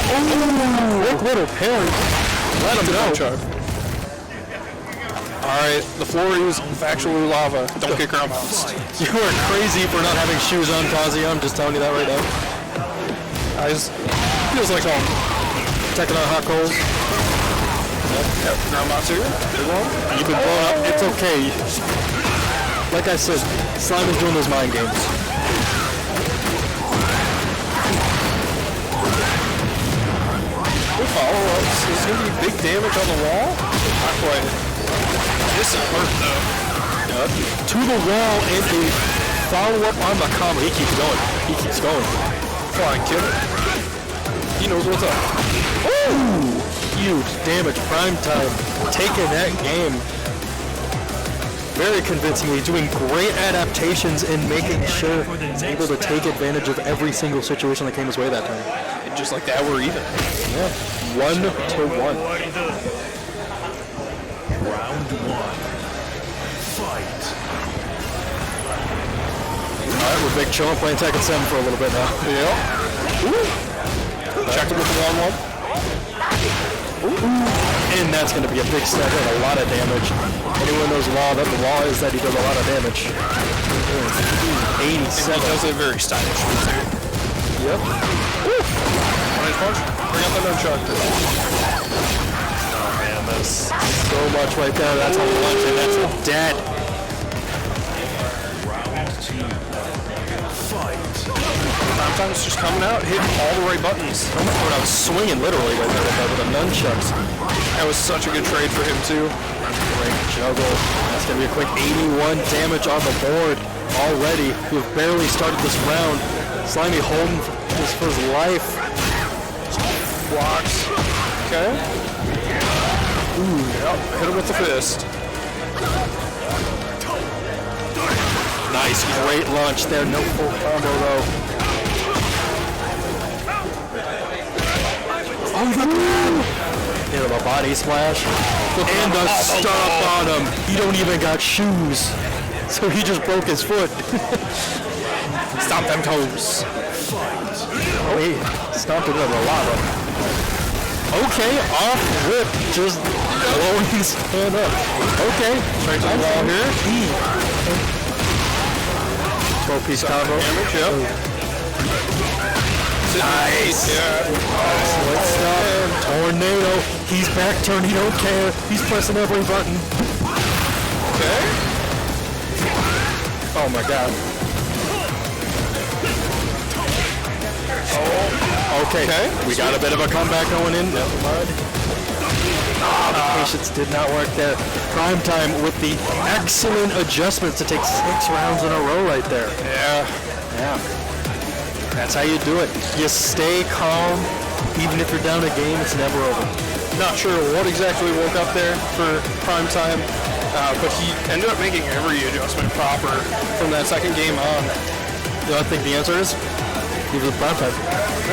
Oh, quick little parry. Let him know. Alright, the floor is factually lava. Don't get ground bounced. You are crazy for not having shoes on, Kazuya. I'm just telling you that right now. Feels like home. Taking on hot coals. Yep, ground bounce here. You've been blown up. It's okay. Like I said, Slime is doing those mind games. follow-ups. Is this going to be big damage on the wall? Not quite. This is hurt, though. Yep. To the wall and a follow-up on the combo. He keeps going. He keeps going. Flying kick. He knows what's up. Ooh! Huge damage. Prime time. Taking that game very convincingly. Doing great adaptations and making sure he's able to take advantage of every single situation that came his way that time. And just like that, we're even. Yeah. 1-1. Round 1. Fight. Alright, we're Big Chill playing Tekken 7 for a little bit now. Yep. Checked him with the 1-1. And that's going to be a big step and a lot of damage. Anyone knows law, that the law is that he does a lot of damage. 87. And he does it very stylish. Yep. Nice punch. Bring out the nunchuck. Oh man, that's so much right there. That's a lunch and that's a dead. Round 2. Fight. Sometimes just coming out, hitting all the right buttons. When I was swinging literally right there with the nunchucks. That was such a good trade for him too. Great juggle. That's going to be a quick 81 damage on the board already. We've barely started this round. Slimy holding this for his life. Blocks. Okay. Ooh, yep. Hit him with the fist. Nice, great launch there. No full combo though. Oh, the hit him a body splash. And the stomp on him. He don't even got shoes. So he just broke his foot. Stomp them toes. Oh, he stomped it over a lava. Okay, off rip. Just blowing his hand up. Okay, Straight to the wall here. 12-piece combo. Damage, yep. Nice. Yeah. Let's stop. Tornado. He's back turn. He don't care. He's pressing every button. Okay. Oh my god. Oh. Okay. We got a bit of a comeback going in. Never mind. The patience did not work there. Prime time with the excellent adjustments to take 6 rounds in a row right there. Yeah. Yeah. That's how you do it. You stay calm. Even if you're down a game, it's never over. Not sure what exactly woke up there for prime time, but he ended up making every adjustment proper from that second game on. You know, I think the answer is he was prime time.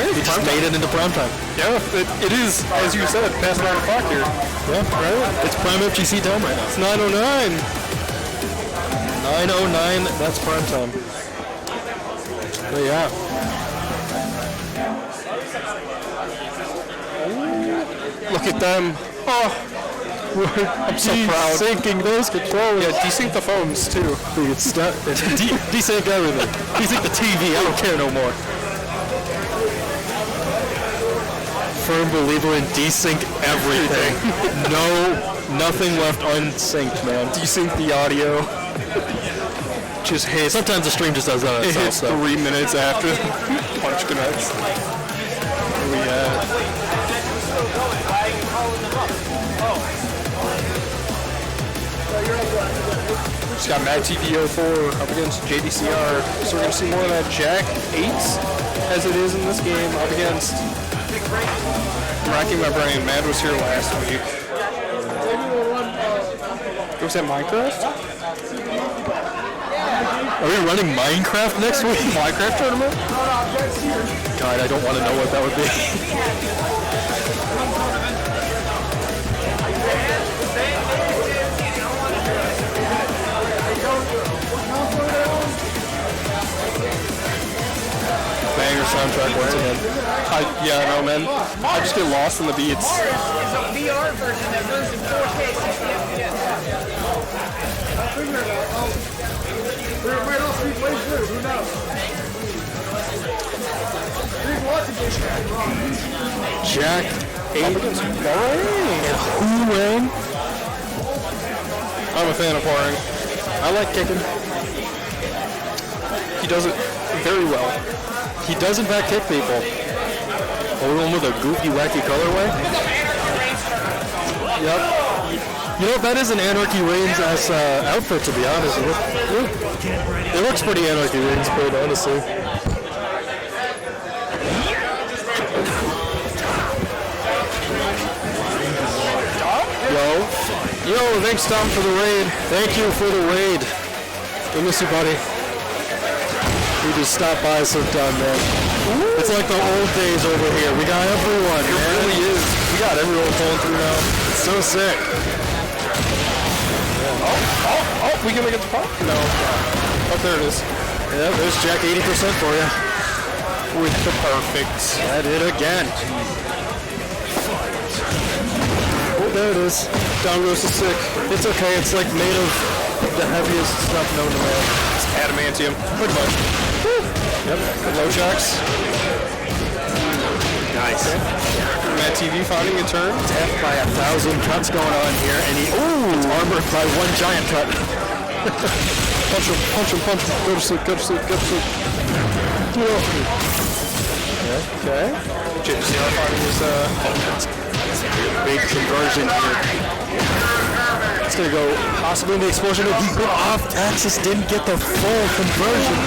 He just made it into prime time. Yeah, it is, as you said, passing on the clock here. Yeah, right. It's prime FGC time right now. It's 9:09. 9:09. That's prime time. But yeah. Look at them. Oh, I'm so proud. Syncing those controllers. Yeah, desync the phones too. It's desync everything. Desync the TV. I don't care no more. Firm believer in desync everything. Nothing left unsynced, man. Desync the audio. Just hits. Sometimes the stream just does that It itself. hits 3 minutes after punch connects. Where we at? Just got Mad TVO4 up against JDCR. So we're going to see more of that Jack 8s as it is in this game up against. I'm racking my brain. Mad was here last week. Was that Minecraft? Are we running Minecraft next week? Minecraft tournament? God, I don't want to know what that would be. Banger soundtrack once again. Yeah, no, man. I just get lost in the beats. It's a VR version that runs in 4K 60 FPS. There might also be plays through, who knows? He's watching this guy. Jack 8 and who ran? I'm a fan of Poring. I like kicking. He does it very well. He does in fact kick people. Oh, one with a goofy, wacky colorway? Yep. You know, that is an Anarchy Reigns-ass outfit, to be honest. It looks pretty Anarchy Reigns, but honestly. Yo, thanks Tom for the raid. Thank you for the raid. We miss you, buddy. We just stopped by sometime, man. It's like the old days over here. We got everyone. It really is. We got everyone pulling through now. It's so sick. Yeah. Oh, we can make it to park? No. Oh, there it is. Yeah, there's Jack 80% for you. With the perfect. At it again. Oh, there it is. Down goes the sick. It's okay. It's like made of the heaviest stuff known to man. It's adamantium. Pretty much. Woo. Yep. Low jacks. Nice. Matt TV finding a turn. Death by 1,000 cuts going on here, and he it's armored by one giant cut. Punch him, punch him, punch him. Go to sleep, go to sleep, go to sleep. Okay. JCR finding his big conversion here. It's gonna go possibly in the explosion. He got off Axis, didn't get the full conversion.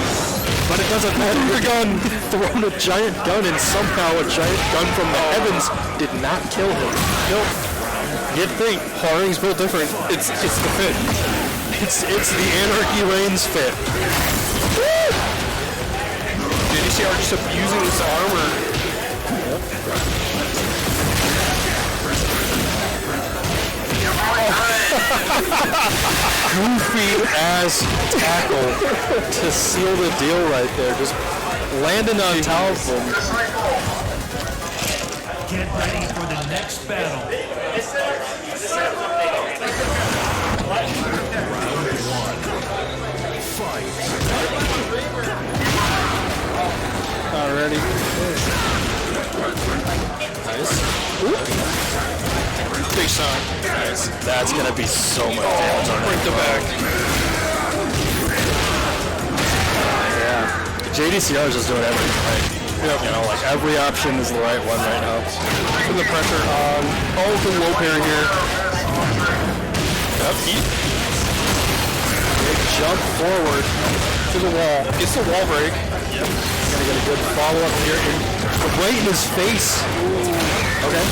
But it doesn't matter. Your gun thrown a giant gun, and somehow a giant gun from the heavens did not kill him. Nope. You'd think Haring's built different. It's the fit. It's the Anarchy Reigns fit. Woo! JDCR just abusing this armor. Goofy ass tackle to seal the deal right there. Just landing on top of him. Get ready for the next battle. Round one. Fight. Alrighty. Nice. Big shot. Nice. That's gonna be so much damage on break the back. Yeah. JDCR is just doing everything right. Yep. You know, like every option is the right one right now. Put the pressure on. Oh, the low pair here. Yep. Big jump forward to the wall. Gets the wall break. Yep. Gonna get a good follow up here. Right in his face. Ooh. Okay.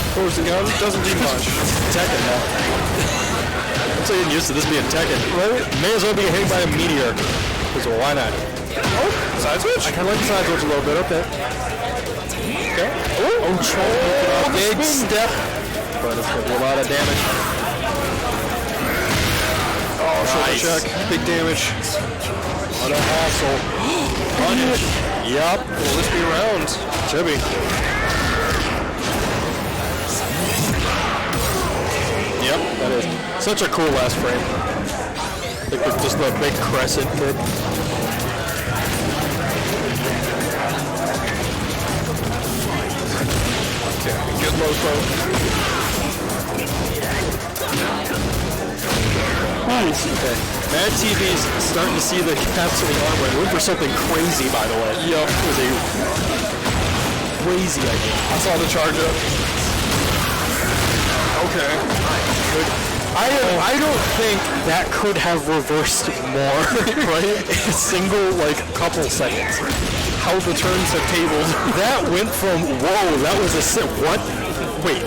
Close the gun, doesn't do much. Tekken now. I'm so getting used to this being Tekken. Right? May as well be hit by a meteor. Because why not? Oh, side switch? I kind of like the side switch a little bit. Okay. Okay. Oh, troll. Big step. But it's going to do a lot of damage. Oh, nice. Check. Big damage. What a hassle. Punish. Yup. Will this be around? Should be. Yep, that is such a cool last frame. Like just the big crescent hit. Okay, good low throw. Nice. Okay. Mad TV's starting to see the capsuling armor. Went for something crazy, by the way. Yep. It was a crazy idea. I saw the charge up. Okay. Good. I don't think that could have reversed more, right? A single, couple seconds. How the turns have tabled. That went from, whoa, that was a sit. What? Wait.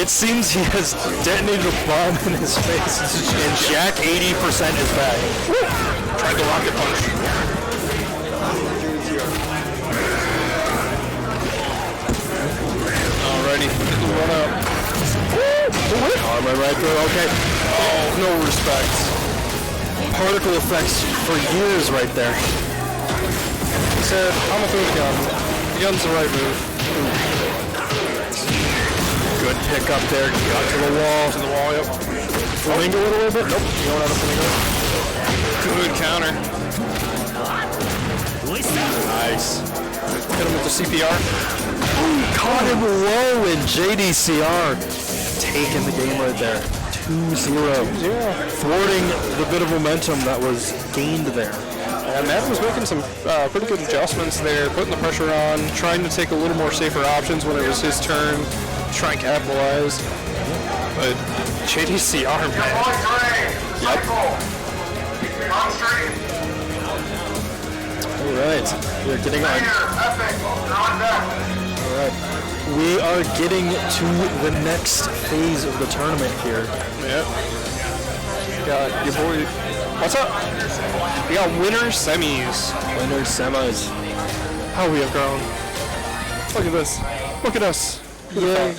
It seems he has detonated a bomb in his face, and Jack 80% is back. Woo! Tried the rocket punch. Alrighty, get the run up. Armor right through, okay. Oh, no respect. Particle effects for years right there. He said, I'm gonna throw the gun. The gun's the right move. Good pick up there. Got to the wall. To the wall, yep. Flamingo it a little bit? Nope. You don't have a flamingo. Good counter. Nice. Hit him with the CPR. Ooh, caught him low in JDCR. Taking the game right there. 2-0. Yeah. Thwarting the bit of momentum that was gained there. Yeah, Matt was making some pretty good adjustments there, putting the pressure on, trying to take a little more safer options when it was his turn, to try and capitalize. But JDC arm, man. Yep. All right, we're getting on. All right, we are getting to the next phase of the tournament here. Yep. Got your boy. What's up? We got winners semis. Winners semis. How we have grown. Look at this. Look at us. Yay.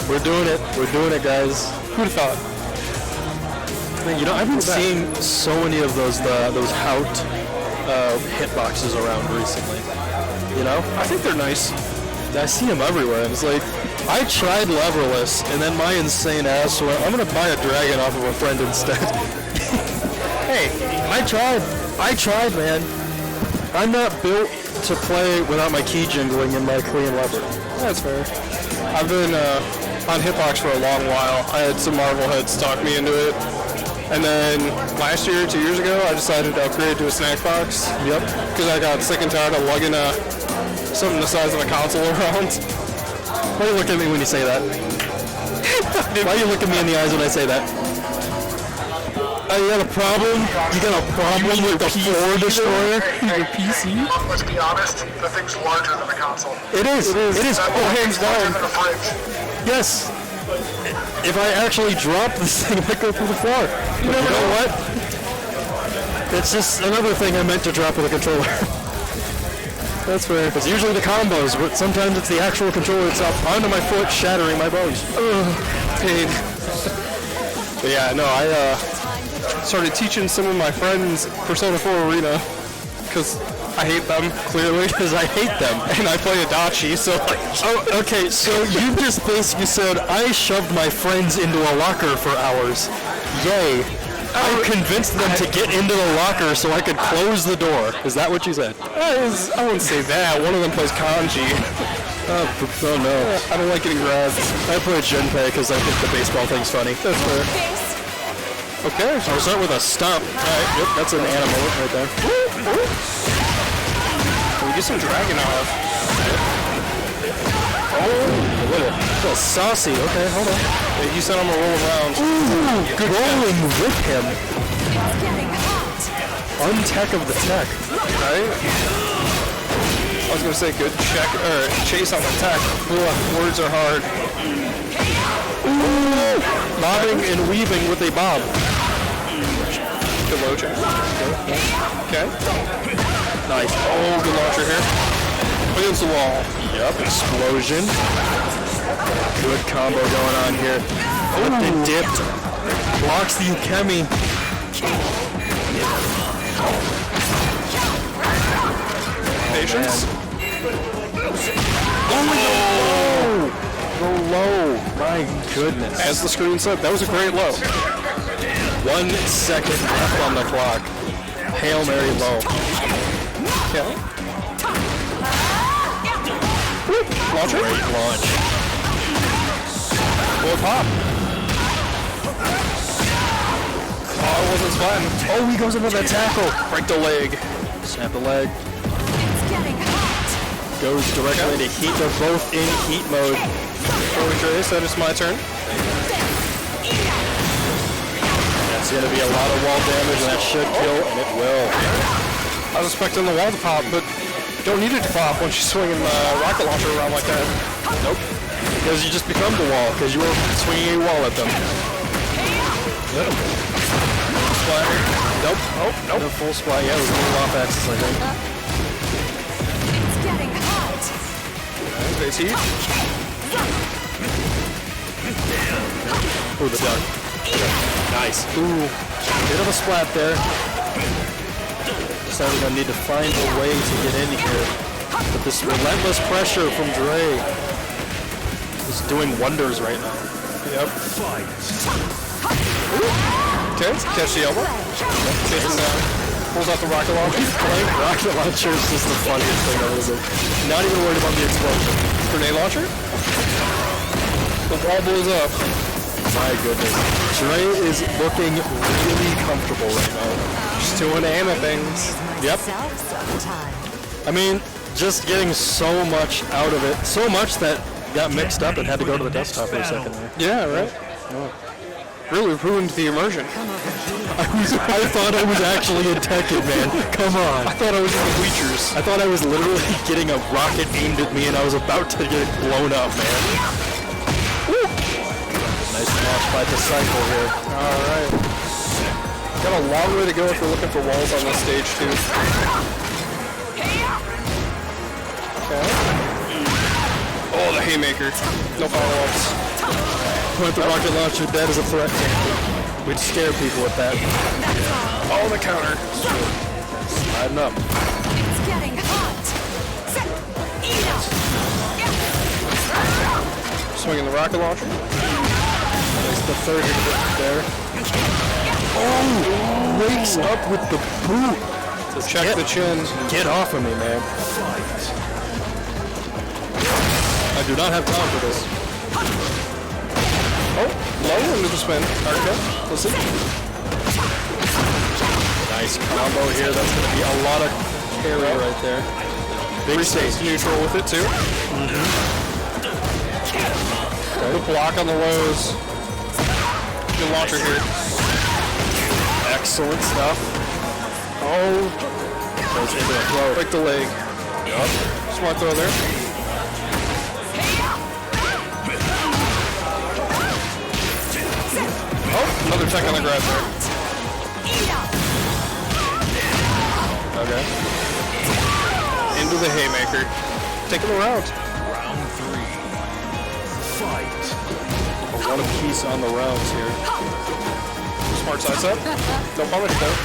We're doing it. We're doing it, guys. Who'd have thought? You know, I've been seeing so many of those Hout hitboxes around recently. You know? I think they're nice. I see them everywhere, and it's like, I tried leverless, and then my insane ass went, I'm gonna buy a dragon off of a friend instead. Hey, I tried, man. I'm not built to play without my key jingling and my clean lever. That's fair. I've been on Hitbox for a long while. I had some Marvel heads talk me into it. And then last year, 2 years ago, I decided to upgrade to a snack box. Yep. Because I got sick and tired of lugging something the size of a console around. Why do you look at me when you say that? Why do you look at me in the eyes when I say that? You got a problem? You got a problem with the Floor Destroyer? Your PC? Let's be honest, the thing's larger than a console. It is. It is. Oh, hands down. Yes. If I actually drop this thing, it might go through the floor. You never know what? It's just another thing I meant to drop with a controller. That's fair. It's usually the combos, but sometimes it's the actual controller itself onto my foot, shattering my bones. Pain. But yeah, no, I started teaching some of my friends Persona 4 Arena because I hate them, clearly. Because I hate them. And I play Adachi, so like... Oh, okay, so you just basically said, I shoved my friends into a locker for hours. Yay. I convinced them to get into the locker so I could close the door. Is that what you said? I wouldn't say that. One of them plays kanji. Oh no. I don't like getting grabbed. I play Junpei because I think the baseball thing's funny. That's fair. Okay. I'll start with a stomp. Alright, yep, that's an animal right there. We get some dragon off. Oh, a little saucy. Okay, hold on. Yeah, you said I'm gonna roll around. Ooh, good rolling with him. Untech of the tech. Right? I was gonna say good check or chase on the tech. Ugh, words are hard. Ooh, bobbing and weaving with a bob. Good low check. Okay. Nice. Oh, good launcher here. Against the wall. Yep, explosion. Good combo going on here. Flipped and dipped. Blocks the Ukemi. Patience. Oh, the low. My goodness. As the screen said, that was a great low. 1 second left on the clock. Hail Mary low. Okay. Launcher? Great launch. Will pop. Oh, it wasn't splatting. Oh, he goes into the tackle. Break the leg. Snap the leg. Goes directly into heat. They're both in heat mode. Holy Trace, that is my turn. That's going to be a lot of wall damage, and that should kill, and it will. I was expecting the wall to pop, but don't need it to pop once you're swinging the rocket launcher around like that. Nope. Because you just become the wall, because you were swinging a wall at them. Yep. Splat. Nope. Oh, nope. No full splat. Yeah, it was a little off axis, I think. Base heat. Ooh, the duck. Nice. Ooh. Bit of a splat there. Decided I need to find a way to get in here. But this relentless pressure from Dre is doing wonders right now. Yep. Okay, catch the elbow. Take him down. Pulls out the rocket launcher. Playing rocket launcher is just the funniest thing I've ever seen. Not even worried about the explosion. Grenade launcher. The wall blows up. My goodness. Dre is looking really comfortable right now. Just doing Anna things. Yep. I mean, just getting so much out of it. So much that got mixed up and had to go to the desktop for a second there. Yeah, right? Really ruined the immersion. I thought I was actually in Tekken, man. Come on. I thought I was in the bleachers. I thought I was literally getting a rocket aimed at me and I was about to get blown up, man. Woo. Nice smash by Disciple here. Alright. Got a long way to go if we're looking for walls on this stage, too. Okay. Oh, the haymaker. No follow-ups. Point the rocket launcher dead as a threat. We'd scare people with that. Oh, the counter. Sliding up. It's getting hot. Swinging the rocket launcher. There's the third hit there. Oh! Wakes up with the boot. Just check the chin. Get off of me, man. I do not have time for this. Oh, low into the spin. Okay, listen. Nice combo here. That's going to be a lot of carry right there. Big stays neutral with it too. Okay. The block on the lows. Good launcher here. Excellent stuff. Oh. Goes into a throw. Break the leg. Yep. Smart throw there. Oh, another tech on the grab there. Okay. Into the haymaker. Taking the round. Round 3. Fight. One apiece on the rounds here. Smart side set. No punish though.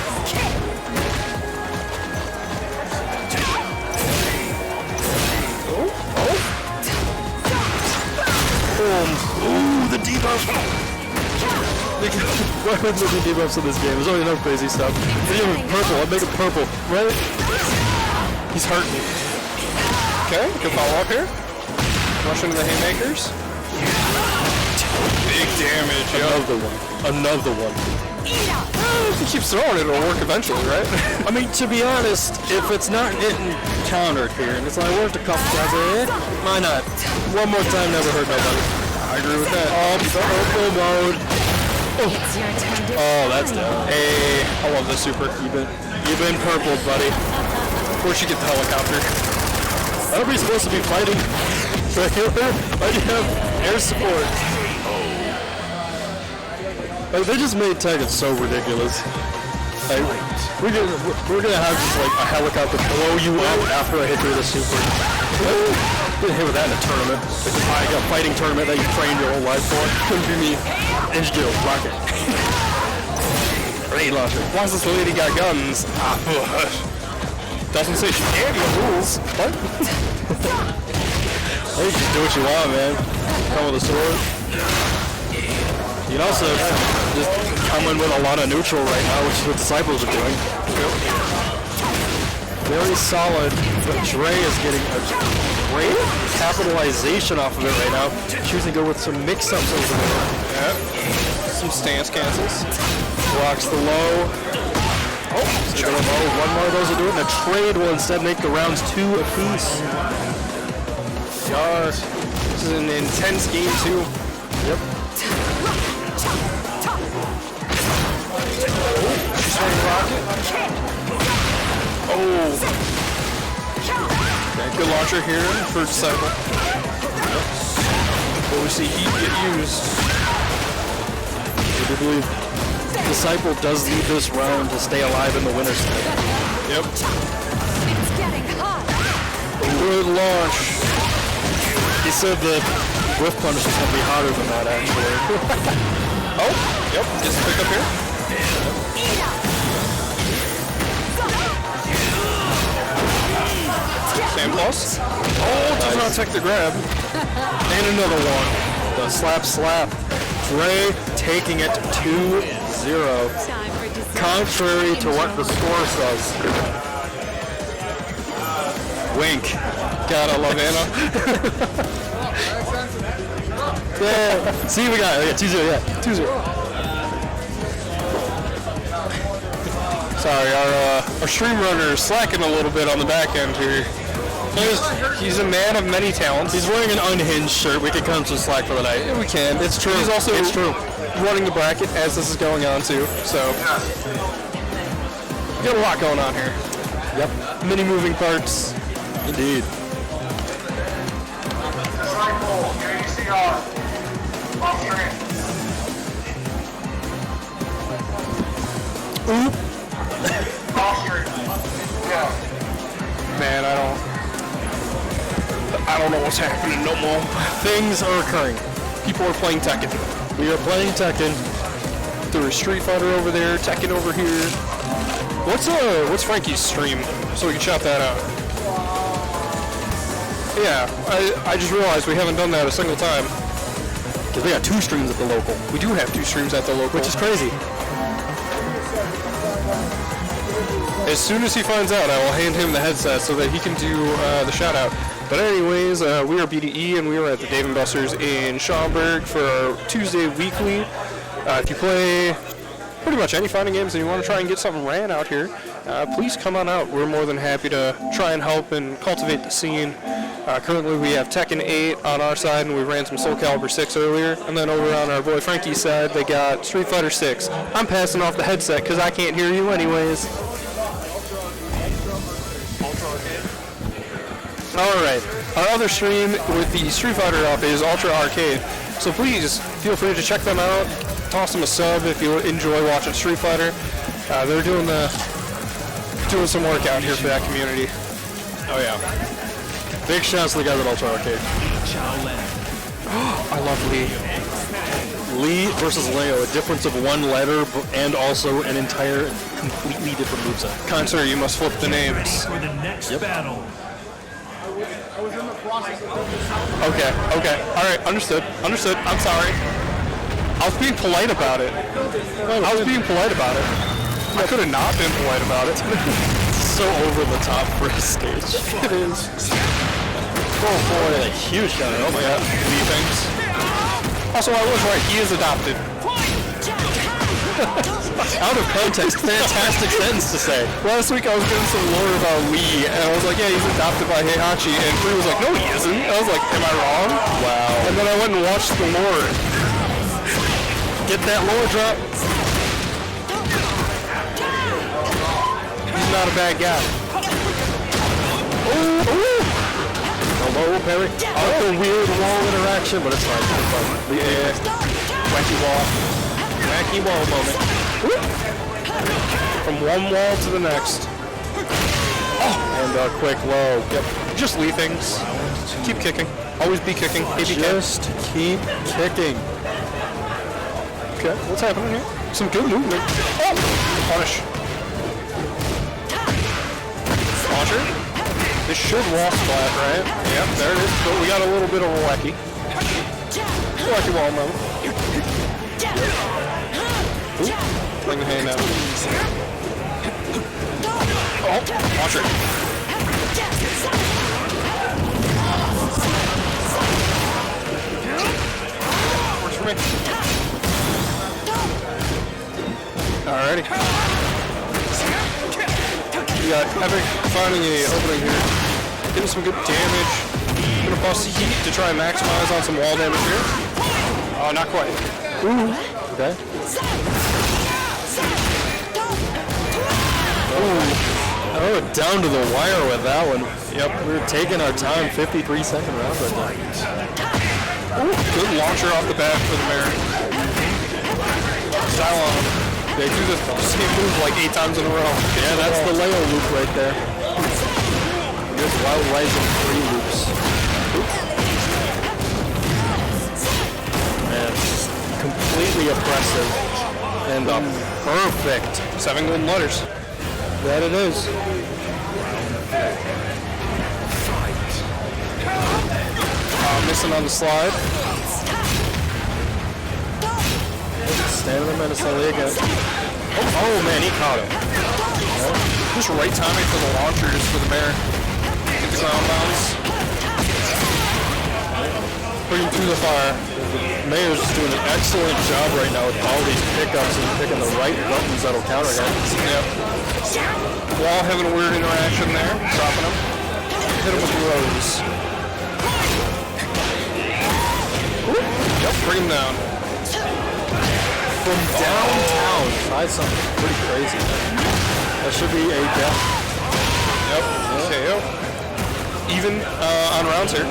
Oh. Boom. Ooh, the debuff. Why would there be debuffs in this game? There's only enough crazy stuff. Even purple. I'll make it purple. Right? He's hurting. Okay, good follow up here. Rush into the haymakers. Big damage, yo. Another one. If he keeps throwing it, it'll work eventually, right? I mean, to be honest, if it's not getting countered here, and it's like worked a couple times, why not? One more time, never hurt nobody. I agree with that. Purple mode. Oh, that's down. Hey, I love this super. You've been purpled, buddy. Of course you get the helicopter. Nobody's supposed to be fighting regular, but you have air support. Like, they just made Tekken so ridiculous. Like, we're gonna have just like a helicopter blow you up after I hit through the super. Didn't hit with that in a tournament. Like a fighting tournament that you trained your whole life for. Couldn't be me. Ninja Jill, rocket. Grenade launcher. Once this lady got guns. Doesn't say she can't get rules. What? Hey, just do what you want, man. Come with a sword. You can also just come in with a lot of neutral right now, which is what Disciples are doing. Very solid, but Dre is getting a great capitalization off of it right now. Choosing to go with some mix-ups over there. Yeah. Some stance cancels. Blocks the low. Oh, check the low. One more of those will do it, and a trade will instead make the rounds 2 apiece. Gosh. This is an intense game, too. Yep. She's throwing the rocket. Oh. Okay, good launcher here for Disciple. But we see heat get used. I do believe Disciple does lead this round to stay alive in the winner's side. Yep. It's getting hot. Good launch. He said the whiff punish is going to be hotter than that, actually. Oh, yep. Gets a pick up here. Same plus. Oh, does not take the grab. And another one. The slap. Dre taking it 2-0. Contrary to what the score says. Wink. Gotta love Anna. Yeah. See, we got it. 2-0, yeah. 2-0. Sorry, our stream runner is slacking a little bit on the back end here. He's a man of many talents. He's wearing an unhinged shirt. We could cut him some slack for the night. Yeah, we can. It's true. He's also it's true. running the bracket as this is going on too. So we got a lot going on here. Yep. Many moving parts. Indeed. Oop. Man, I don't know what's happening no more. Things are occurring. People are playing Tekken. We are playing Tekken. There is Street Fighter over there, Tekken over here. What's Frankie's stream? So we can shout that out. Yeah, I just realized we haven't done that a single time. Because we got 2 streams at the local. We do have 2 streams at the local. Which is crazy. As soon as he finds out, I will hand him the headset so that he can do the shout out. But anyways, we are BDE and we are at the Dave & Buster's in Schaumburg for our Tuesday weekly. If you play pretty much any fighting games and you want to try and get something ran out here, please come on out. We're more than happy to try and help and cultivate the scene. Currently we have Tekken 8 on our side and we ran some Soul Calibur 6 earlier. And then over on our boy Frankie's side, they got Street Fighter 6. I'm passing off the headset because I can't hear you anyways. Alright, our other stream with the Street Fighter up is Ultra Arcade. So please feel free to check them out. Toss them a sub if you enjoy watching Street Fighter. They're doing some work out here for that community. Oh yeah. Big shouts to the guys at Ultra Arcade. I love Lee. Lee versus Leo, a difference of 1 letter and also an entire completely different moveset. Kind sir, you must flip the names. For the next battle. Okay, alright, understood. I'm sorry. I was being polite about it. I could have not been polite about it. So over the top for a stage. It is. Oh boy, a huge shout out. Oh my god. Lee things. Also, I was right, he is adopted. Out of context, fantastic sentence to say. Last week I was doing some lore about Lee, and I was like, yeah, he's adopted by Heihachi, and Lee was like, no, he isn't. I was like, am I wrong? Wow. And then I went and watched the lore. Get that lore drop. He's not a bad guy. Ooh. Hello, Perry. Oh, a weird wall interaction, but it's fine. Yeah. Wacky wall. Wacky wall moment. From one wall to the next. Oh. And a quick low. Yep. Just Lee things. Keep kicking. Always be kicking. Just keep kicking. Okay, what's happening here? Some good movement. Oh! Punish. Launcher. This should wall splat, right? Yep, there it is. But we got a little bit of a wacky. Wacky wall moment. Ooh. Bring the hand down. Oh, launcher. Works for me. Alrighty. We got Epic finding a opening here. Getting some good damage. Gonna bust heat to try and maximize on some wall damage here. Oh, not quite. Ooh. Okay. Oh, down to the wire with that one. Yep, we were taking our time. 53-second round right now. Ooh, good launcher off the bat for the Mare. Style on him. They do the same move like 8 times in a row. Yeah, that's the Leo loop right there. There's Wild Rising 3 loops. Oops. Man, completely oppressive. And perfect. 7 golden letters. That it is. Missing on the slide. Standing the menacingly again. Oh man, he caught him. Just right timing for the launchers for the Mare. Get the ground bounce. Bring him to the fire. Mayor's just doing an excellent job right now with all these pickups and picking the right buttons that'll counter him. Yep. Wall having a weird interaction there. Dropping him. Hit him with the rose. Yep, bring him down. From downtown. Try something pretty crazy. That should be a death. Yep. KO. Even on rounds here.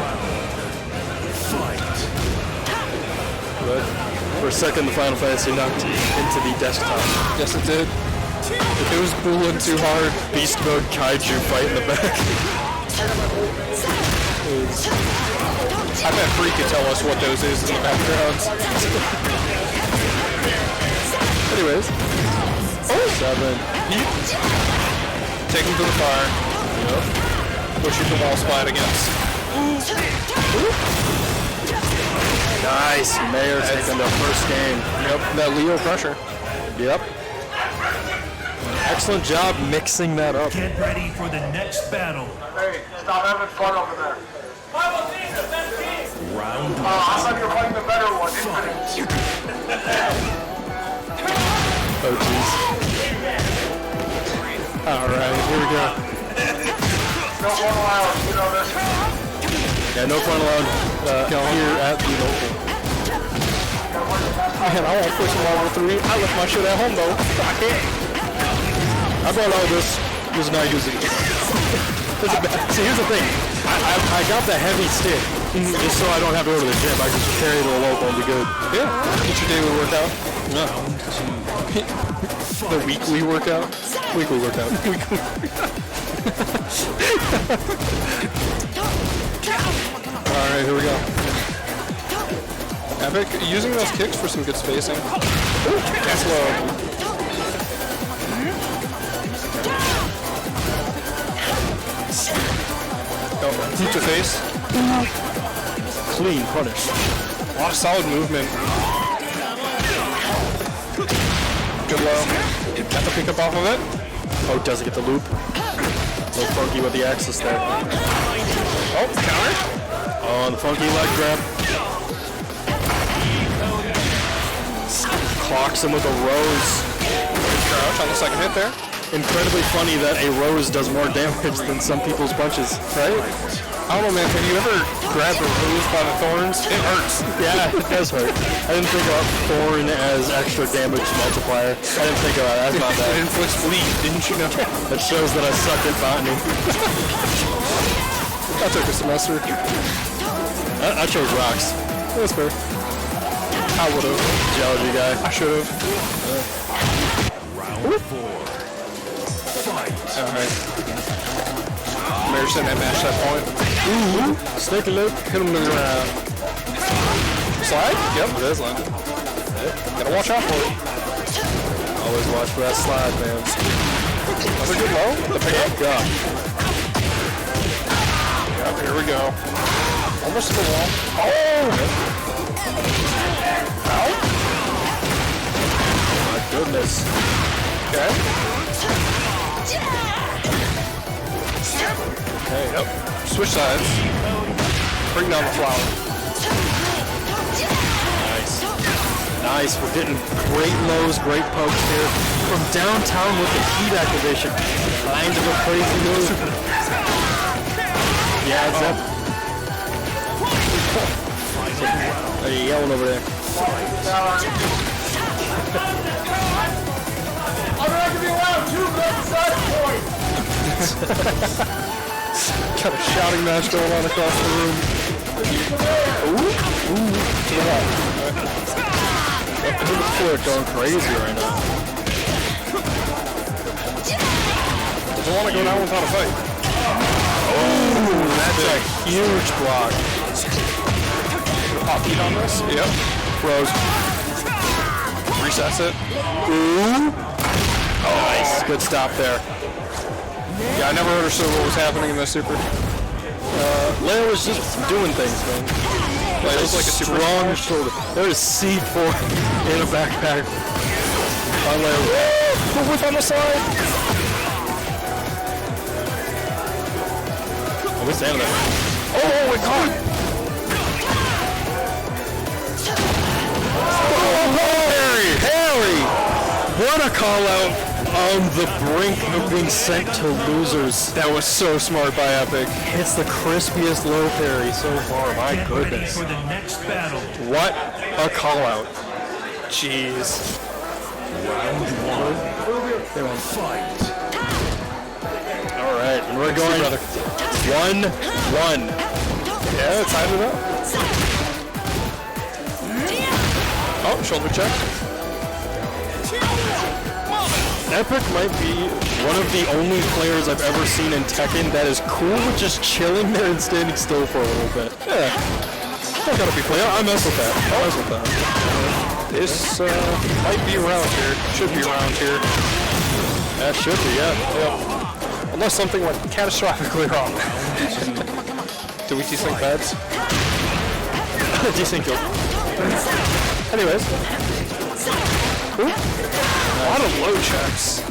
But for a second, the Final Fantasy knocked into the desktop. Yes, it did. It was booling too hard. Beast mode kaiju fight in the back. I bet Free could tell us what those is in the background. Anyways. Oh! 7. Take him to the fire. Yep. Push you to wall splat against. Nice. Mayor taking the first game. Yep, that Leo pressure. Yep. Excellent job mixing that up. Get ready for the next battle. Hey, stop having fun over there. Round I thought you were playing the better one, Infinite. Oh, jeez. Alright, here we go. No one allowed, you know this. Yeah, no fun allowed here at the local. Man, I won't push him over 3. I left my shit at home though. I can't. I brought all this. Was not using it. See, here's the thing. I got the heavy stick just so I don't have to go to the gym. I can just carry it to the local and be good. Yeah, get your daily workout. No. The weekly workout. Weekly workout. Alright, here we go. Epic, using those kicks for some good spacing. That's low. Deep to face. Clean punish. A lot of solid movement. Good low. Got the pick up off of it. Oh, doesn't get the loop. A little funky with the axis there. Oh, counter. Oh, the funky leg grab. Clocks him with a rose. Crouch on the second hit there. Incredibly funny that a rose does more damage than some people's punches, right? I don't know, man. Have you ever grabbed a rose by the thorns? It hurts. Yeah, it does hurt. I didn't think about thorn as extra damage multiplier. I didn't think about it. That's not It bad. inflicts bleed, didn't you know? That shows that I suck at botany. I took a semester. I chose rocks. That's fair. I would have. Geology guy. I should have. Round 4. Alright. Mayor's sitting at match that point. Ooh. Snake loop. Hit him to the ground. Slide? Yep, it is landed. Gotta watch out for it. Always watch for that slide, man. Another good low. The pick up. Yeah. Yep, here we go. Almost to the wall. Oh! Ow! My goodness. Okay. Okay, Yep. Switch sides. Bring down the flower. nice. Nice. We're getting great lows, great pokes here. From downtown with the heat activation. Kind of a crazy move. Yeah, it's up. Hey, you yelling over there. I'm not going to be allowed 2 side points. Got a shouting match going on across the room. Ooh. Ooh. To the wall. The floor going crazy right now. Doesn't want to go down without a fight. Ooh, that's a huge block. Pop heat on this. Yep. Rose. Resets it. Ooh. Nice. Good stop there. Yeah, I never understood what was happening in the super. Leia was just doing things, man. It was like a super strong shoulder. There is C4 in a backpack. On Leia. Woo! Whip on the side. Oh, we're standing there. Oh, it caught. Harry! What a call out on the brink of being sent to losers. That was so smart by Epic. It's the crispiest low parry so far. My goodness. For the next battle. What a call out. Jeez. Fight. All right, and we're going 1-1. Yeah, tied it up. Oh, shoulder check. Epic might be one of the only players I've ever seen in Tekken that is cool with just chilling there and standing still for a little bit. Yeah. I gotta be clear. I mess with that. I mess with that. This might be around here. Should be around here. That should be, yeah. Yep. Unless something went catastrophically wrong. Do we desync beds? Desync kill. Anyways. Ooh. A lot of low checks.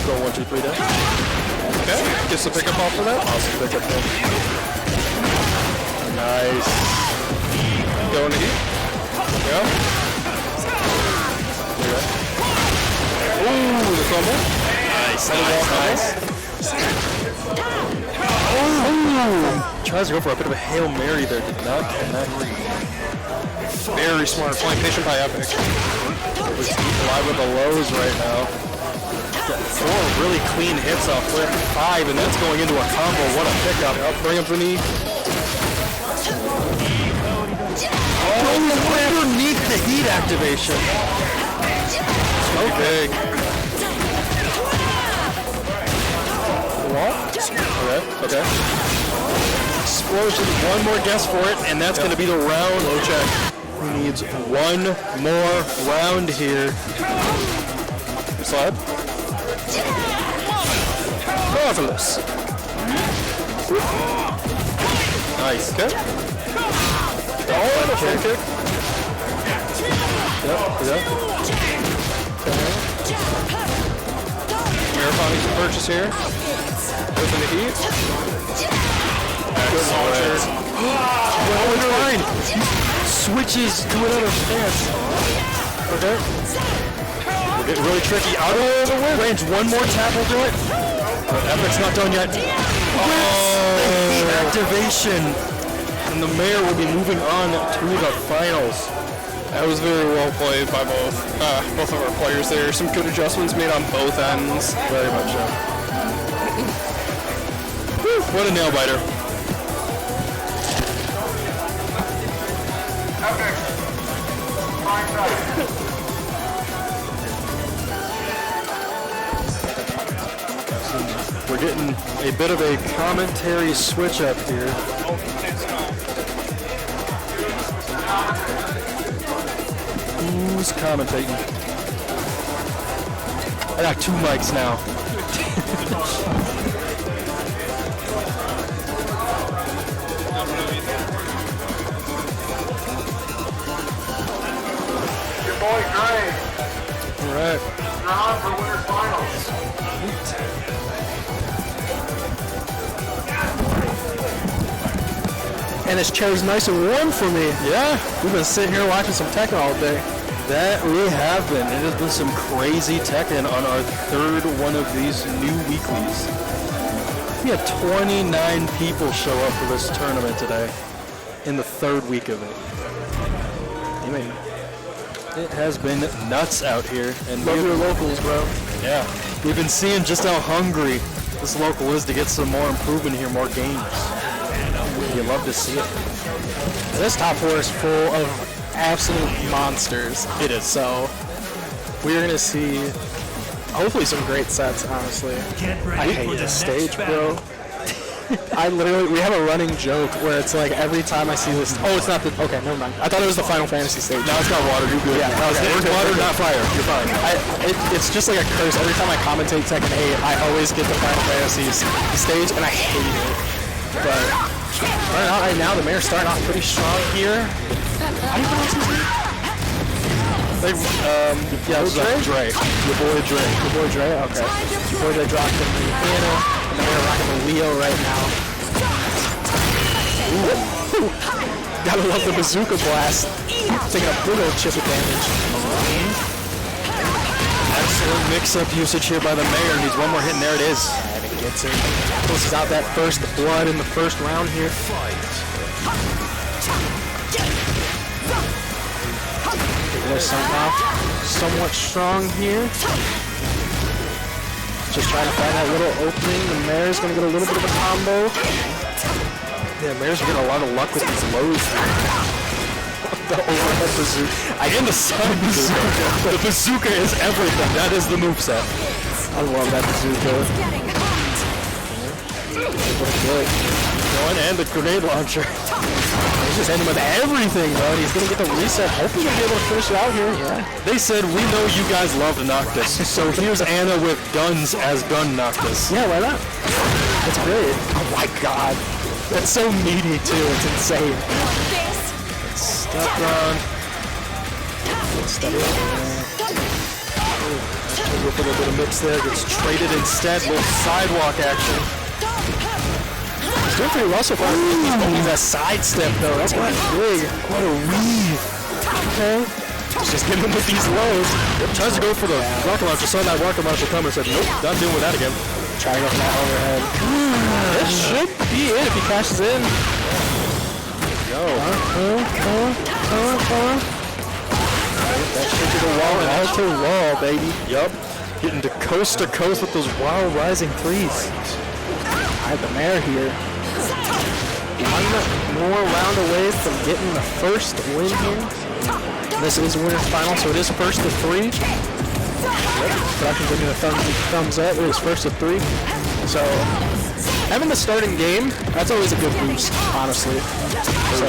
Go 1, 2, 3 down. Okay. Gets the pickup off of that. Awesome pickup there. Nice. Going to eat. Yeah. Ooh, the fumble. Nice. Oh! Tries to go for a bit of a Hail Mary there. Did not connect. Very smart. Playing patient by Epic. He's alive with the lows right now. Got 4 really clean hits off flip 5, and that's going into a combo. What a pickup. Bring up the knee. Oh, underneath the heat activation. Okay. Okay. Explosion. One more guess for it, and that's going to be the round. Low check. He needs one more round here. Slide. Marvelous. Nice. Okay. Oh, the front kick. Yep. Marathon needs a purchase here. Goes in the heat. Good launcher. Oh, it's fine. Switches to another stance. Okay. We're getting really tricky. Out of the range. One more tap will do it. Epic's not done yet. Oh, activation. And the mayor will be moving on to the finals. That was very well played by both of our players there. Some good adjustments made on both ends. Very much so. Whew, what a nail biter. We're getting a bit of a commentary switch up here. Who's commentating? I got 2 mics now. Your boy Gray. All right. You're on for winter finals. And this chair's nice and warm for me. Yeah. We've been sitting here watching some Tekken all day. That we have been. It has been some crazy Tekken on our 3rd one of these new weeklies. We had 29 people show up for this tournament today in the 3rd week of it. I mean, it has been nuts out here. And Love your locals, bro. Yeah. We've been seeing just how hungry this local is to get some more improvement here, more games. You love to see it. This top 4 is full of absolute monsters. It is. So we're gonna see hopefully some great sets, honestly. I hate this stage, bro. We have a running joke where it's like every time I see this, oh, it's not the, okay, never mind. I thought it was the Final Fantasy stage. Now it's got water, you're good. Yeah, okay, It's water, not fire. You're fine. It's just like a curse. Every time I commentate Tekken 8, I always get the Final Fantasy stage, and I hate it. But starting out right now, the mayor's starting off pretty strong here. How do you pronounce his name? Yeah, it's Dre. Your boy Dre. Your boy Dre? Okay. Your boy Dre dropped him the piano, and the mayor rocking the Leo right now. Ooh. Gotta love the bazooka blast. taking a big old chip of damage. Excellent mix-up usage here by the mayor. Needs one more hit, and there it is. And it gets it. Closes out that first blood in the first round here. There's somewhat strong here. Just trying to find that little opening. The mayor's going to get a little bit of a combo. Yeah, mayor's getting a lot of luck with these lows. The overhead bazooka. And the side bazooka. The bazooka is everything. That is the moveset. I love that bazooka. And the grenade launcher. He's just hitting with everything, bro. He's going to get the reset. Hopefully he'll be able to finish it out here. Yeah. They said, we know you guys love Noctis. So here's Anna with guns as gun Noctis. Yeah, why not? That's great. Oh my god. That's so meaty too. It's insane. Step on. Step on. Go for a little bit of mix there. Gets traded instead with sidewalk action. He's doing pretty well so far. He's that side step though. That's quite big. What a weave. Okay. Just getting him with these lows. Yep, tries to go for the rocket launcher. Saw that rocket launcher come and said, nope, not dealing with that again. Trying to go for that overhead. This should be it if he cashes in. Yo. That shit to the wall and all to wall, baby. Yup. Getting to coast with those wild rising threes. Alright, the mayor here. One more round away from getting the first win here. This is winner's final, so it is first to 3. Yep. Production giving me the thumbs up. It was first to 3. So having the starting game, that's always a good boost, honestly. So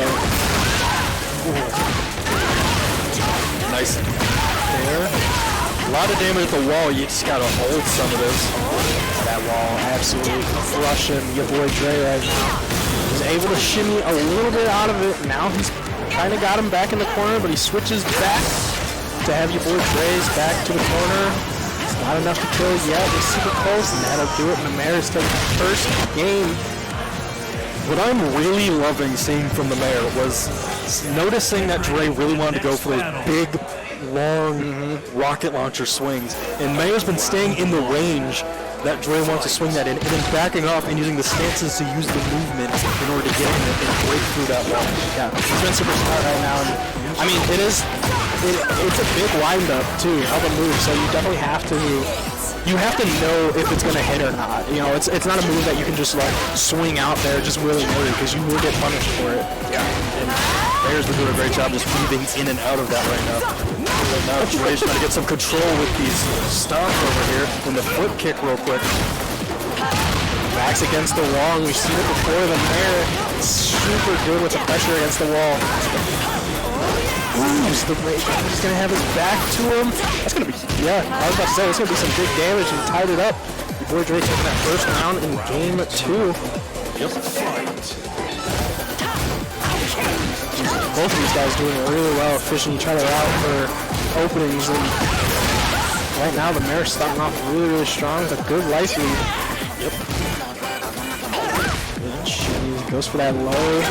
nice. There. A lot of damage at the wall. You just gotta hold some of this. That wall absolutely crushing your boy Dre right now. He's able to shimmy a little bit out of it. Now he's kind of got him back in the corner, but he switches back to have your boy Dre's back to the corner. It's not enough to kill yet. He's super close, and that'll do it. And the mayor's taking the first game. What I'm really loving seeing from the mayor was noticing that Dre really wanted to go for those big, long rocket launcher swings. And Mayor's been staying in the range that Dre wants to swing that in, and then backing off and using the stances to use the movement in order to get in and break through that wall. Yeah, he's been super smart right now. And, I mean, it's a big windup too, how the move. So you definitely have to know if it's gonna hit or not. You know, it's not a move that you can just like swing out there just willy-nilly because you will get punished for it. Yeah, and Mayor's been doing a great job just weaving in and out of that right now. Right now, Dre's trying to get some control with these stomps over here and the flip kick real quick. Backs against the wall, and we've seen it before. The mayor is super good with the pressure against the wall. Ooh, he's gonna have his back to him. That's gonna be, yeah, I was about to say, it's gonna be some big damage, and tied it up. Your boy Dre taking that first round in game 2. Yep. Both of these guys doing really well, fishing each other out for openings, and right now the mayor's starting off really, really strong with a good life lead. Yep. She goes for that low.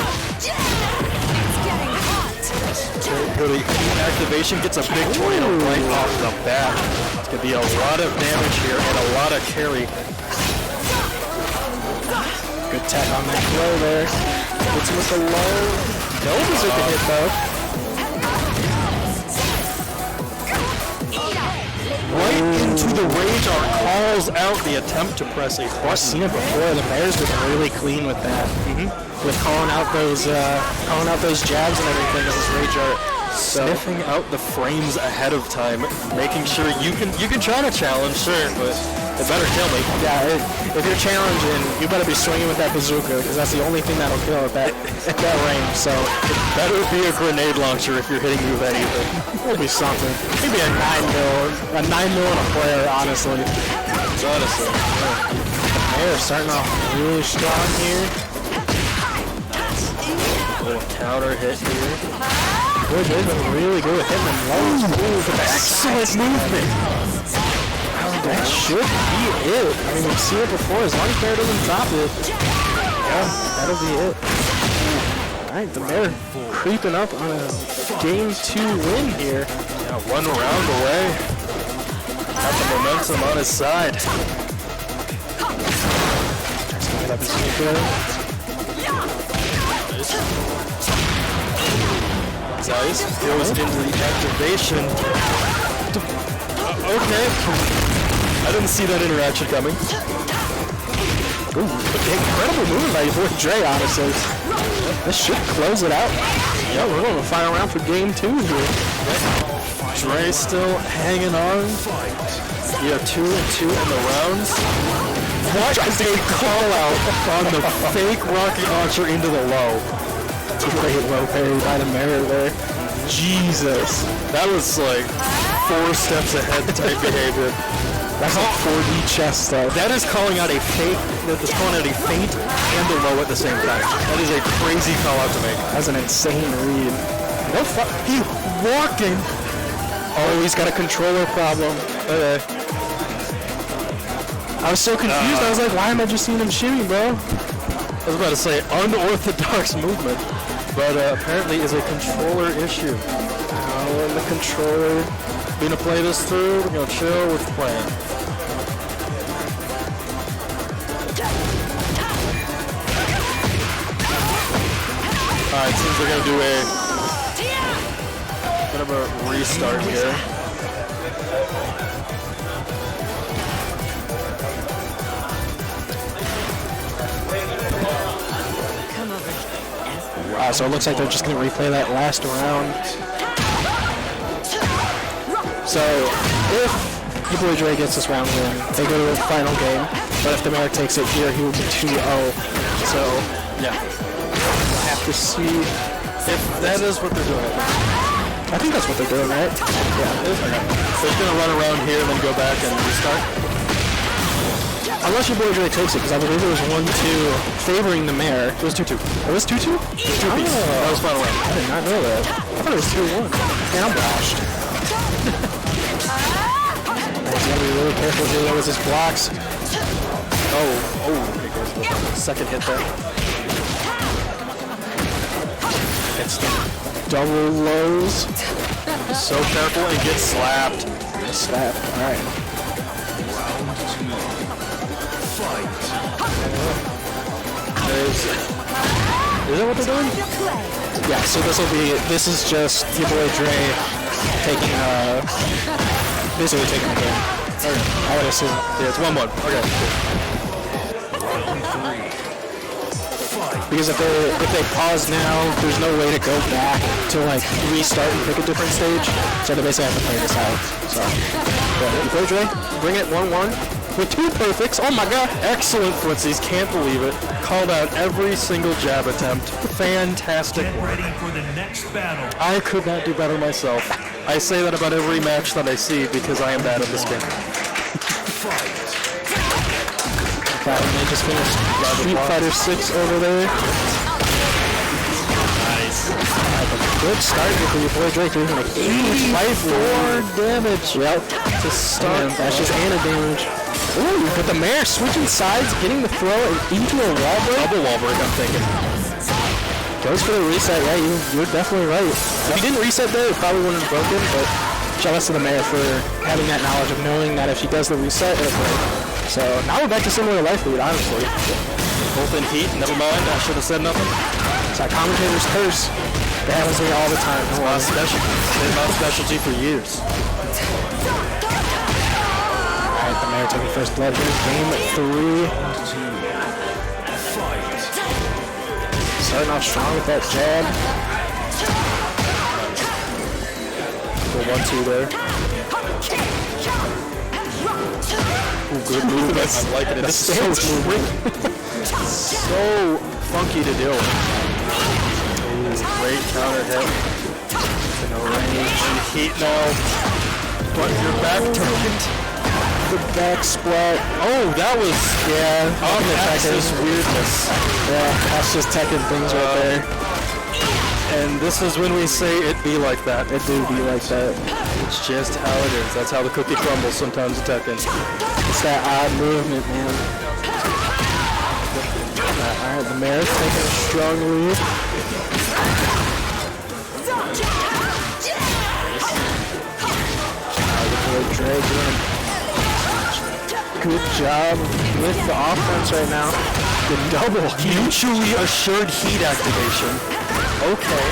Good activation, gets a big tornado right off the bat. It's going to be a lot of damage here and a lot of carry. Good tech on that throw there. Gets him with the low. No bazooka hit though. Right into the rage arc, calls out the attempt to press a button. I've seen it before. The mayor's been really clean with that. With calling out those jabs and everything of his rage art. Sniffing out the frames ahead of time, making sure you can try to challenge, sure, but it better kill me. Yeah, if you're challenging, you better be swinging with that bazooka because that's the only thing that'll kill at that range. So it better be a grenade launcher if you're hitting me with anything. It'll be something. Maybe a 9 mil and a flare, honestly. Honestly. They're starting off really strong here. Little counter hit here. Good, they've been really good at hitting them lows. Excellent movement. That should be it. I mean, we've seen it before. As long as Bear doesn't drop it, yeah, that'll be it. Alright, the Mare creeping up on a game 2 win here. Yeah, 1 round away. Got the momentum on his side. Get up and sneak there. Nice. Goes into the activation. Okay. I didn't see that interaction coming. Ooh, incredible movement by your boy Dre, honestly. This should close it out. Yeah, we're going to final round for game 2 here. Dre still hanging on. Yeah, 2 and 2 in the rounds. What is a call out on the fake rocket launcher into the low? Great low parry by the Mare there. Jesus. That was like 4 steps ahead type behavior. That's like 4D chess stuff. That is calling out a fake, that's calling out a feint and a low at the same time. That is a crazy call out to make. That's an insane read. What the fuck? He walking. Oh, he's got a controller problem. Okay. I was so confused. I was like, why am I just seeing him shimmy, bro? I was about to say unorthodox movement, but apparently is a controller issue. Oh, and the controller. We're gonna play this through. We're gonna chill with the plan. Alright, seems we're gonna do a bit of a restart here. So it looks like they're just going to replay that last round. So if your boy Dre gets this round win, they go to the final game. But if the Mare takes it here, he will be 2-0. So yeah, we'll have to see if that is what they're doing. I think that's what they're doing, right? Yeah. So it's going to run around here and then go back and restart. Unless your boy Dre takes it, because I believe it was 1-2 favoring the Mare. It was 2-2. It was 2-2? It was 2-piece. That was final round. I did not know that. I thought it was 2-1. Man, I'm washed. He's got to be really careful here with his blocks. Oh, okay, goes the second hit there. It's the double lows. So careful and get slapped. Slap. All right. Is that what they're doing? Yeah, so this is just your boy Dre taking, basically taking the game. I would assume. Yeah, it's 1-1. Okay. Because if they pause now, there's no way to go back to like restart and pick a different stage. So they basically have to play this out. So, your boy Dre, bring it 1-1. With 2 perfects, oh my god. Excellent footsies, can't believe it. Called out every single jab attempt. Fantastic. Get ready for the next battle. I could not do better myself. I say that about every match that I see because I am bad at this game. They just finished Street Fighter 6 over there. Nice. Good start for your boy Drake. Doing like 84 damage. Yep. To start. That's just Anna damage. Ooh, but the Mare switching sides, getting the throw into a wall break. Double wall break, I'm thinking. Goes for the reset, yeah, you're definitely right. If he didn't reset there, it probably wouldn't have broken, but shout out to the Mare for having that knowledge of knowing that if she does the reset, it'll break. So now we're back to similar life lead, honestly. Both in heat, never mind, I should have said nothing. It's like commentator's curse. That happens to me all the time. It's my specialty. It's my specialty for years. Alright, the Mare taking first blood here. Game 3. Starting off strong with that jab. The 1-2 there. Ooh, good move. I'm liking it. This is so tricky. So funky to deal with. Ooh, great counter hit. No range. In heat now. But you're back turned. The back splat. Oh, that was, yeah. Axis weirdness. Yeah, that's just Tekken things right there. And this is when we say it be like that. It do be like that. It's just how it is. That's how the cookie crumbles sometimes in Tekken. It's that odd movement, man. Alright, the Mare's taking a strong lead. Dre doing a good job with the offense right now. The double. Mutually assured heat activation. Okay.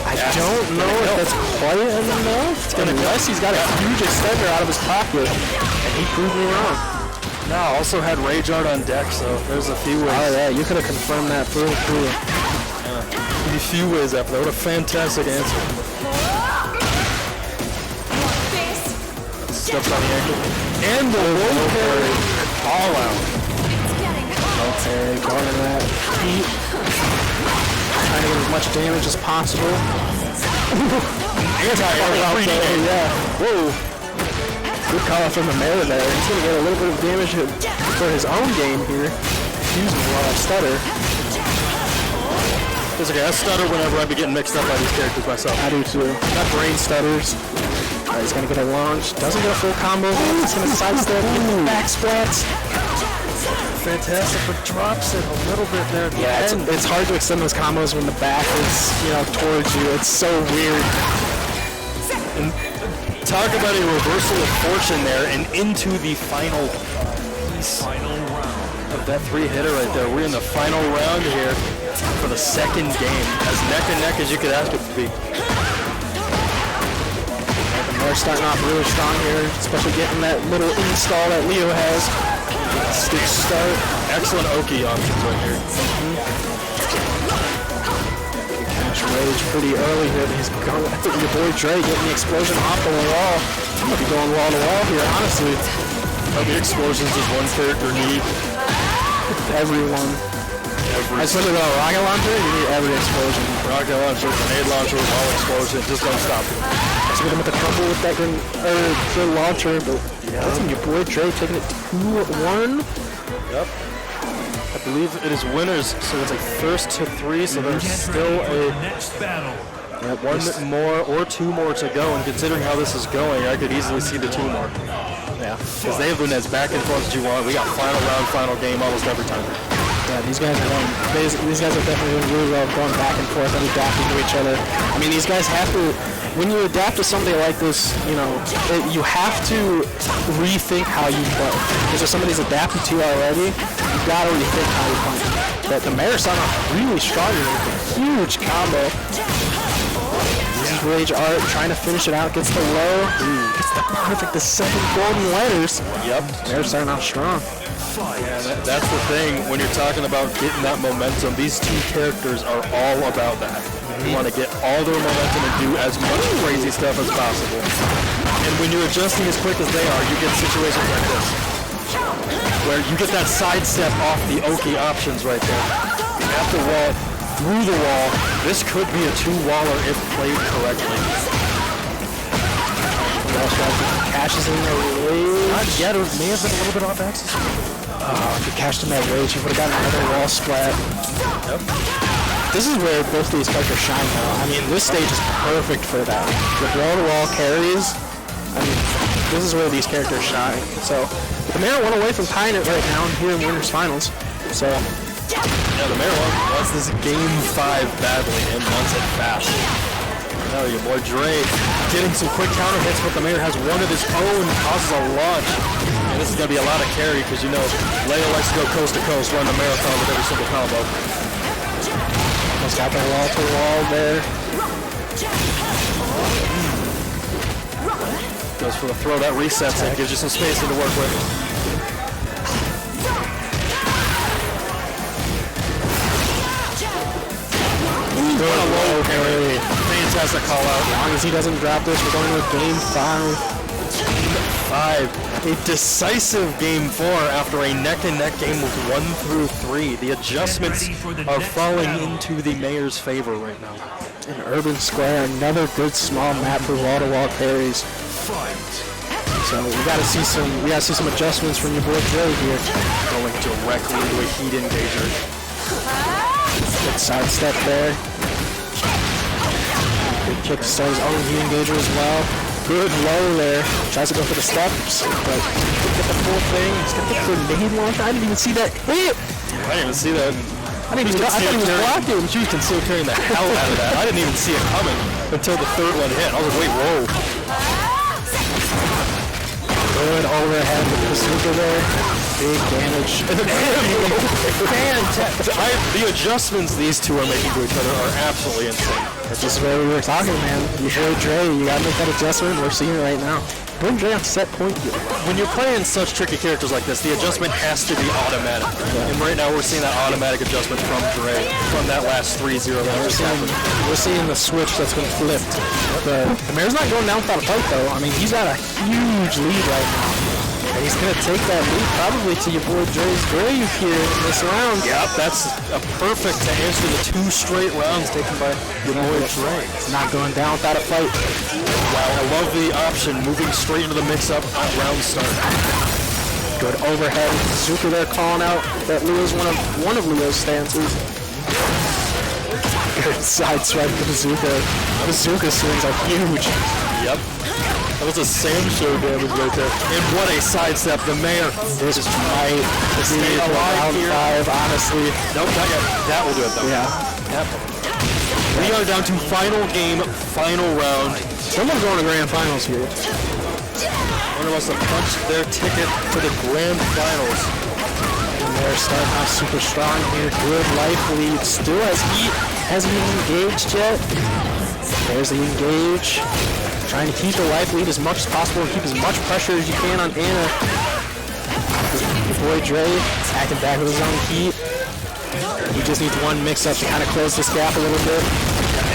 I don't know if that's quite enough. Unless he's got a huge extender out of his pocket. And he proved me wrong. No, also had Rage Art on deck, so there's a few ways. Oh yeah, you could have confirmed that through and through. A few ways after that. What a fantastic answer. Steps on the ankle. And the low parry all out. Okay, going in that heat. Trying to get as much damage as possible. Anti-air out there. Yeah. Whoa. Good call out from the mayor there. He's going to get a little bit of damage for his own game here. Using a lot of stutter. It's okay, I stutter whenever I be getting mixed up by these characters myself. I do too. Got brain stutters. Alright, he's going to get a launch. Doesn't get a full combo. He's going to sidestep. Back splats. Fantastic, but drops it a little bit there. Yeah, it's hard to extend those combos when the back is, towards you. It's so weird. And talk about a reversal of fortune there and into the final piece of that three-hitter right there. We're in the final round here for the second game, as neck and neck as you could ask it to be. They're starting off really strong here, especially getting that little install that Leo has. Stick start. Excellent Oki options right here. Catch Rage pretty early here. He's going. I think your boy Dre getting the explosion off the wall. I'm gonna be going wall to wall here, honestly. The explosions is one character need. Everyone. I just look at a rocket launcher, you need every explosion. Rocket launcher, grenade launcher, all explosion, just don't stop it. Let's get him with the crumble with that good launcher, but that's your boy Dre taking it 2-1. Yep. I believe it is winners, so it's a first to three, so there's still a one more or two more to go, and considering how this is going, I could easily see the two more. Yeah. Because they've been as back and forth as you want. We got final round, final game almost every time. Yeah, these guys are definitely doing really well going back and forth and adapting to each other. I mean, these guys have to, when you adapt to something like this, you have to rethink how you play. Because if somebody's adapted to you already, you've got to rethink how you play. But the Mayor started off really strong with a huge combo. This is Rage Art trying to finish it out, gets the low, gets the second golden letters. Yep. Mayor starting off strong. Yeah, that's the thing when you're talking about getting that momentum. These two characters are all about that. You want to get all their momentum and do as much crazy stuff as possible. And when you're adjusting as quick as they are, you get situations like this, where you get that sidestep off the Oki options right there. At the wall, through the wall. This could be a two-waller if played correctly. Cashes in the rage. Not yet, it may have been a little bit off axis. If he cashed in that rage, he would have gotten another wall splat. Yep. This is where both these characters shine now. I mean, this stage is perfect for that. The wall-to-wall carries, I mean, this is where these characters shine. So, the Mayor went away from tying it right now here in Winners Finals. So, yeah, the Mayor wants this game 5 badly and wants it fast. Now your boy Dre getting some quick counter hits, but the Mayor has one of his own, causes a launch. And this is going to be a lot of carry because you know Leia likes to go coast to coast, run a marathon with every single combo. Almost got the wall to wall there. Goes for the throw, that resets it, gives you some spacing to work with. Good low carry. Fantastic call out. As long as he doesn't drop this, we're going to game 5. A decisive game 4 after a neck-and-neck game with 1 through 3. The adjustments are falling into the Mayor's favor right now. In Urban Square, another good small map for wall-to-wall carries. So we gotta see some adjustments from your boy Dre here. Going directly into a heat engager. Good sidestep there. Good kick to start his own heat engager as well. Good low there. Tries to go for the steps, but didn't get the full thing. He's gonna get the grenade launcher. I didn't even see that hit. I didn't even see that. I thought he was blocking. She was concealed carrying the hell out of that. I didn't even see it coming until the third one hit. I was like, wait, whoa. Good overhead with the bazooka there. Big damage. The adjustments these two are making to each other are absolutely insane. That's just where we were talking, man. You boy Dre, you gotta make that adjustment. We're seeing it right now. Boy Dre on set point here. When you're playing such tricky characters like this, the adjustment has to be automatic. Yeah. And right now we're seeing that automatic adjustment from Dre from that last 3-0. We're seeing the switch that's been flipped. The mayor's not going down without a fight, though. I mean, he's got a huge lead right now. And he's going to take that lead probably to your boy Dre's grave here in this round. Yep, that's a perfect to answer the 2 straight rounds taken by your boy Dre. It's not going down without a fight. Wow, I love the option, moving straight into the mix-up on round start. Good overhead. Zuka there calling out that Leo's one of Leo's stances. Good side swipe to Bazooka. Bazooka swings are huge. Yep. That was a Sam show damage right there. And what a sidestep. The mayor is might stay alive here. 5, honestly. Nope, not yet. That will do it though. Yeah. Yep. We are down to final game, final round. Someone's going to grand finals here. One of us to punch their ticket to the grand finals. And they're starting off super strong here. Good life lead. Still hasn't even engaged yet. There's the engage. Trying to keep the life lead as much as possible and keep as much pressure as you can on Anna. Your boy Dre acting back with his own heat. He just needs one mix-up to kind of close this gap a little bit.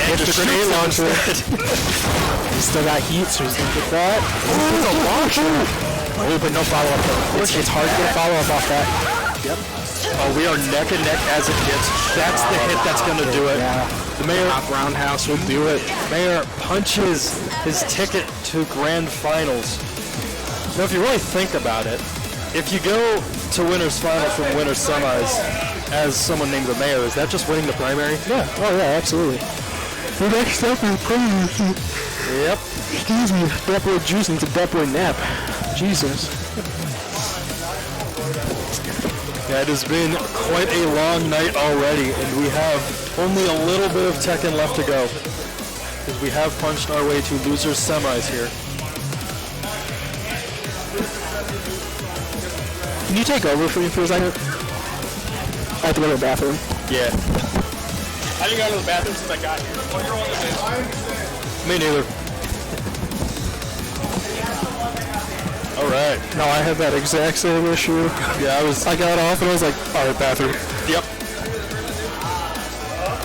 And Hit the grenade launcher. He's still got heat, so he's gonna get that. Ooh, a launcher! Oh, but no follow-up though. It's hard to get a follow-up off that. Yep. Oh, we are neck and neck as it gets. That's the hit that's gonna do it. Yeah. The mayor roundhouse will do it. Mayor punches his ticket to grand finals. Now, if you really think about it, if you go to winners finals from winners semis as someone named the mayor, is that just winning the primary? Yeah. Oh yeah, absolutely. The next step is primary. Yep. Excuse me, that boy juice needs a that boy nap. Jesus. Yeah, it has been quite a long night already, and we have only a little bit of Tekken left to go. Because we have punched our way to losers semis here. Can you take over for me for a second? I have to go to the bathroom. Yeah. I didn't go to the bathroom since I got here. Me neither. Alright. No, I had that exact same issue. Yeah, I got off and I was like, alright, bathroom. Yep.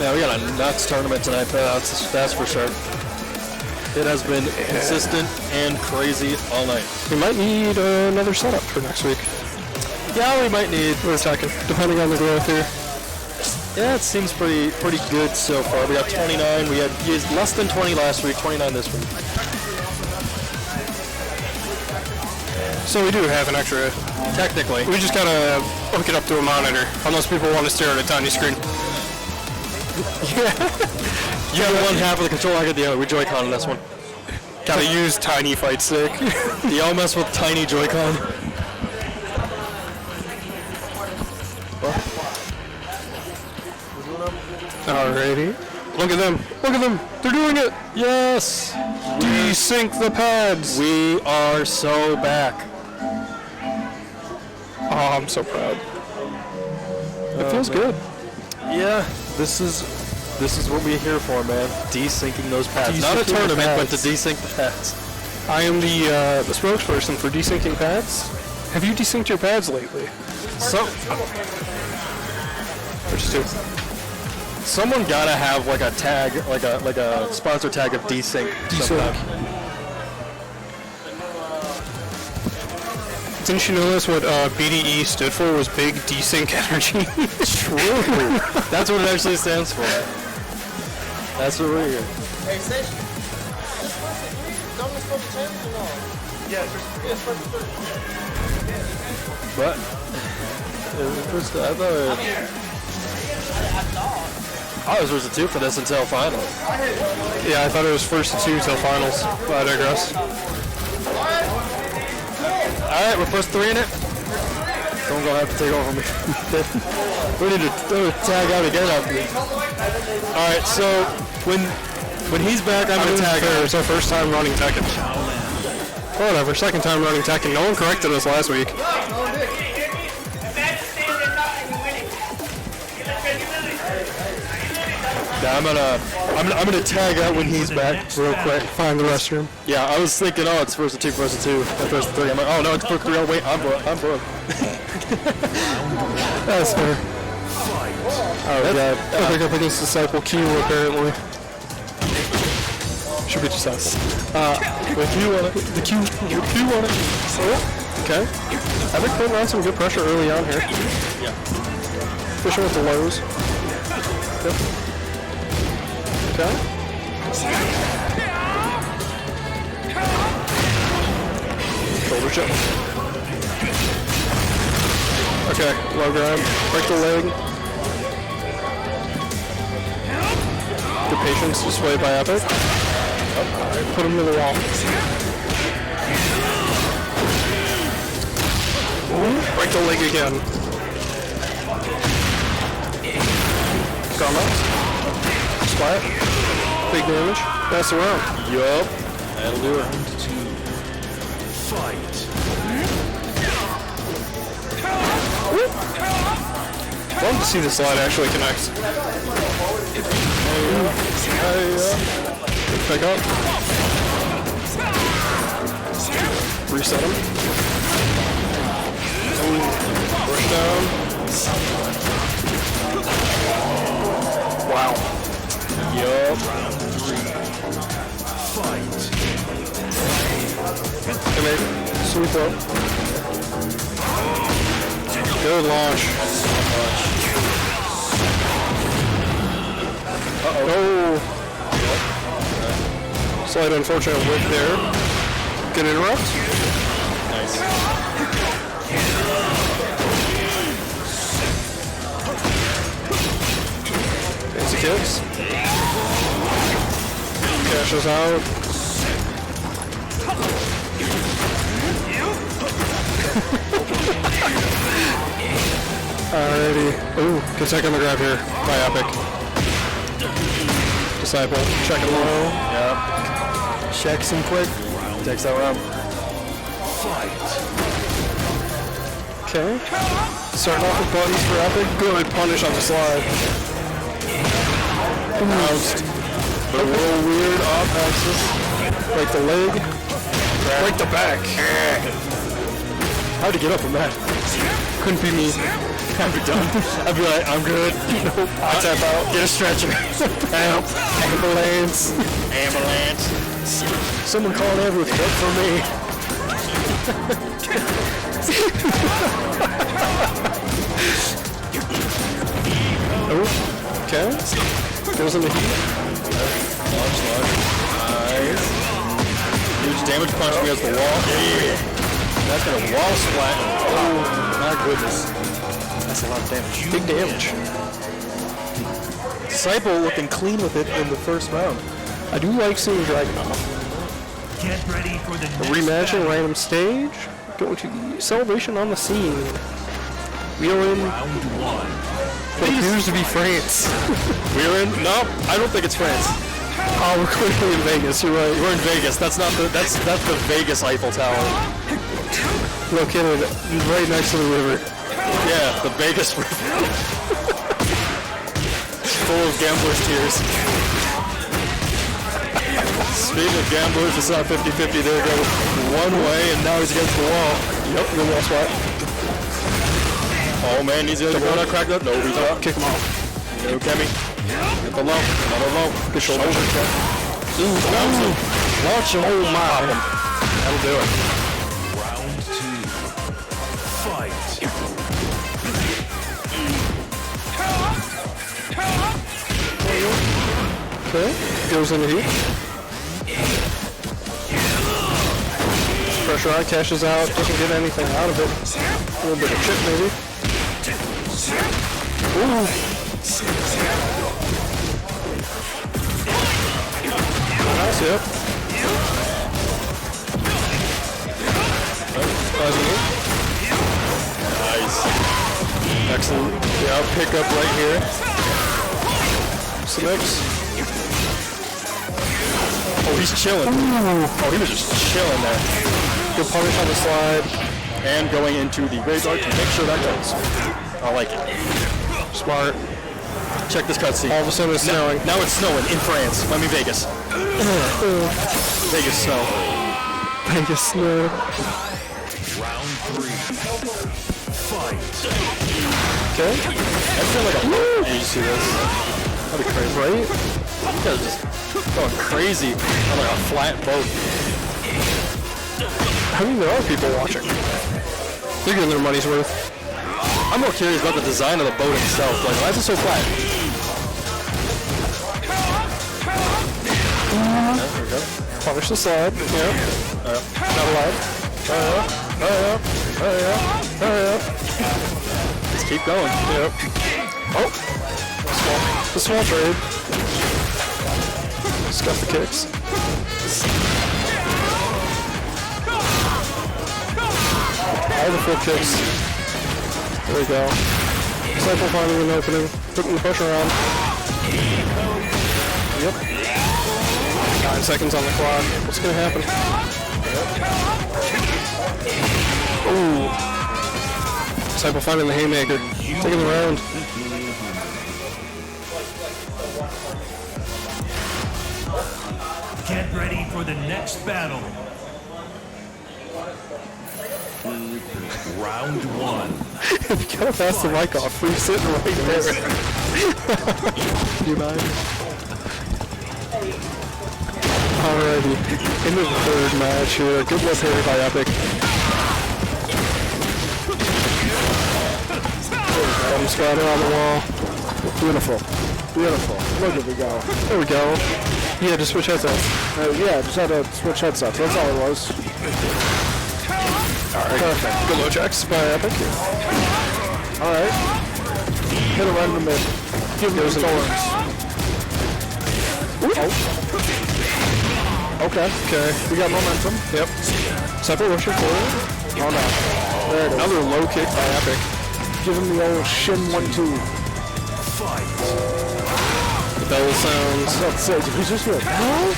Yeah, we got a nuts tournament tonight, that's for sure. It has been consistent and crazy all night. We might need another setup for next week. Yeah, we might need. We're talking, depending on the growth here. Yeah, it seems pretty good so far. We got 29. We had used less than 20 last week, 29 this week. So we do have an extra. Technically. We just gotta hook it up to a monitor, unless people want to stare at a tiny screen. Yeah. You got one half of the controller, I got the other. We Joy-Con on this one. Gotta use tiny fight stick. Do y'all mess with tiny Joy-Con? Alrighty. Look at them. Look at them. They're doing it. Yes. Desync the pads. We are so back. Oh, I'm so proud. It feels good. Yeah. This is what we're here for, man. Desyncing those pads. Not a tournament, but to desync the pads. I am the spokesperson for desyncing pads. Have you desynced your pads lately? There's two. Someone gotta have like a tag, like a sponsor tag of desync. Didn't you notice what BDE stood for was Big Desync Energy? True. That's what it actually stands for. That's what we're here. Hey, Station. Don't we supposed to change or no? Yeah, it's first. What? I thought it was first to two for this until finals. Yeah, I thought it was first to two till finals. I digress. Alright, we're first three in it. Don't go have to take over me. We need to tag out again after this. Alright, so when he's back, I'm gonna tag out. It's our first time running Tekken. Whatever, second time running Tekken. No one corrected us last week. Yeah, I'm gonna tag out when he's back real quick. Find the restroom. Yeah, I was thinking, oh, it's first to 2, first to 2, and first to 3. I'm like, oh no, it's first to 3. Oh wait, I'm broke. That's fair. Oh god, I think up against Disciple Q apparently. Should be Disciple. With Q on it. The Q on it. Okay. I've been putting on some good pressure early on here. Yeah. Pushing with the lows. Yep. Okay. Shoulder check. Okay, low grind. Break the leg. Good patience displayed by Epic. Oh, put him to the wall. Break the leg again. Come up. Splat. Big damage. Pass around. Yup. That'll do it. Fight. Love to see the slide actually connect. Pick up. Reset him. Push down. Wow. Yup. Fight. Come here. Sweep up. Good launch. Uh-oh. Oh. Slight unfortunate whip there. Good interrupt. Nice. Fancy kicks. Cashes out. Alrighty. Ooh, good second on the grab here by Epic. Disciple, check it low. Yep. Checks him quick. Takes that round. Okay. Starting off with buttons for Epic. Good punish on the slide. Bounced. But a little weird off axis. Break the leg. Break the back. How'd he get up from that? Couldn't be me. I'd be done. I'd be like, I'm good. Nope. I tap out. Get a stretcher. Ambulance. Ambulance. Someone call an ambulance. Work for me. Oh, okay. Goes in the heat. Launch. Nice. Huge damage punch against the wall. Yeah. That's gonna wall splat. Oh, my goodness. That's a lot of damage. Big damage. Disciple looking clean with it in the first round. I do like seeing Dragon. Get ready for the next Reimagine random stage. Going to the celebration on the scene. We are in what appears to be France. We're in? No, I don't think it's France. Oh, we're clearly in Vegas. You're right. We're in Vegas. That's not the that's the Vegas Eiffel Tower. Located right next to the river. Yeah, the Vegas River. Full of gamblers' tears. Speaking of gamblers, it's not 50-50. They go one way, and now he's against the wall. Yep, good wall spot. Oh man, he's gonna go not crack that. No, he's not. Kick him off. No, Kemi. Get the low. Another low. Good shoulder. Launch him. Oh my. That'll do it. round 2. Fight. Okay, goes in the heat. Pressure eye, cashes out, doesn't get anything out of it. A little bit of chip maybe. Ooh. Nice, yep. Nice. Excellent. Yeah, pick up right here. Six. Oh, he's chilling. Oh, he was just chilling there. Good punish on the slide. And going into the graveyard to make sure that goes. I like it. Smart. Check this cutscene. All of a sudden it's snowing. Now it's snowing in France. I mean Vegas. Vegas snow. Vegas snow. Round 3. Fight. Okay. I feel like a did you see this? That'd be crazy, right? You guys are just going crazy on like a flat boat. I mean, there are people watching. They're getting their money's worth. I'm more curious about the design of the boat itself. Like, why is it so flat? There we go. Punish the slide. Yep. Not allowed. Hurry up. Just keep going. Yep. Oh. The small trade. Scuff the kicks. All the full kicks. There we go. Cycle finding an opening. Putting the pressure on. Yep. 9 seconds on the clock. What's going to happen? Ooh. Cycle finding the haymaker. Taking the round. Get ready for the next battle. Round 1. If you gotta pass the mic off, we're sitting right there. You mind? Alrighty. Into the third match here. Good look here by Epic. I'm squatting on the wall. Beautiful. Beautiful. Look at we go. There we go. Yeah, just switch headsets. Yeah, just had to switch headsets. That's all it was. Alright. Perfect. Good low checks by Epic. Alright. Hit it right in the mid. Give me those thorns. Oh. Okay. Okay. We got momentum. Yep. Separate rusher forward. Oh no. There it is. Another low kick by Epic. Give him the old shim 1-2. The bell sounds. I was about to say, did we just hear a bell?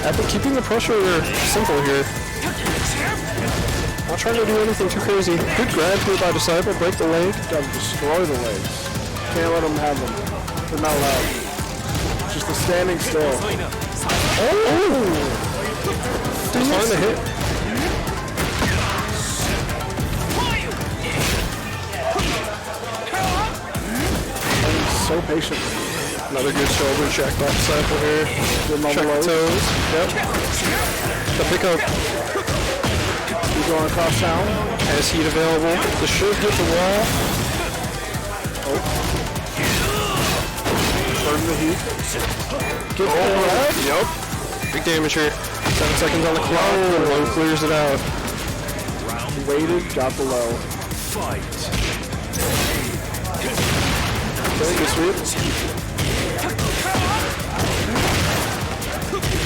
Epic keeping the pressure simple here. Not trying to do anything too crazy. Good grab here by Disciple. Break the leg. Gotta destroy the legs. Can't let them have them. They're not allowed. Just a standing still. Oh! Just find the hit. So patient. Another good shoulder check by Disciple here. Check the toes. Yep. The pickup. He's going across town. Has heat available. The should hit the wall. Oh. Burn the heat. Get the right. Yep. Big damage here. 7 seconds on the clock. The low clears it out. Waited, got the low. Okay, good sweep.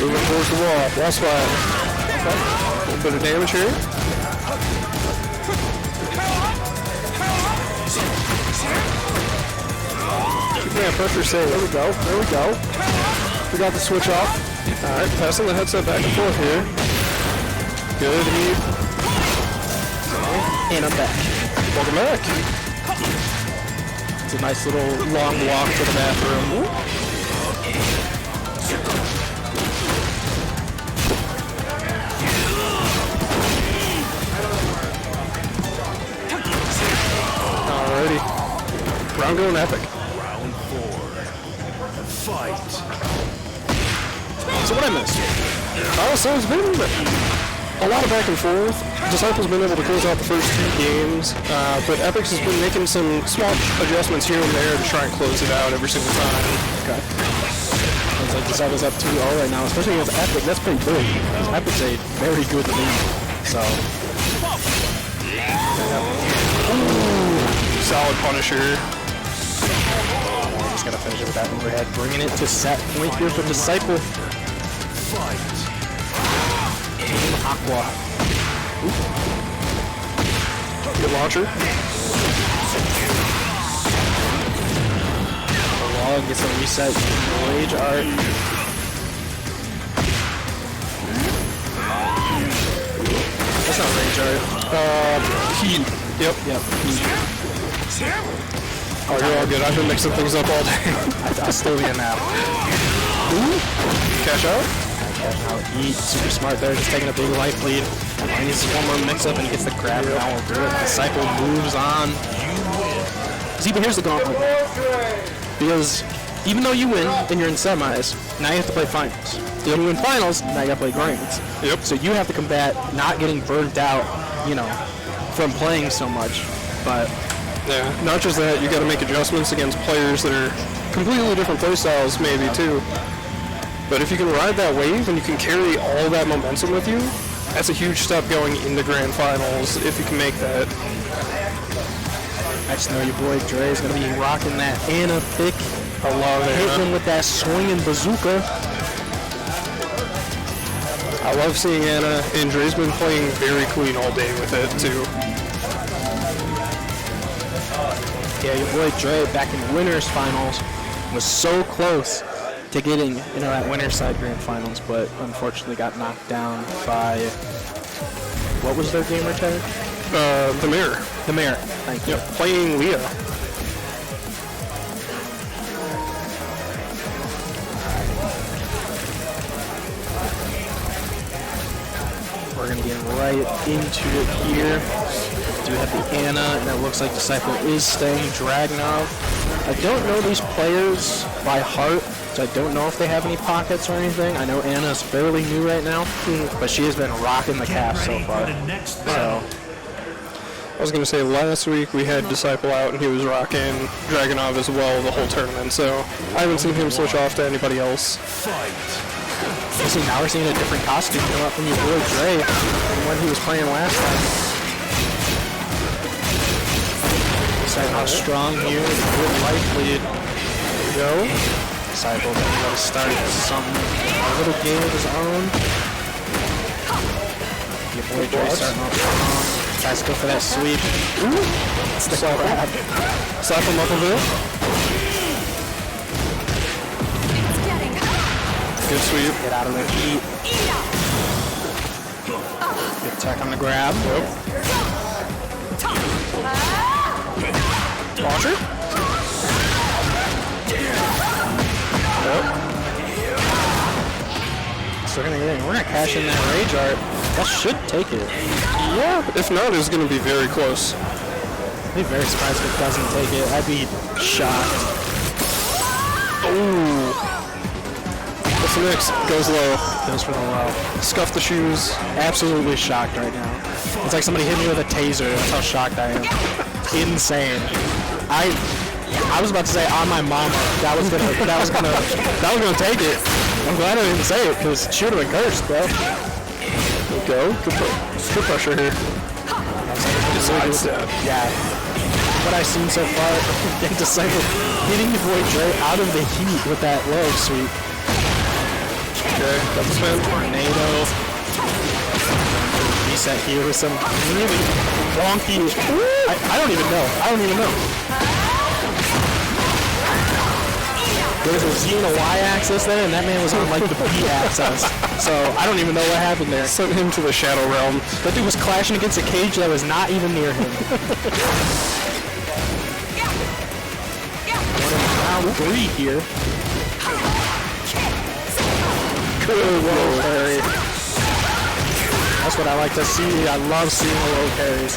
Moving towards the wall. Wall slide. Okay. A little bit of damage here. Yeah, pressure save. There we go. There we go. We got the switch off. Alright, passing the headset back and forth here. Good heat. And I'm back. Welcome back. It's a nice little long walk to the bathroom. Alrighty. Round going Epic. Round 4. Fight. So what I missed? So it's been a lot of back and forth. Disciple's been able to close out the first 2 games, but Epic's has been making some small adjustments here and there to try and close it out every single time. Okay. Sounds like Disciple's up 2-0 right now, especially against Epic. That's pretty big. Epic's a very good lead. So. Solid punisher. Just gotta finish it with that overhead, bringing it to set point here for Disciple. Fight. Aqua. Good launcher. Log gets a reset. Rage art. That's not rage art. Heat. Yep. Heat. Oh, you're all good. I've been mixing things up all day. I'll still be a nap. Ooh. Cash out. Heat. Super smart there. Just taking a big life lead. He needs one more mix up and he gets the grab and that will do it. Disciple moves on. See, but here's the gauntlet. Because even though you win and you're in semis, now you have to play finals. You win finals, now you got to play grinds. Yep. So you have to combat not getting burnt out, you know, from playing so much. But yeah, not just that, you got to make adjustments against players that are completely different playstyles, maybe too. But if you can ride that wave and you can carry all that momentum with you, that's a huge step going into grand finals if you can make that. I just know your boy Dre is going to be rocking that Anna pick. I love it. Hit him with that swinging bazooka. I love seeing Anna, and Dre's been playing very clean all day with it too. Yeah, your boy Dre back in winners finals was so close to getting that winner's side grand finals, but unfortunately got knocked down by, what was their gamer tag? The Mirror. The Mirror, thank you. Yep, playing Leah. We're going to get right into it here. Do have the Anna, and it looks like Disciple is staying Dragunov. I don't know these players by heart, so I don't know if they have any pockets or anything. I know Anna's fairly new right now, but she has been rocking the cast so far. So, I was going to say, last week we had Disciple out and he was rocking Dragunov as well the whole tournament, so I haven't seen him switch off to anybody else. See, now we're seeing a different costume come up from your boy Dre from when he was playing last time. Starting off strong here with a good life lead. There we go. Disciple getting ready to start a little game of his own. Your boy Dre starting off strong. Tries to go for that sweep. Ooh! It's the grab. Slap him up a bit. Good sweep. Get out of the heat. Good attack on the grab. Yep. Launcher. Yep. So we're gonna cash in that rage art. That should take it. Yeah, if not, it's gonna be very close. I'd be very surprised if it doesn't take it. I'd be shocked. Ooh. What's the mix? Goes low. Goes for the low. Scuff the shoes. Absolutely shocked right now. It's like somebody hit me with a taser. That's how shocked I am. Insane. I was about to say on my mama. That was gonna take it. I'm glad I didn't say it because she would have been cursed, bro. There we go. Good pressure here. Side step. Yeah. What I've seen so far, Disciple hitting the boy Dre out of the heat with that low sweep. Okay, got the spin. Tornado. Reset here with some really wonky. I don't even know. There was a Z and a Y axis there, and that man was on like the B axis. So I don't even know what happened there. Sent him to the Shadow Realm. That dude was clashing against a cage that was not even near him. Round 3 here. Good low parry. That's what I like to see. I love seeing the low parries.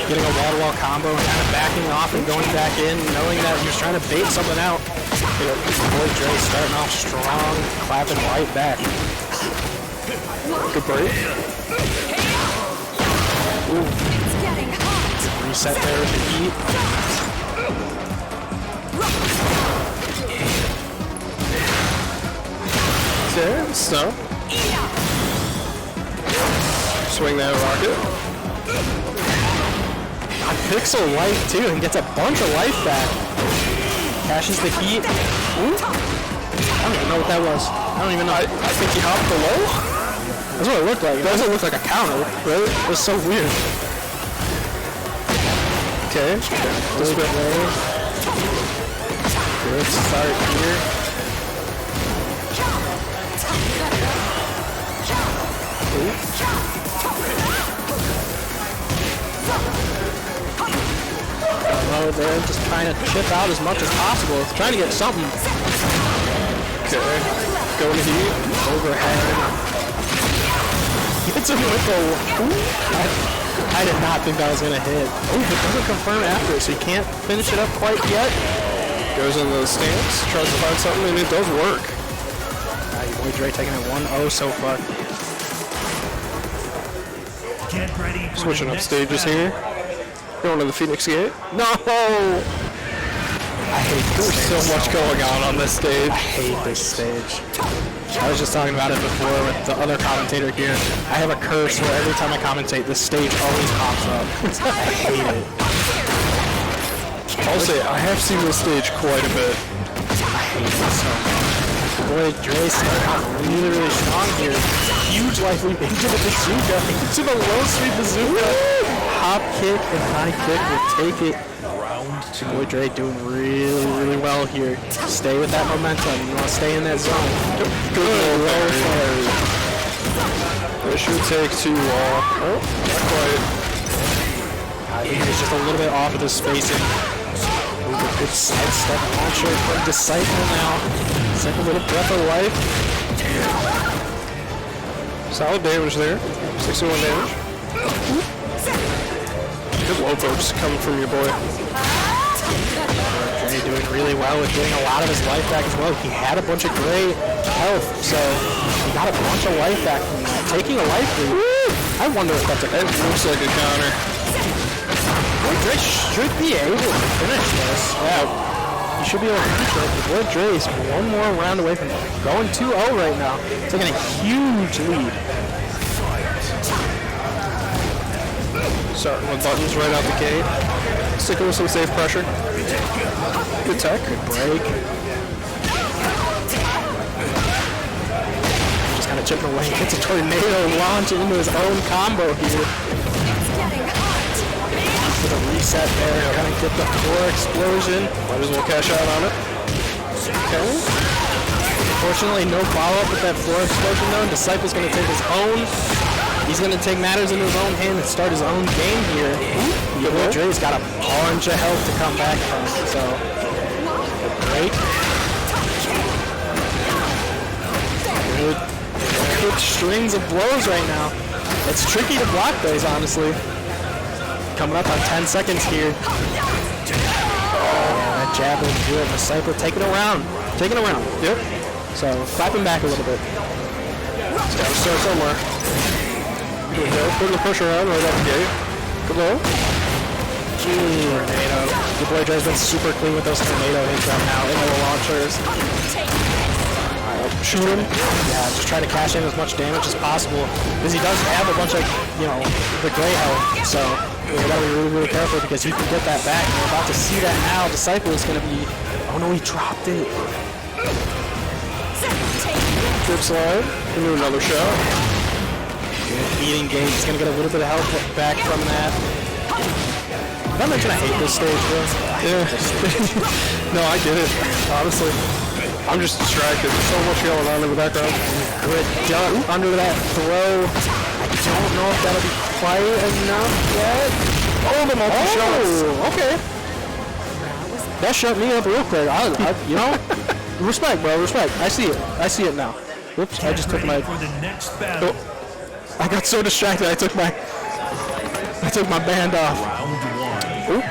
Getting a wall-to-wall combo and kind of backing off and going back in, knowing that he was trying to bait something out. Boy Dre starting off strong, clapping right back. Good break. It's getting hot. Reset there with the heat. Okay, so. Swing that rocket. On pixel life too, and gets a bunch of life back. Cashes the heat. Ooh. I don't even know what that was. I don't even know. I think he hopped below. That's what it looked like. It doesn't look like a counter, right? It was so weird. Okay. Good play. Good start here. Low there, just trying to chip out as much as possible. It's trying to get something. Okay. Going to heat. Overhead. Hits him with the... I did not think that was going to hit. Oh, but doesn't confirm after, so he can't finish it up quite yet. Goes into the stance, tries to find something, and it does work. Your boy Dre taking it 1-0 so far. Get ready for Switching up stages here. Going to the Phoenix Gate. No! I hate this There's stage so much going on this stage. I hate this stage. I was just talking about it before with the other commentator here. I have a curse where every time I commentate, this stage always pops up. I hate it. I'll say, I have seen this stage quite a bit. I hate it so much. Boy, Dre started out really, really strong here. Huge life leap into the bazooka, into the low sweep bazooka. Hop kick and high kick will take it. Boy Dre doing really, really well here. Stay with that momentum. You want to stay in that zone. Good roll flurry. It should take too long. Oh, not quite. I think he's just a little bit off of the spacing. Ooh, a good sidestep launcher from Disciple now. It's like a little breath of life. Solid damage there. 61 damage. Good low pokes coming from your boy. Dre doing really well with getting a lot of his life back as well. He had a bunch of great health, so he got a bunch of life back from that. Taking a life lead. I wonder if that's a... It looks like a counter. Boy Dre should be able to finish this. Yeah, he should be able to finish it. But Boy Dre is one more round away from going 2-0 right now. Taking a huge lead. Starting with buttons right out the gate. Sticking with some safe pressure. Good tech. Good break. Just kind of chipping away. Gets a tornado launch into his own combo here. With a reset there. Kind of get the floor explosion. Might as well cash out on it. Okay. Unfortunately, no follow-up with that floor explosion though. Disciple's going to take his own. He's going to take matters into his own hand and start his own game here. Boy Dre's got a bunch of health to come back from, so great. Good strings of blows right now. It's tricky to block those, honestly. Coming up on 10 seconds here. That jab will do it. Disciple taking around. Taking around. Yep. So clapping back a little bit. It's got to start somewhere. Good hit. Putting the pressure on right out the gate. Good low. Tornado. Your boy Dre's been super clean with those tornado hits right now in the launchers. Shoot him. Yeah, just try to cash in as much damage as possible. Because he does have a bunch of, the gray health. So we gotta be really, really careful because he can get that back. And we're about to see that now. Disciple is gonna be. Oh no, he dropped it. Good slide. Do another shot. Good eating game. He's gonna get a little bit of health back from that. Did I mention I hate this stage, bro? Yeah. No, I get it. Honestly. I'm just distracted. There's so much going on in the background. Good duck under that throw. I don't know if that'll be quite enough yet. Oh, the multi-shots. Oh, okay. That shut me up real quick. Respect, bro. Respect. I see it. I see it now. Whoops, I just took my... Oh, I got so distracted. I took my band off. Round 1.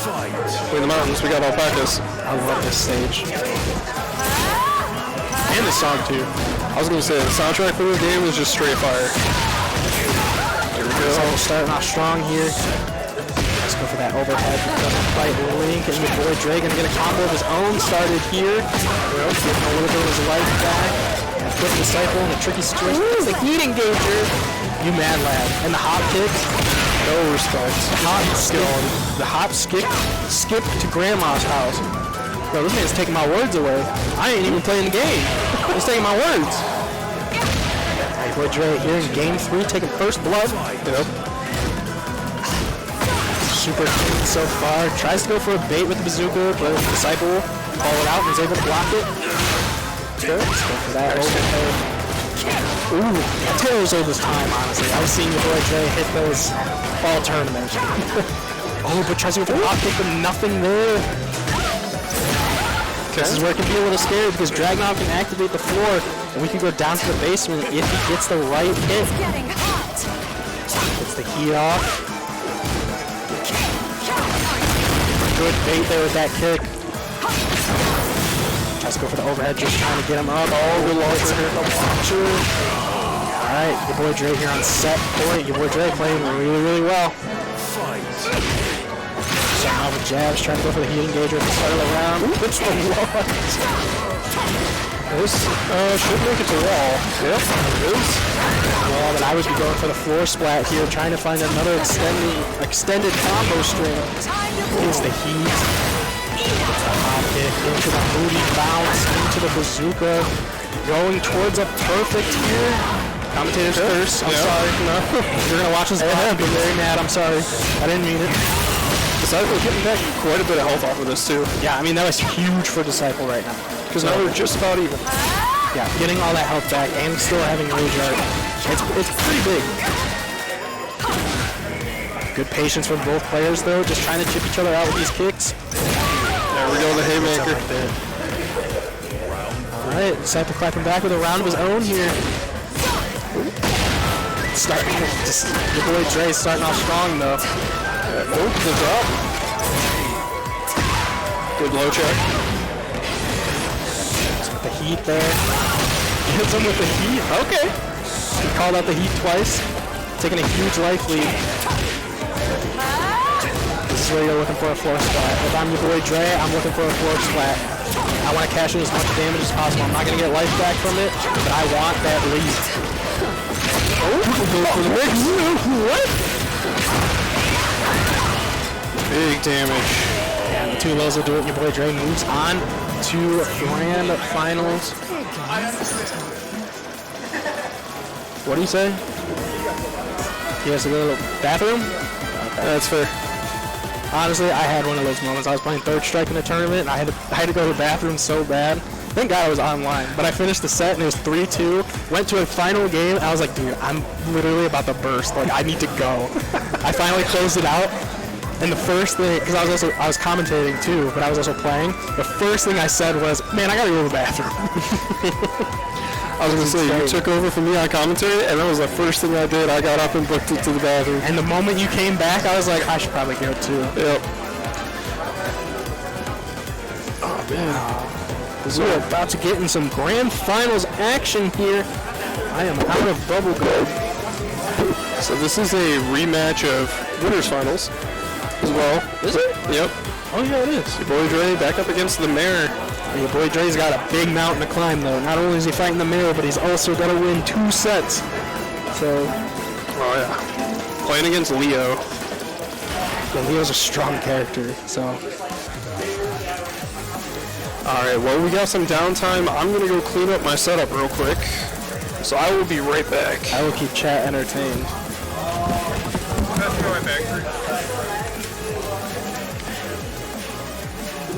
Fight. In the mountains, we got all practice. I love this stage. And the song, too. I was going to say, the soundtrack for this game is just straight fire. Here we go. So starting off strong here. Let's go for that overhead. Doesn't quite link. And your boy Dre gonna get a combo of his own started here. Getting a little bit of his life back. And flip Disciple in a tricky situation. Ooh, the heat engager. You mad lad. And the hop kick. No respect. The hop skip to grandma's house. Bro, this man's taking my words away. I ain't even playing the game. He's taking my words. Alright, boy Dre here in game 3, taking first blood. Yep. super clean so far. Tries to go for a bait with the bazooka, but Disciple call it out and is able to block it. Good. Let's go for that overhead. Ooh, that Taylor's old this time, honestly. I've seen your boy Dre hit those all tournament. Oh, but tries to go for the hot kick, but nothing there. This is where it can be a little scary because Dragunov can activate the floor and we can go down to the basement if he gets the right hit. Gets the heat off. Good bait there with that kick. Tries to go for the overhead, just trying to get him up. Oh, good launcher. Alright, your boy Dre here on set point. Your boy Dre playing really, really well. Somehow with jabs, trying to go for the heat engager at the start of the round. Ooh, it's the launch. This should make it to wall. Yep, it is. Wall, but I would be going for the floor splat here, trying to find another extended combo string. It's the heat. The hop kick into the booty bounce, into the bazooka. Going towards a perfect here. Commentator's curse. I'm sorry. No. You're going to watch this live and be very mad. I'm sorry. I didn't mean it. Disciple getting back quite a bit of health off of this too. Yeah, I mean that was huge for Disciple right now. Because now we're just about even. Yeah, getting all that health back and still having Rage Art. It's pretty big. Good patience from both players though, just trying to chip each other out with these kicks. There we go, the haymaker. Alright, Disciple clapping back with a round of his own here. Your boy Dre's starting off strong though. Oh, good drop. Good low check. With the heat there. Hits him with the heat. Okay. He called out the heat twice. Taking a huge life lead. This is where you're looking for a floor splat. If I'm your boy Dre, I'm looking for a floor splat. I want to cash in as much damage as possible. I'm not going to get life back from it, but I want that lead. Oh, go for the mix. What? Big damage. And the two of those will do it. Your boy Dre moves on to grand finals. What do you say? He has to go to the bathroom? Okay. That's fair. Honestly, I had one of those moments. I was playing third strike in a tournament, and I had to go to the bathroom so bad. Thank God I was online, but I finished the set and it was 3-2. Went to a final game. And I was like, dude, I'm literally about to burst. Like, I need to go. I finally closed it out. And the first thing, because I was commentating too, but I was also playing. The first thing I said was, "Man, I gotta go to the bathroom." I was gonna say you took over from me on commentary, and that was the first thing I did. I got up and booked it to the bathroom. And the moment you came back, I was like, I should probably go too. Yep. Oh man, we're about to get in some grand finals action here. I am out of bubblegum. So this is a rematch of winners finals. As well. Is it? Yep. Oh yeah, it is. Your boy Dre back up against the Mayor. And your boy Dre's got a big mountain to climb though. Not only is he fighting the Mayor, but he's also got to win 2 sets. So. Oh yeah. Playing against Leo. Yeah, Leo's a strong character. So. All right. Well, we got some downtime. I'm gonna go clean up my setup real quick. So I will be right back. I will keep chat entertained.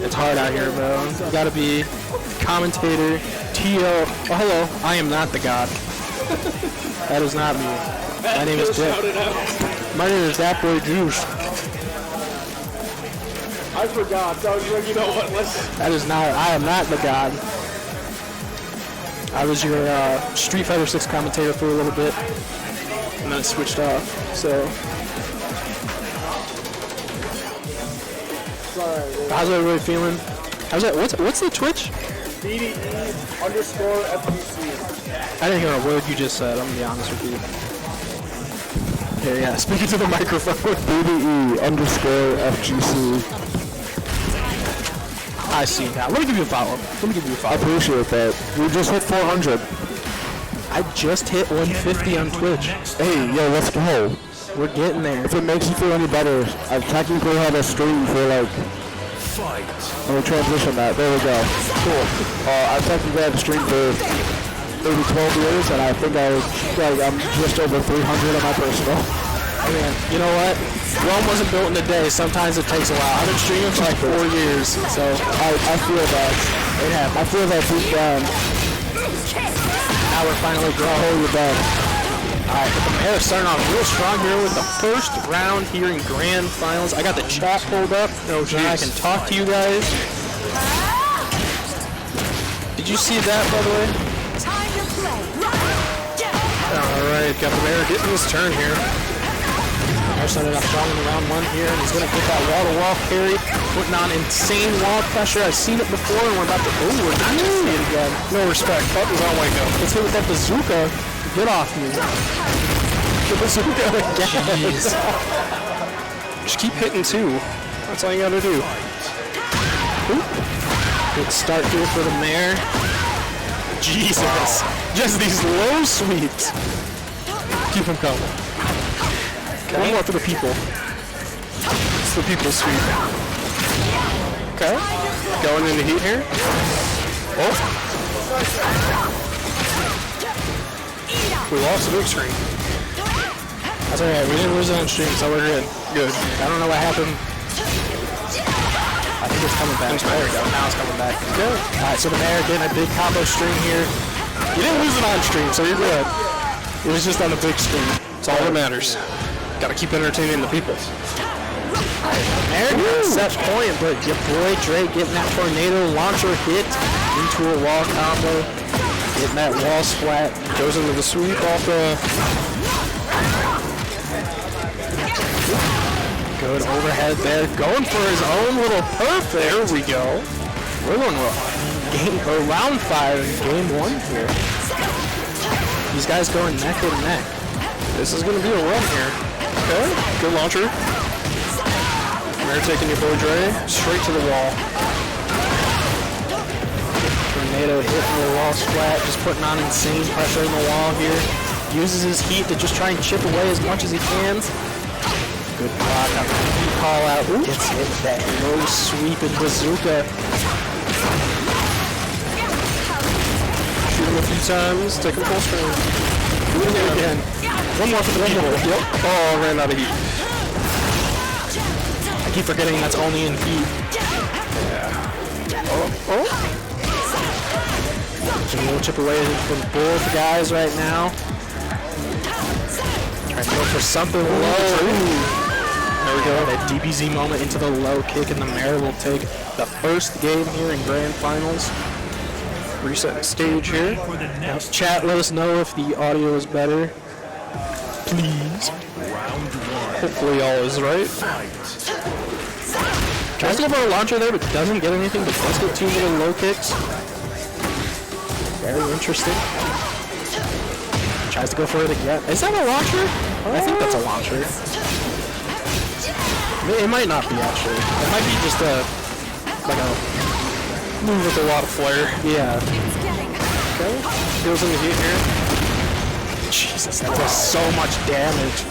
It's hard out here, bro. You gotta be commentator, TL. Oh, hello. I am not the god. That is not me. My name is Dick. My name is That Boy Juice. I forgot. So I was like, you know what? That is not. I am not the god. I was your Street Fighter 6 commentator for a little bit, and then it switched off. So. How's everybody feeling? How's that? What's the Twitch? BDE_FGC. I didn't hear a word you just said. I'm gonna be honest with you. Yeah. Speaking to the microphone. BDE_FGC. I see that. Let me give you a follow. I appreciate that. We just hit 400. I just hit 150 on Twitch. Hey, yo, let's go. We're getting there. If it makes you feel any better, I've technically had a stream for like... Fight. Let me transition that. There we go. Cool. I've technically had a stream for maybe 12 years, and I think I'm just over 300 on my personal. I mean, you know what? Rome wasn't built in a day. Sometimes it takes a while. I've been streaming for like 4 years, so I feel that. It happened. I feel that deep down. Now we're finally growing with that. Alright, but the Mayor starting off real strong here with the first round here in Grand Finals. I got the chat pulled up so I can talk to you guys. Did you see that, by the way? Alright, got the Mayor getting his turn here. Mayor started off strong in round 1 here, and he's going to get that wall-to-wall carry, putting on insane wall pressure. I've seen it before, and we're about to... Oh, we're not going to see it again. No respect. Buttons on wake up. Let's hit with that bazooka. Get off me. The bazooka again. Jeez. Just keep hitting 2. That's all you gotta do. Ooh. Good start here for the Mayor. Jesus. Just these low sweeps. Keep him coming. Okay. One more for the people. It's the people's sweep. Okay. Going into heat here. Oh. We lost the big screen. That's alright, we didn't lose it on stream, so we're good. Good. I don't know what happened. I think it's coming back. There we go, now it's coming back. Good. Alright, so the Mayor getting a big combo string here. You didn't lose it on stream, so you're good. It was just on the big screen. It's all that matters. Gotta keep entertaining the people. Mayor got set point, but your boy Dre getting that tornado launcher hit into a wall combo. Getting that wall splat. Goes into the sweep off the... Good overhead there. Going for his own little perfect. There we go. We're going round 5 in game 1 here. These guys going neck and neck. This is going to be a run here. Okay. Good launcher. Mayor taking your boy Dre straight to the wall. Tornado hitting the wall splat, just putting on insane pressure in the wall here. Uses his heat to just try and chip away as much as he can. Good block on the heat call out. Ooh. Gets hit with that low sweep and bazooka. Shoot him a few times, take him full screen. Do it again. One more for the people. Yep. Oh, ran out of heat. I keep forgetting that's only in heat. Yeah. Oh. So we'll chip away from both guys right now. Trying to go for something low. There we go. That DBZ moment into the low kick, and the Mayor will take the first game here in Grand Finals. Resetting stage here. Now, chat, let us know if the audio is better. Please. Hopefully all is right. Tries to go for a launcher there, but doesn't get anything, but does get 2 little low kicks. Very interesting. Tries to go for it again. Is that a launcher? I think that's a launcher. It might not be, actually. It might be just a move with a lot of flair. Yeah. Okay. Goes in the heat here. Jesus, that does so much damage.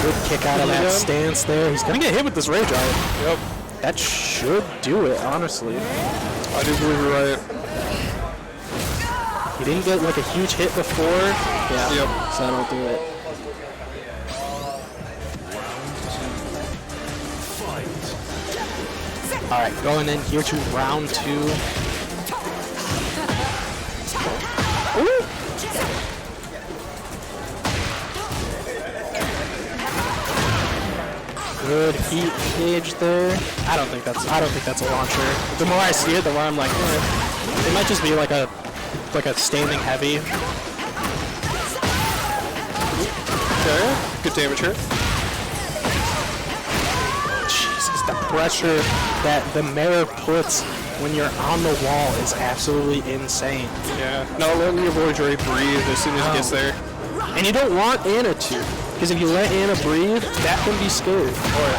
Good kick out of that stance there. He's gonna get hit with this rage art. Yep. That should do it, honestly. I do believe you're right. He didn't get like a huge hit before. Yeah. Yep. So that'll do it. Alright, going in here to round 2. Ooh. Good heat gauge there. I don't think that's a launcher. The more I see it, the more I'm like, it might just be like a standing heavy. Okay. Good damage here. Jesus, the pressure that the Mayor puts when you're on the wall is absolutely insane. Yeah. Not letting your boy Dre breathe as soon as he gets there. And you don't want Anna to. Because if you let Anna breathe, that can be scary. Or,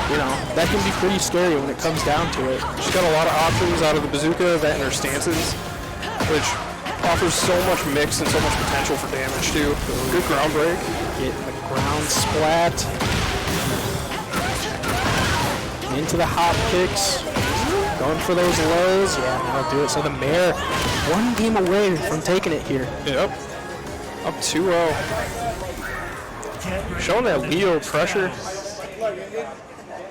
that can be pretty scary when it comes down to it. She's got a lot of options out of the bazooka, that and her stances, which offers so much mix and so much potential for damage, too. Good ground break. Getting the ground splat. Into the hop kicks. Going for those lows. Yeah, that'll do it. So the Mayor, 1 game away from taking it here. Yep. Up 2-0. Showing that Leo pressure. Look,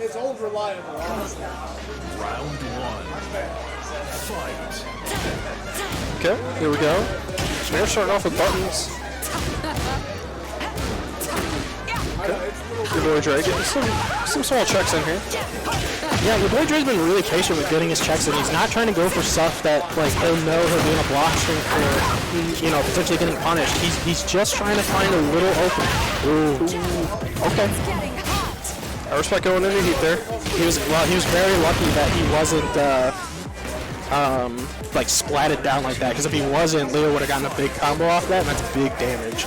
it's old reliable, honestly. Round one. Fight. Okay, here we go. Snare starting off with buttons. Okay. Your boy Dre getting some small checks in here. Yeah, your boy Dre's been really patient with getting his checks in. He's not trying to go for stuff that, like, he'll know he'll be in a block string for, you know, potentially getting punished. He's just trying to find a little opening. Ooh. Okay. I respect going into heat there. He was very lucky that he wasn't, like, splatted down like that. Because if he wasn't, Leo would have gotten a big combo off that, and that's big damage.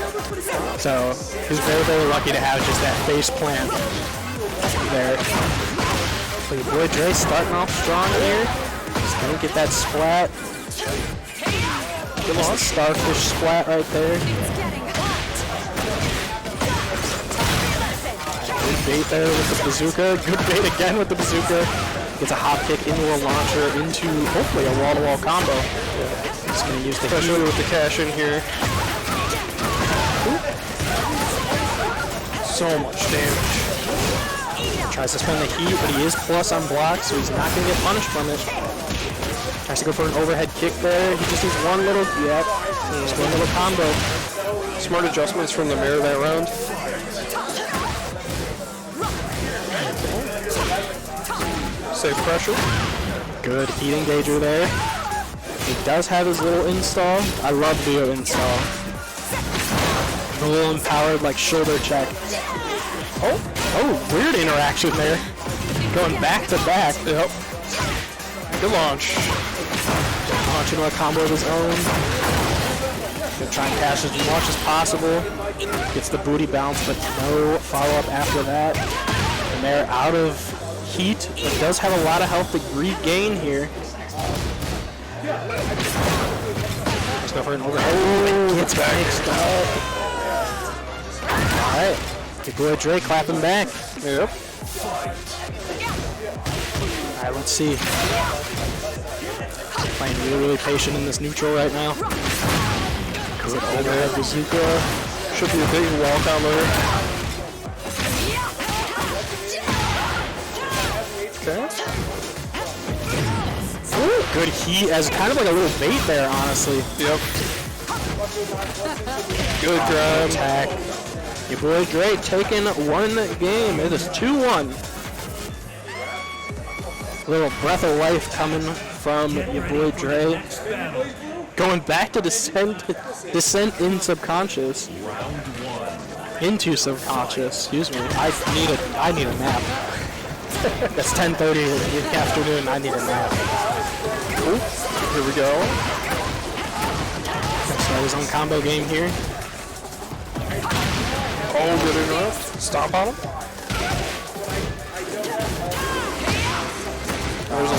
So, he's very, very lucky to have just that face plant there. So your boy Dre starting off strong here. Just gonna get that splat. Get the starfish splat right there. Good bait there with the bazooka. Good bait again with the bazooka. Gets a hop kick into a launcher into hopefully a wall-to-wall combo. Just gonna use the Especially with the cash in here. So much damage. Tries to spend the heat, but he is plus on block, so he's not going to get punished from it. Tries to go for an overhead kick there. He just needs one little, just one little combo. Smart adjustments from the mirror that round. Safe pressure. Good heat engager there. He does have his little install. I love Leo install. A little empowered, like, shoulder check. Oh, weird interaction there. Going back to back. Yep. Good launch. Launch into a combo of his own. Gonna try and cash as much as possible. Gets the booty bounce, but no follow-up after that. And they're out of heat, but does have a lot of health to regain here. Let's go for an overhead. Oh, gets mixed up. All right. Good boy Dre clapping back. Yep. Alright, let's see. Playing really, really patient in this neutral right now. Good overhead bazooka. Should be a big wall combo here. Okay. Ooh, good heat as kind of like a little bait there, honestly. Yep. Good grab. Attack. Your boy Dre taking one game. It is 2-1. Little breath of life coming from your boy Dre. Going back to descent in subconscious. Into subconscious. Excuse me. I need a nap. It's 10:30 in the afternoon. I need a nap. Ooh, here we go. Start his own combo game here. Oh, good enough. Stomp on him. There's a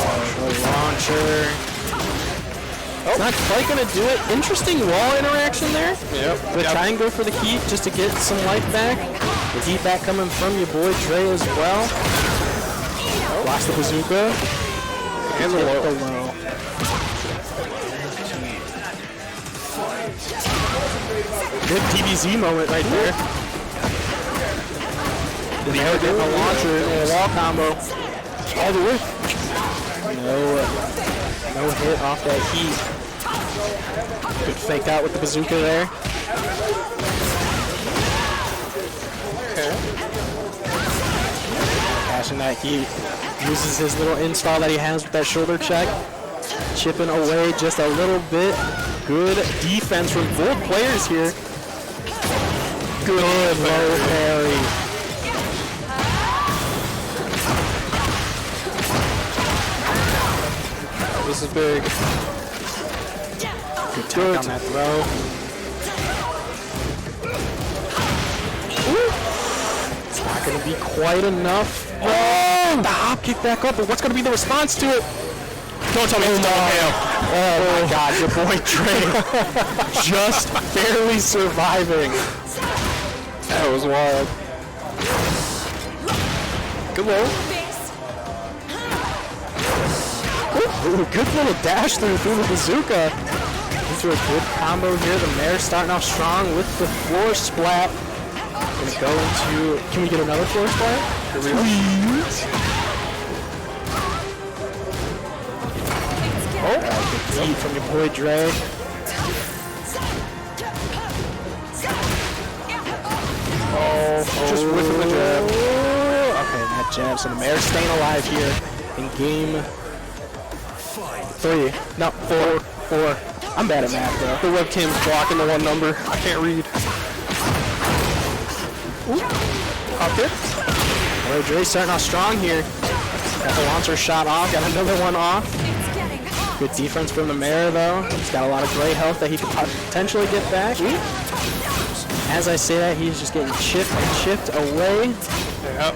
launcher. Oh. Not quite going to do it. Interesting wall interaction there. Yep. But try and go for the heat just to get some life back. The heat back coming from your boy Dre as well. Blocks the bazooka. And the low. Good DBZ moment right there. Did he ever get a launcher and a wall combo? All the way. No hit off that heat. Good fake out with the bazooka there. Okay. Cashing that heat. Uses his little install that he has with that shoulder check. Chipping away just a little bit. Good defense from both players here. Good low parry. This is big. Good take on that throw. It's not going to be quite enough. Oh! The hop kick back up, but what's going to be the response to it? Don't tell me it's downhill. Oh my God, your boy Dre just barely surviving. That was wild. Good roll. Ooh, good little dash through the bazooka. Into a good combo here. The Mare starting off strong with the floor splat. Gonna go into. Can we get another floor splat? Here we go. Oh, good heat from your boy Dre. Just whiffing the jab. Okay, that jab. So the Mayor's staying alive here in game 3. No, 4. I'm bad at math, bro. The webcam's blocking the one number. I can't read. Up it. Boy, Dre's starting off strong here. Got the launcher shot off. Got another one off. Good defense from the Mayor, though. He's got a lot of gray health that he could potentially get back. As I say that, he's just getting chipped away. Yep.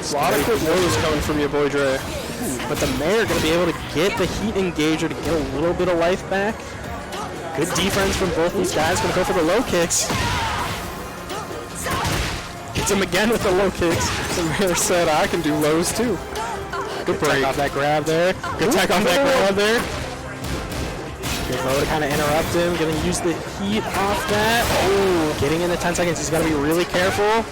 A lot of quick blows coming from your boy Dre. But the Mayor going to be able to get the heat engager to get a little bit of life back. Good defense from both these guys. Going to go for the low kicks. Gets him again with the low kicks. The Mayor said, I can do lows too. Good break off that grab there. Good tech off that grab there. Good low to kind of interrupt him. Going to use the heat off that. Oh, getting into 10 seconds. He's got to be really careful.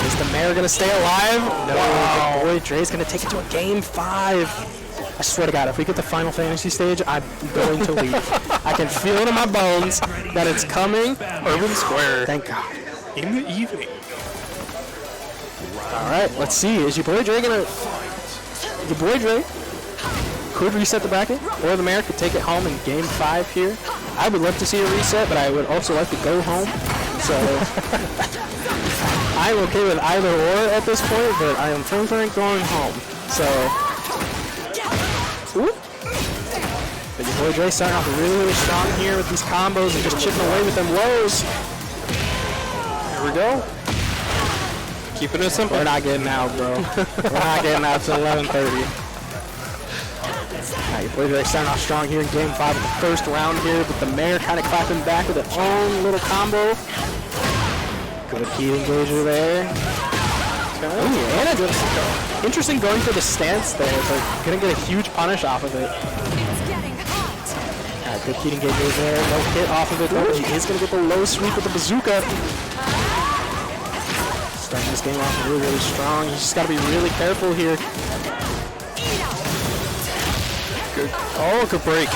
Is the Mayor going to stay alive? No. Wow. Boy, Dre's going to take it to a game 5. I swear to God, if we get the Final Fantasy stage, I'm going to leave. I can feel it in my bones that it's coming. Urban Square. Thank God. In the evening. All right, let's see. Is your boy Dre going to... Your boy Dre could reset the bracket, or the Mayor could take it home in game 5 here. I would love to see a reset, but I would also like to go home. So... I'm okay with either or at this point, but I am preferring going home. So, but your boy Dre starting off really, really strong here with these combos and just chipping away with them lows. Here we go. Keeping it simple. We're not getting out, bro. We're not getting out till 11:30. Your boy Dre starting off strong here in game 5 of the first round here, but the Mayor kind of clapping back with its own little combo. Good heat engager there. Ooh, and interesting going for the stance there, but gonna get a huge punish off of it. Good heat engager there. No hit off of it though, but he is gonna get the low sweep with the bazooka. Starting this game off really, really strong. He's just gotta be really careful here. Good. Oh, good break.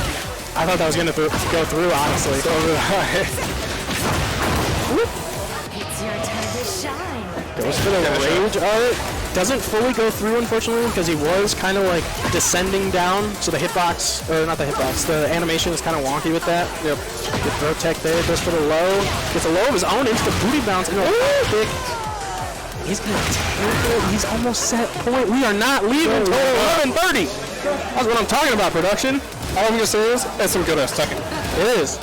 I thought that was gonna go through, honestly. So did I. Goes for the rage art. Doesn't fully go through, unfortunately, because he was kind of like descending down. So the hitbox, or not the hitbox, the animation is kind of wonky with that. Yep. Good throw tech there. Goes for the low. Gets a low of his own into the booty bounce. And kick. He's going to take it. He's almost set point. We are not leaving until 11:30. That's what I'm talking about, production. All I'm going to say is, that's some good ass teching. It is.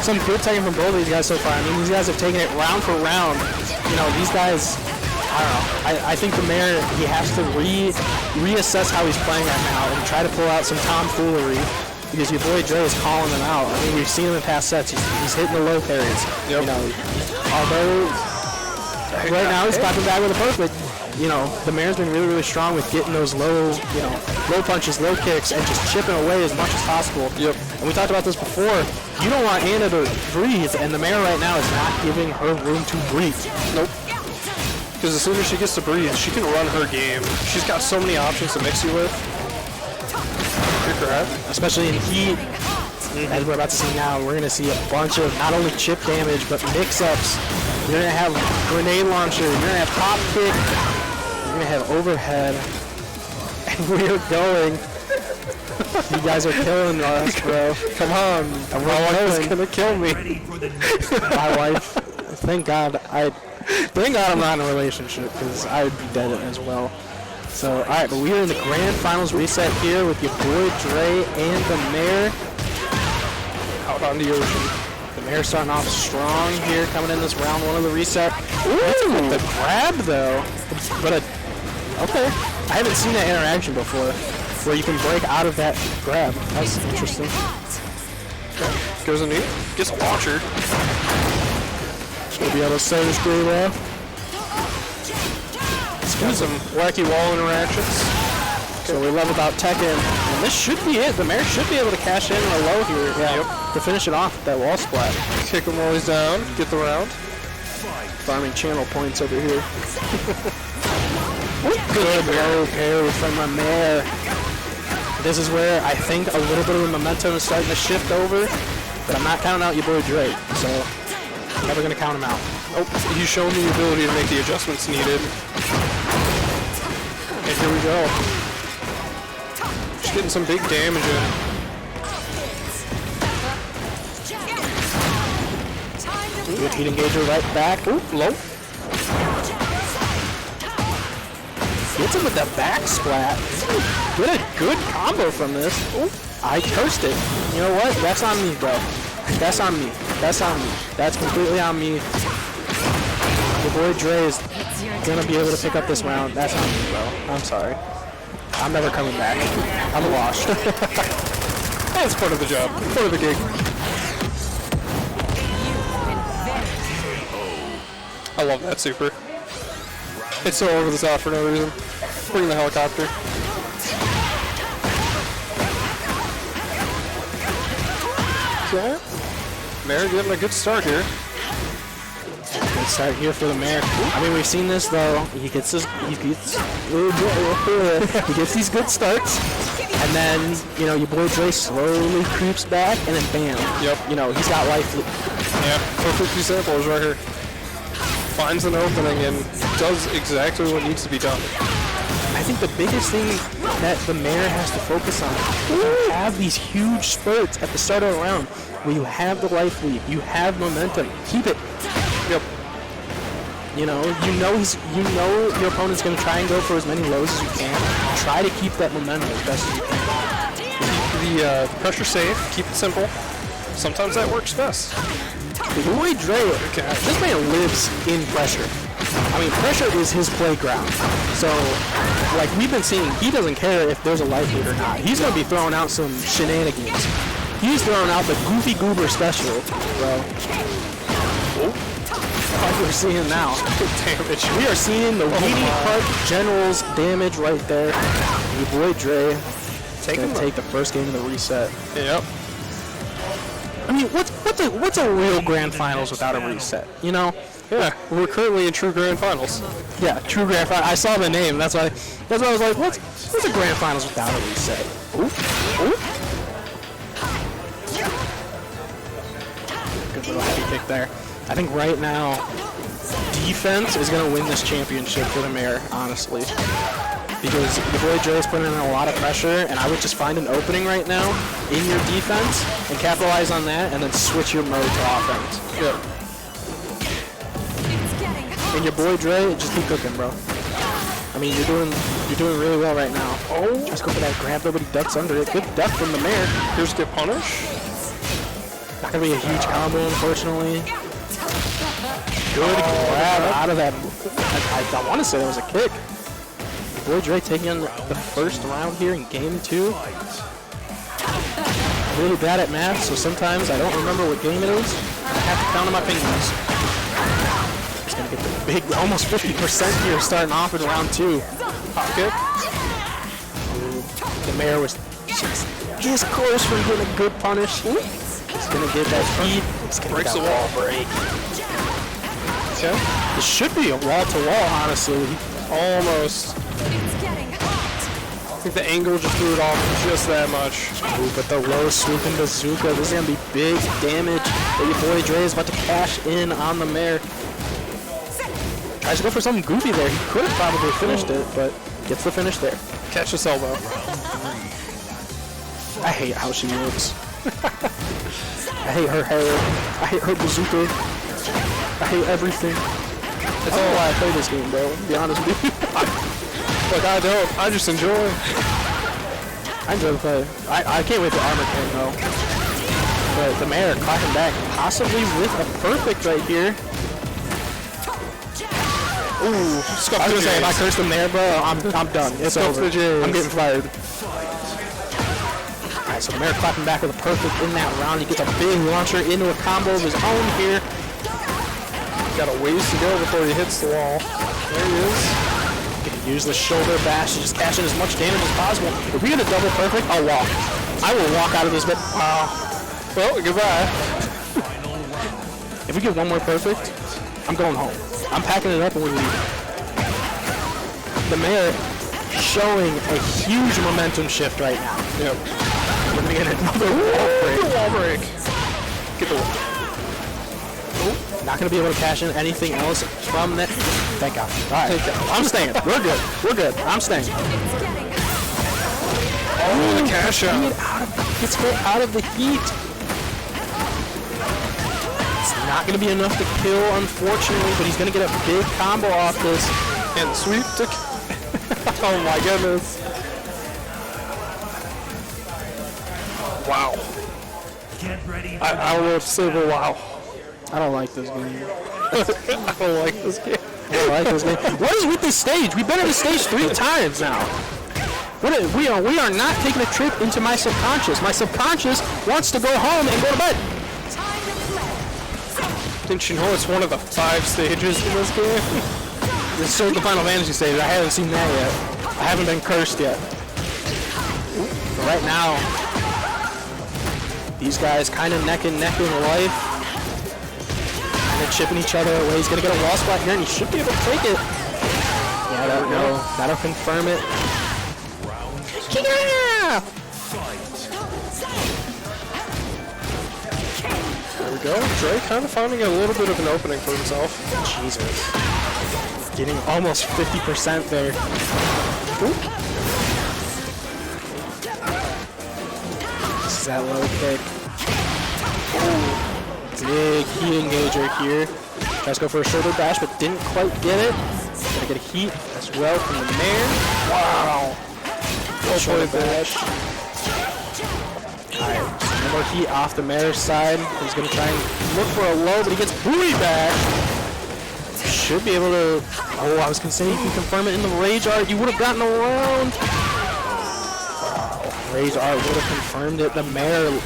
Some good teching from both of these guys so far. I mean, these guys have taken it round for round. You know, these guys, I don't know. I think the Mayor, he has to reassess how he's playing right now and try to pull out some tomfoolery because your boy Dre is calling them out. I mean, we've seen him in past sets. He's hitting the low parries. Yep. You know, although right now he's clapping back with a poke, but you know, the Mayor's been really, really strong with getting those low punches, low kicks, and just chipping away as much as possible. Yep. And we talked about this before. You don't want Anna to breathe, and the Mayor right now is not giving her room to breathe. Nope. Because as soon as she gets to breathe, she can run her game. She's got so many options to mix you with. You're correct. Especially in heat. As we're about to see now, we're going to see a bunch of not only chip damage, but mix-ups. You're going to have grenade launcher. You're going to have pop kick. You're going to have overhead. And we are going. You guys are killing us, bro. Come on. My wife is going to kill me. My wife. Thank God I'm not in a relationship, because I would be dead as well. So, alright, but we are in the grand finals reset here with your boy Dre and the Mayor. Out on the ocean. The Mayor starting off strong here, coming in this round 1 of the reset. Ooh, the grab though. But okay, I haven't seen that interaction before, where you can break out of that grab. That's interesting. Okay. Goes in the gets a launcher. Should be able to say this pretty well. Let's get some wacky wall interactions. So we leveled out Tekken, and this should be it. The Mayor should be able to cash in a low here to finish it off with that wall splat. Kick him while he's down, get the round. farming channel points over here. Good low parry from my mare. This is where I think a little bit of the momentum is starting to shift over, but I'm not counting out your boy Drake, so I'm never going to count him out. Oh, he's shown the ability to make the adjustments needed. And here we go. Just getting some big damage in. Good heat engager right back. Ooh, low. Gets him with the back splat. Get a good combo from this. Ooh, I cursed it. You know what? That's on me, bro. That's on me. That's on me. That's completely on me. Your boy Dre is gonna be able to pick up this round. That's on me, bro. I'm sorry. I'm never coming back. I'm washed. That's part of the job. Part of the gig. I love that super. It's so over the top for no reason. Bring the helicopter. Okay. Mare getting a good start here. Good start here for the Mare. I mean, we've seen this though. He gets these good starts, and then you know your boy Dre slowly creeps back, and then bam. Yep. You know he's got life. Yeah. Perfect examples right here. Finds an opening and does exactly what needs to be done. I think the biggest thing that the Mare has to focus on is to have these huge spurts at the start of the round where you have the life lead, you have momentum. Keep it. Yep. You know your opponent's going to try and go for as many lows as you can. Try to keep that momentum as best as you can. Keep the pressure safe. Keep it simple. Sometimes that works best. The boy Dre, this man lives in pressure. I mean, pressure is his playground. So, like we've been seeing, he doesn't care if there's a life lead or not. He's going to be throwing out some shenanigans. He's throwing out the Goofy Goober special, bro. Like we're seeing now. Damage. We are seeing the Weedy Park Generals damage right there. Your boy Dre gonna take the first game of the reset. Yep. I mean, what's a real Grand Finals without a reset? You know? Yeah, we're currently in true Grand Finals. Yeah, true Grand Finals. I saw the name. That's why I was like, what's a Grand Finals without a reset? Ooh. Good little heavy kick there. I think right now, defense is going to win this championship for the Mare, honestly. Because the boy Joe's putting in a lot of pressure, and I would just find an opening right now in your defense and capitalize on that, and then switch your mode to offense. Yep. And your boy Dre, just keep cooking, bro. I mean, you're doing really well right now. Oh, just go for that grab, nobody ducks under it. Good duck from the Mare. Here's the punish. Not gonna be a huge combo, unfortunately. Good grab out of that. I want to say that was a kick. Boy Dre taking the first round here in game 2. I'm really bad at math, so sometimes I don't remember what game it is. I have to count on my fingers. He's gonna get the big, almost 50% here starting off in round 2. Hop kick. The Mare was just close from getting a good punish. He's gonna get that speed. He's gonna breaks get the wall break. Okay. This should be a wall-to-wall, honestly. Almost. I think the angle just threw it off just that much. Ooh, but the low sweeping bazooka. This is going to be big damage that your boy Dre is about to cash in on the Mare. Tries to go for something goofy there. He could have probably finished it, but gets the finish there. Catch this elbow. I hate how she looks. I hate her hair. I hate her bazooka. I hate everything. That's all why I play this game, bro. To be honest with you. Look, I don't. I just enjoy. I enjoy the play. I can't wait for Armor King, though. But the Mare clapping back, possibly with a perfect right here. Ooh, I was gonna say, if I curse them there, bro, I'm done. It's over. I'm getting fired. Alright, so Mare clapping back with a perfect in that round. He gets a big launcher into a combo of his own here. Got a ways to go before he hits the wall. There he is. Gonna use the shoulder bash to just cash in as much damage as possible. If we get a double perfect, I'll walk. I will walk out of this bit. Well, goodbye. If we get one more perfect, I'm going home. I'm packing it up and we leave. The mayor showing a huge momentum shift right now. Yep. We're gonna get another wall break. Wall break. Get the wall. Not gonna be able to cash in anything else from that. Thank God. All right. I'm staying. We're good. We're good. I'm staying. Oh, the cash out. Gets hit out of the heat. It's not gonna be enough to kill, unfortunately, but he's gonna get a big combo off this. And sweep to... Oh my goodness. Wow. I don't know what to say, but wow. I don't like this game. I don't like this game. I don't like this game. What is with this stage? We've been on the stage 3 times now. We are not taking a trip into my subconscious. My subconscious wants to go home and go to bed. Didn't you know it's one of the 5 stages in this game? This is the Final Fantasy stage. I haven't seen that yet. I haven't been cursed yet. But right now, these guys kind of neck and neck in life. Kind of chipping each other away. He's going to get a wall spot here, and he should be able to take it. Yeah, that'll confirm it. Yeah! There we go. Dre kind of finding a little bit of an opening for himself. Jesus. Getting almost 50% there. Ooh. This is that low kick. Ooh. Big heat engager here. Tries to go for a shoulder bash, but didn't quite get it. Gonna get a heat as well from the mayor. Wow. Shoulder bash. Alright, no more heat off the mayor's side. He's gonna try and look for a low, but he gets booty back. Should be able to. Oh, I was gonna say you can confirm it in the rage art. You would have gotten around. Wow. Rage art would have confirmed it. The mayor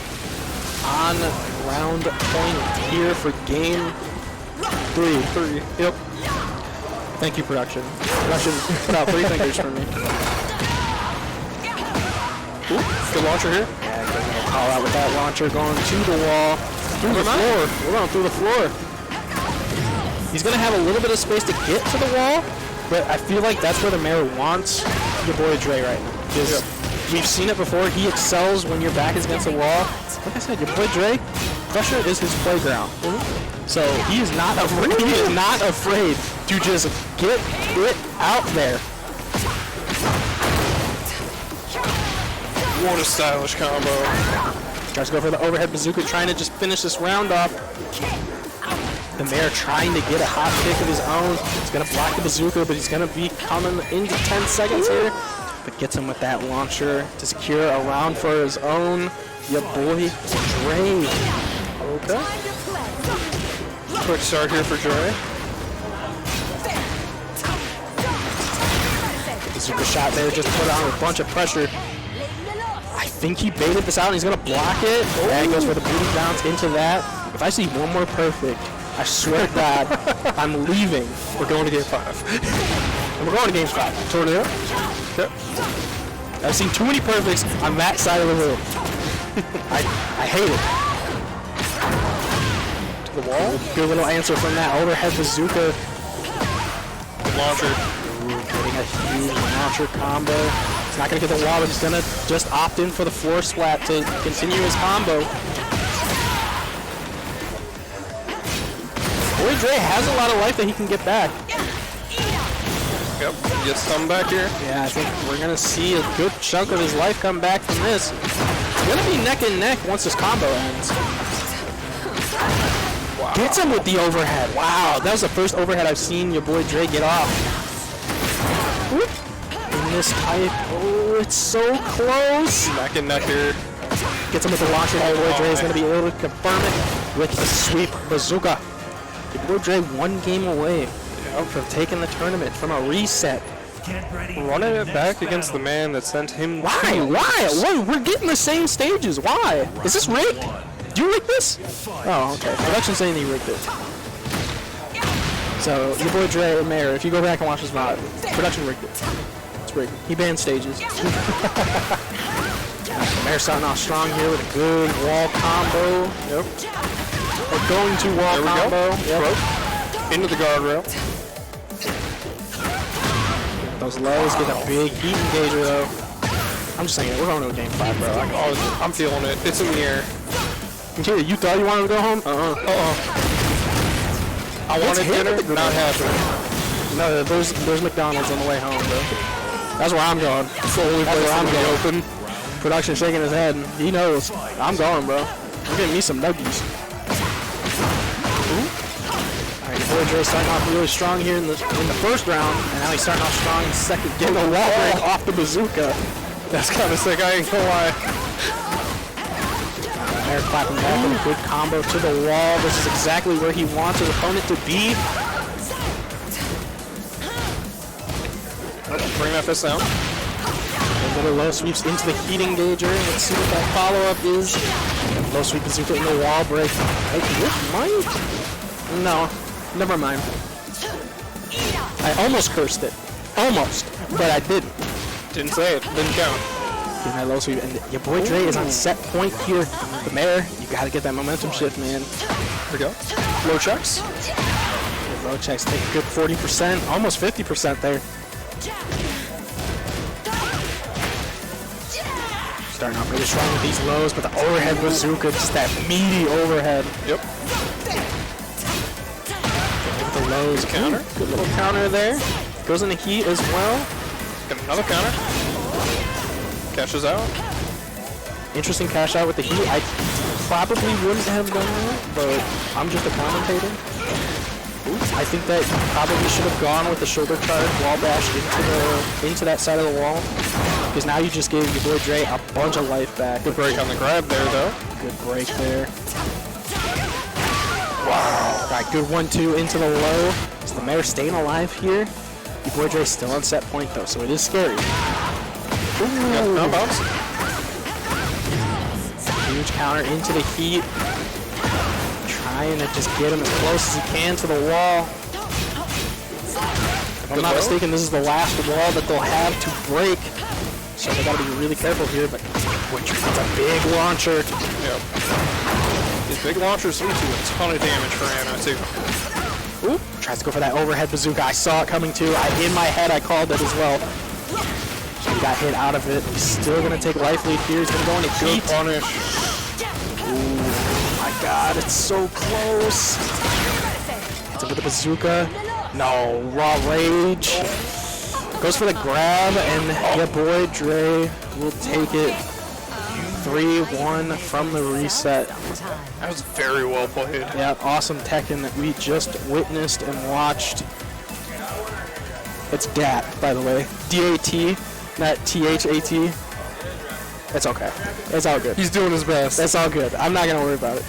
on round point here for game 3. Yep. Thank you, production. Production put out 3 fingers for me. Ooh, good launcher here. Yeah, gonna call out with that launcher going to the wall. Through the floor. We're going through the floor. He's going to have a little bit of space to get to the wall, but I feel like that's where the mayor wants your boy Dre right now. Because we've seen it before. He excels when your back is against the wall. Like I said, your boy Dre, pressure is his playground. So he is not afraid. He is not afraid to just get it out there. What a stylish combo. Tries to go for the overhead bazooka, trying to just finish this round off. The mayor trying to get a hot kick of his own. He's going to block the bazooka, but he's going to be coming into 10 seconds here. But gets him with that launcher to secure a round for his own. Your boy, Dre. Okay. Quick start here for Dre. Bazooka shot there, just put on a bunch of pressure. I think he baited this out and he's going to block it. And goes for the booty bounce into that. If I see one more perfect, I swear to God, I'm leaving. We're going to game 5. And we're going to game 5. Tornado? Yep. I've seen too many perfects on that side of the room. I hate it. To the wall? Good little answer from that overhead bazooka. Launcher. Ooh, getting a huge launcher combo. He's not going to get the wall, but he's going to just opt in for the floor splat to continue his combo. Boy Dre has a lot of life that he can get back. Yep, gets some back here. Yeah, I think we're going to see a good chunk of his life come back from this. It's going to be neck and neck once this combo ends. Wow. Gets him with the overhead. Wow, that was the first overhead I've seen your boy Dre get off. Whoop. In this type, oh, it's so close. Neck and neck here. Gets him with the launcher. Your boy Dre is going to be able to confirm it with the sweep bazooka. Your boy Dre 1 game away from taking the tournament from a reset. Running it back against the man that sent him. Why? Why? We're getting the same stages. Why? Is this rigged? Do you rig this? Oh, okay. Production's saying he rigged it. So, your boy Dre and Mayor, if you go back and watch this VOD, production rigged it. It's rigged. He banned stages. Mayor starting off strong here with a good wall combo. Yep. Going to wall combo. Yep. Into the guardrail. those lows, get a big heat engager though. I'm just saying, we're going to a game 5, bro. I'm feeling it. It's in the air. Here, you thought you wanted to go home? I wanted dinner, not happening. No, there's McDonald's on the way home, bro. That's where I'm going. It's the only place I'm going. Open. Production shaking his head. He knows. I'm going, bro. I'm getting me some nuggies. Alright, your boy Dre starting off really strong here in the first round, and now he's starting off strong in the second, getting a wall break off the bazooka. That's kind of sick, I ain't gonna lie. Air clapping back with a good combo to the wall. This is exactly where he wants his opponent to be. Bring that fist down. A little low sweeps into the heat engager. Let's see what that follow-up is. Low sweep bazooka in the wall break. Hey, this might... No, never mind. I almost cursed it. Almost, but I didn't. Didn't say it. Didn't count. Getting that low sweep, and your boy Dre is on set point here. The mayor, you gotta get that momentum shift, man. Here we go. Low checks. Low checks take a good 40%, almost 50% there. Starting off really strong with these lows, but the overhead bazooka, just that meaty overhead. Yep. With the lows, counter. Good little counter there. Goes in the heat as well. Got another counter. Cashes out. Interesting cash out with the heat. I probably wouldn't have done that, but I'm just a commentator. I think that you probably should have gone with the shoulder charge wall bash into that side of the wall. Because now you just gave your boy Dre a bunch of life back. Good break on the grab there, though. Good break there. Wow. Alright, good 1-2 into the low. Is the mayor staying alive here? Your boy Dre's still on set point, though, so it is scary. Ooh. Got bounce. Huge counter into the heat. Trying to just get him as close as he can to the wall. If I'm not mistaken, this is the last wall that they'll have to break. So they gotta be really careful here, but it's a big launcher. Yep. These big launchers do a ton of damage for Anna, too. Oop, tries to go for that overhead bazooka. I saw it coming too. In my head, I called it as well. He got hit out of it. He's still gonna take life lead here. He's gonna go into heat. Good punish. Ooh, my God, it's so close. It's a bit of bazooka. No, raw rage. Goes for the grab, and your boy Dre will take it 3-1 from the reset. That was very well played. Yeah, awesome Tekken that we just witnessed and watched. It's DAT, by the way. D-A-T, not T-H-A-T. It's okay. It's all good. He's doing his best. That's all good. I'm not going to worry about it.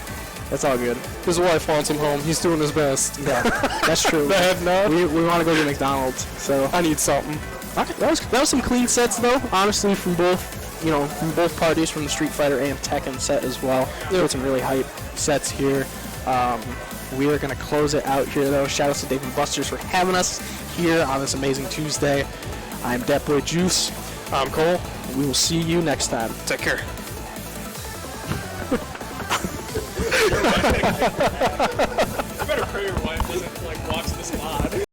That's all good. His wife wants him home. He's doing his best. Yeah, that's true. We want to go to McDonald's, so I need something. Okay, that was some clean sets though. Honestly, from both parties, from the Street Fighter and Tekken set as well. We had some really hype sets here. We are gonna close it out here though. Shout out to Dave and Buster's for having us here on this amazing Tuesday. I'm Boy Juice. I'm Cole. We will see you next time. Take care. You better pray your wife doesn't watch this live.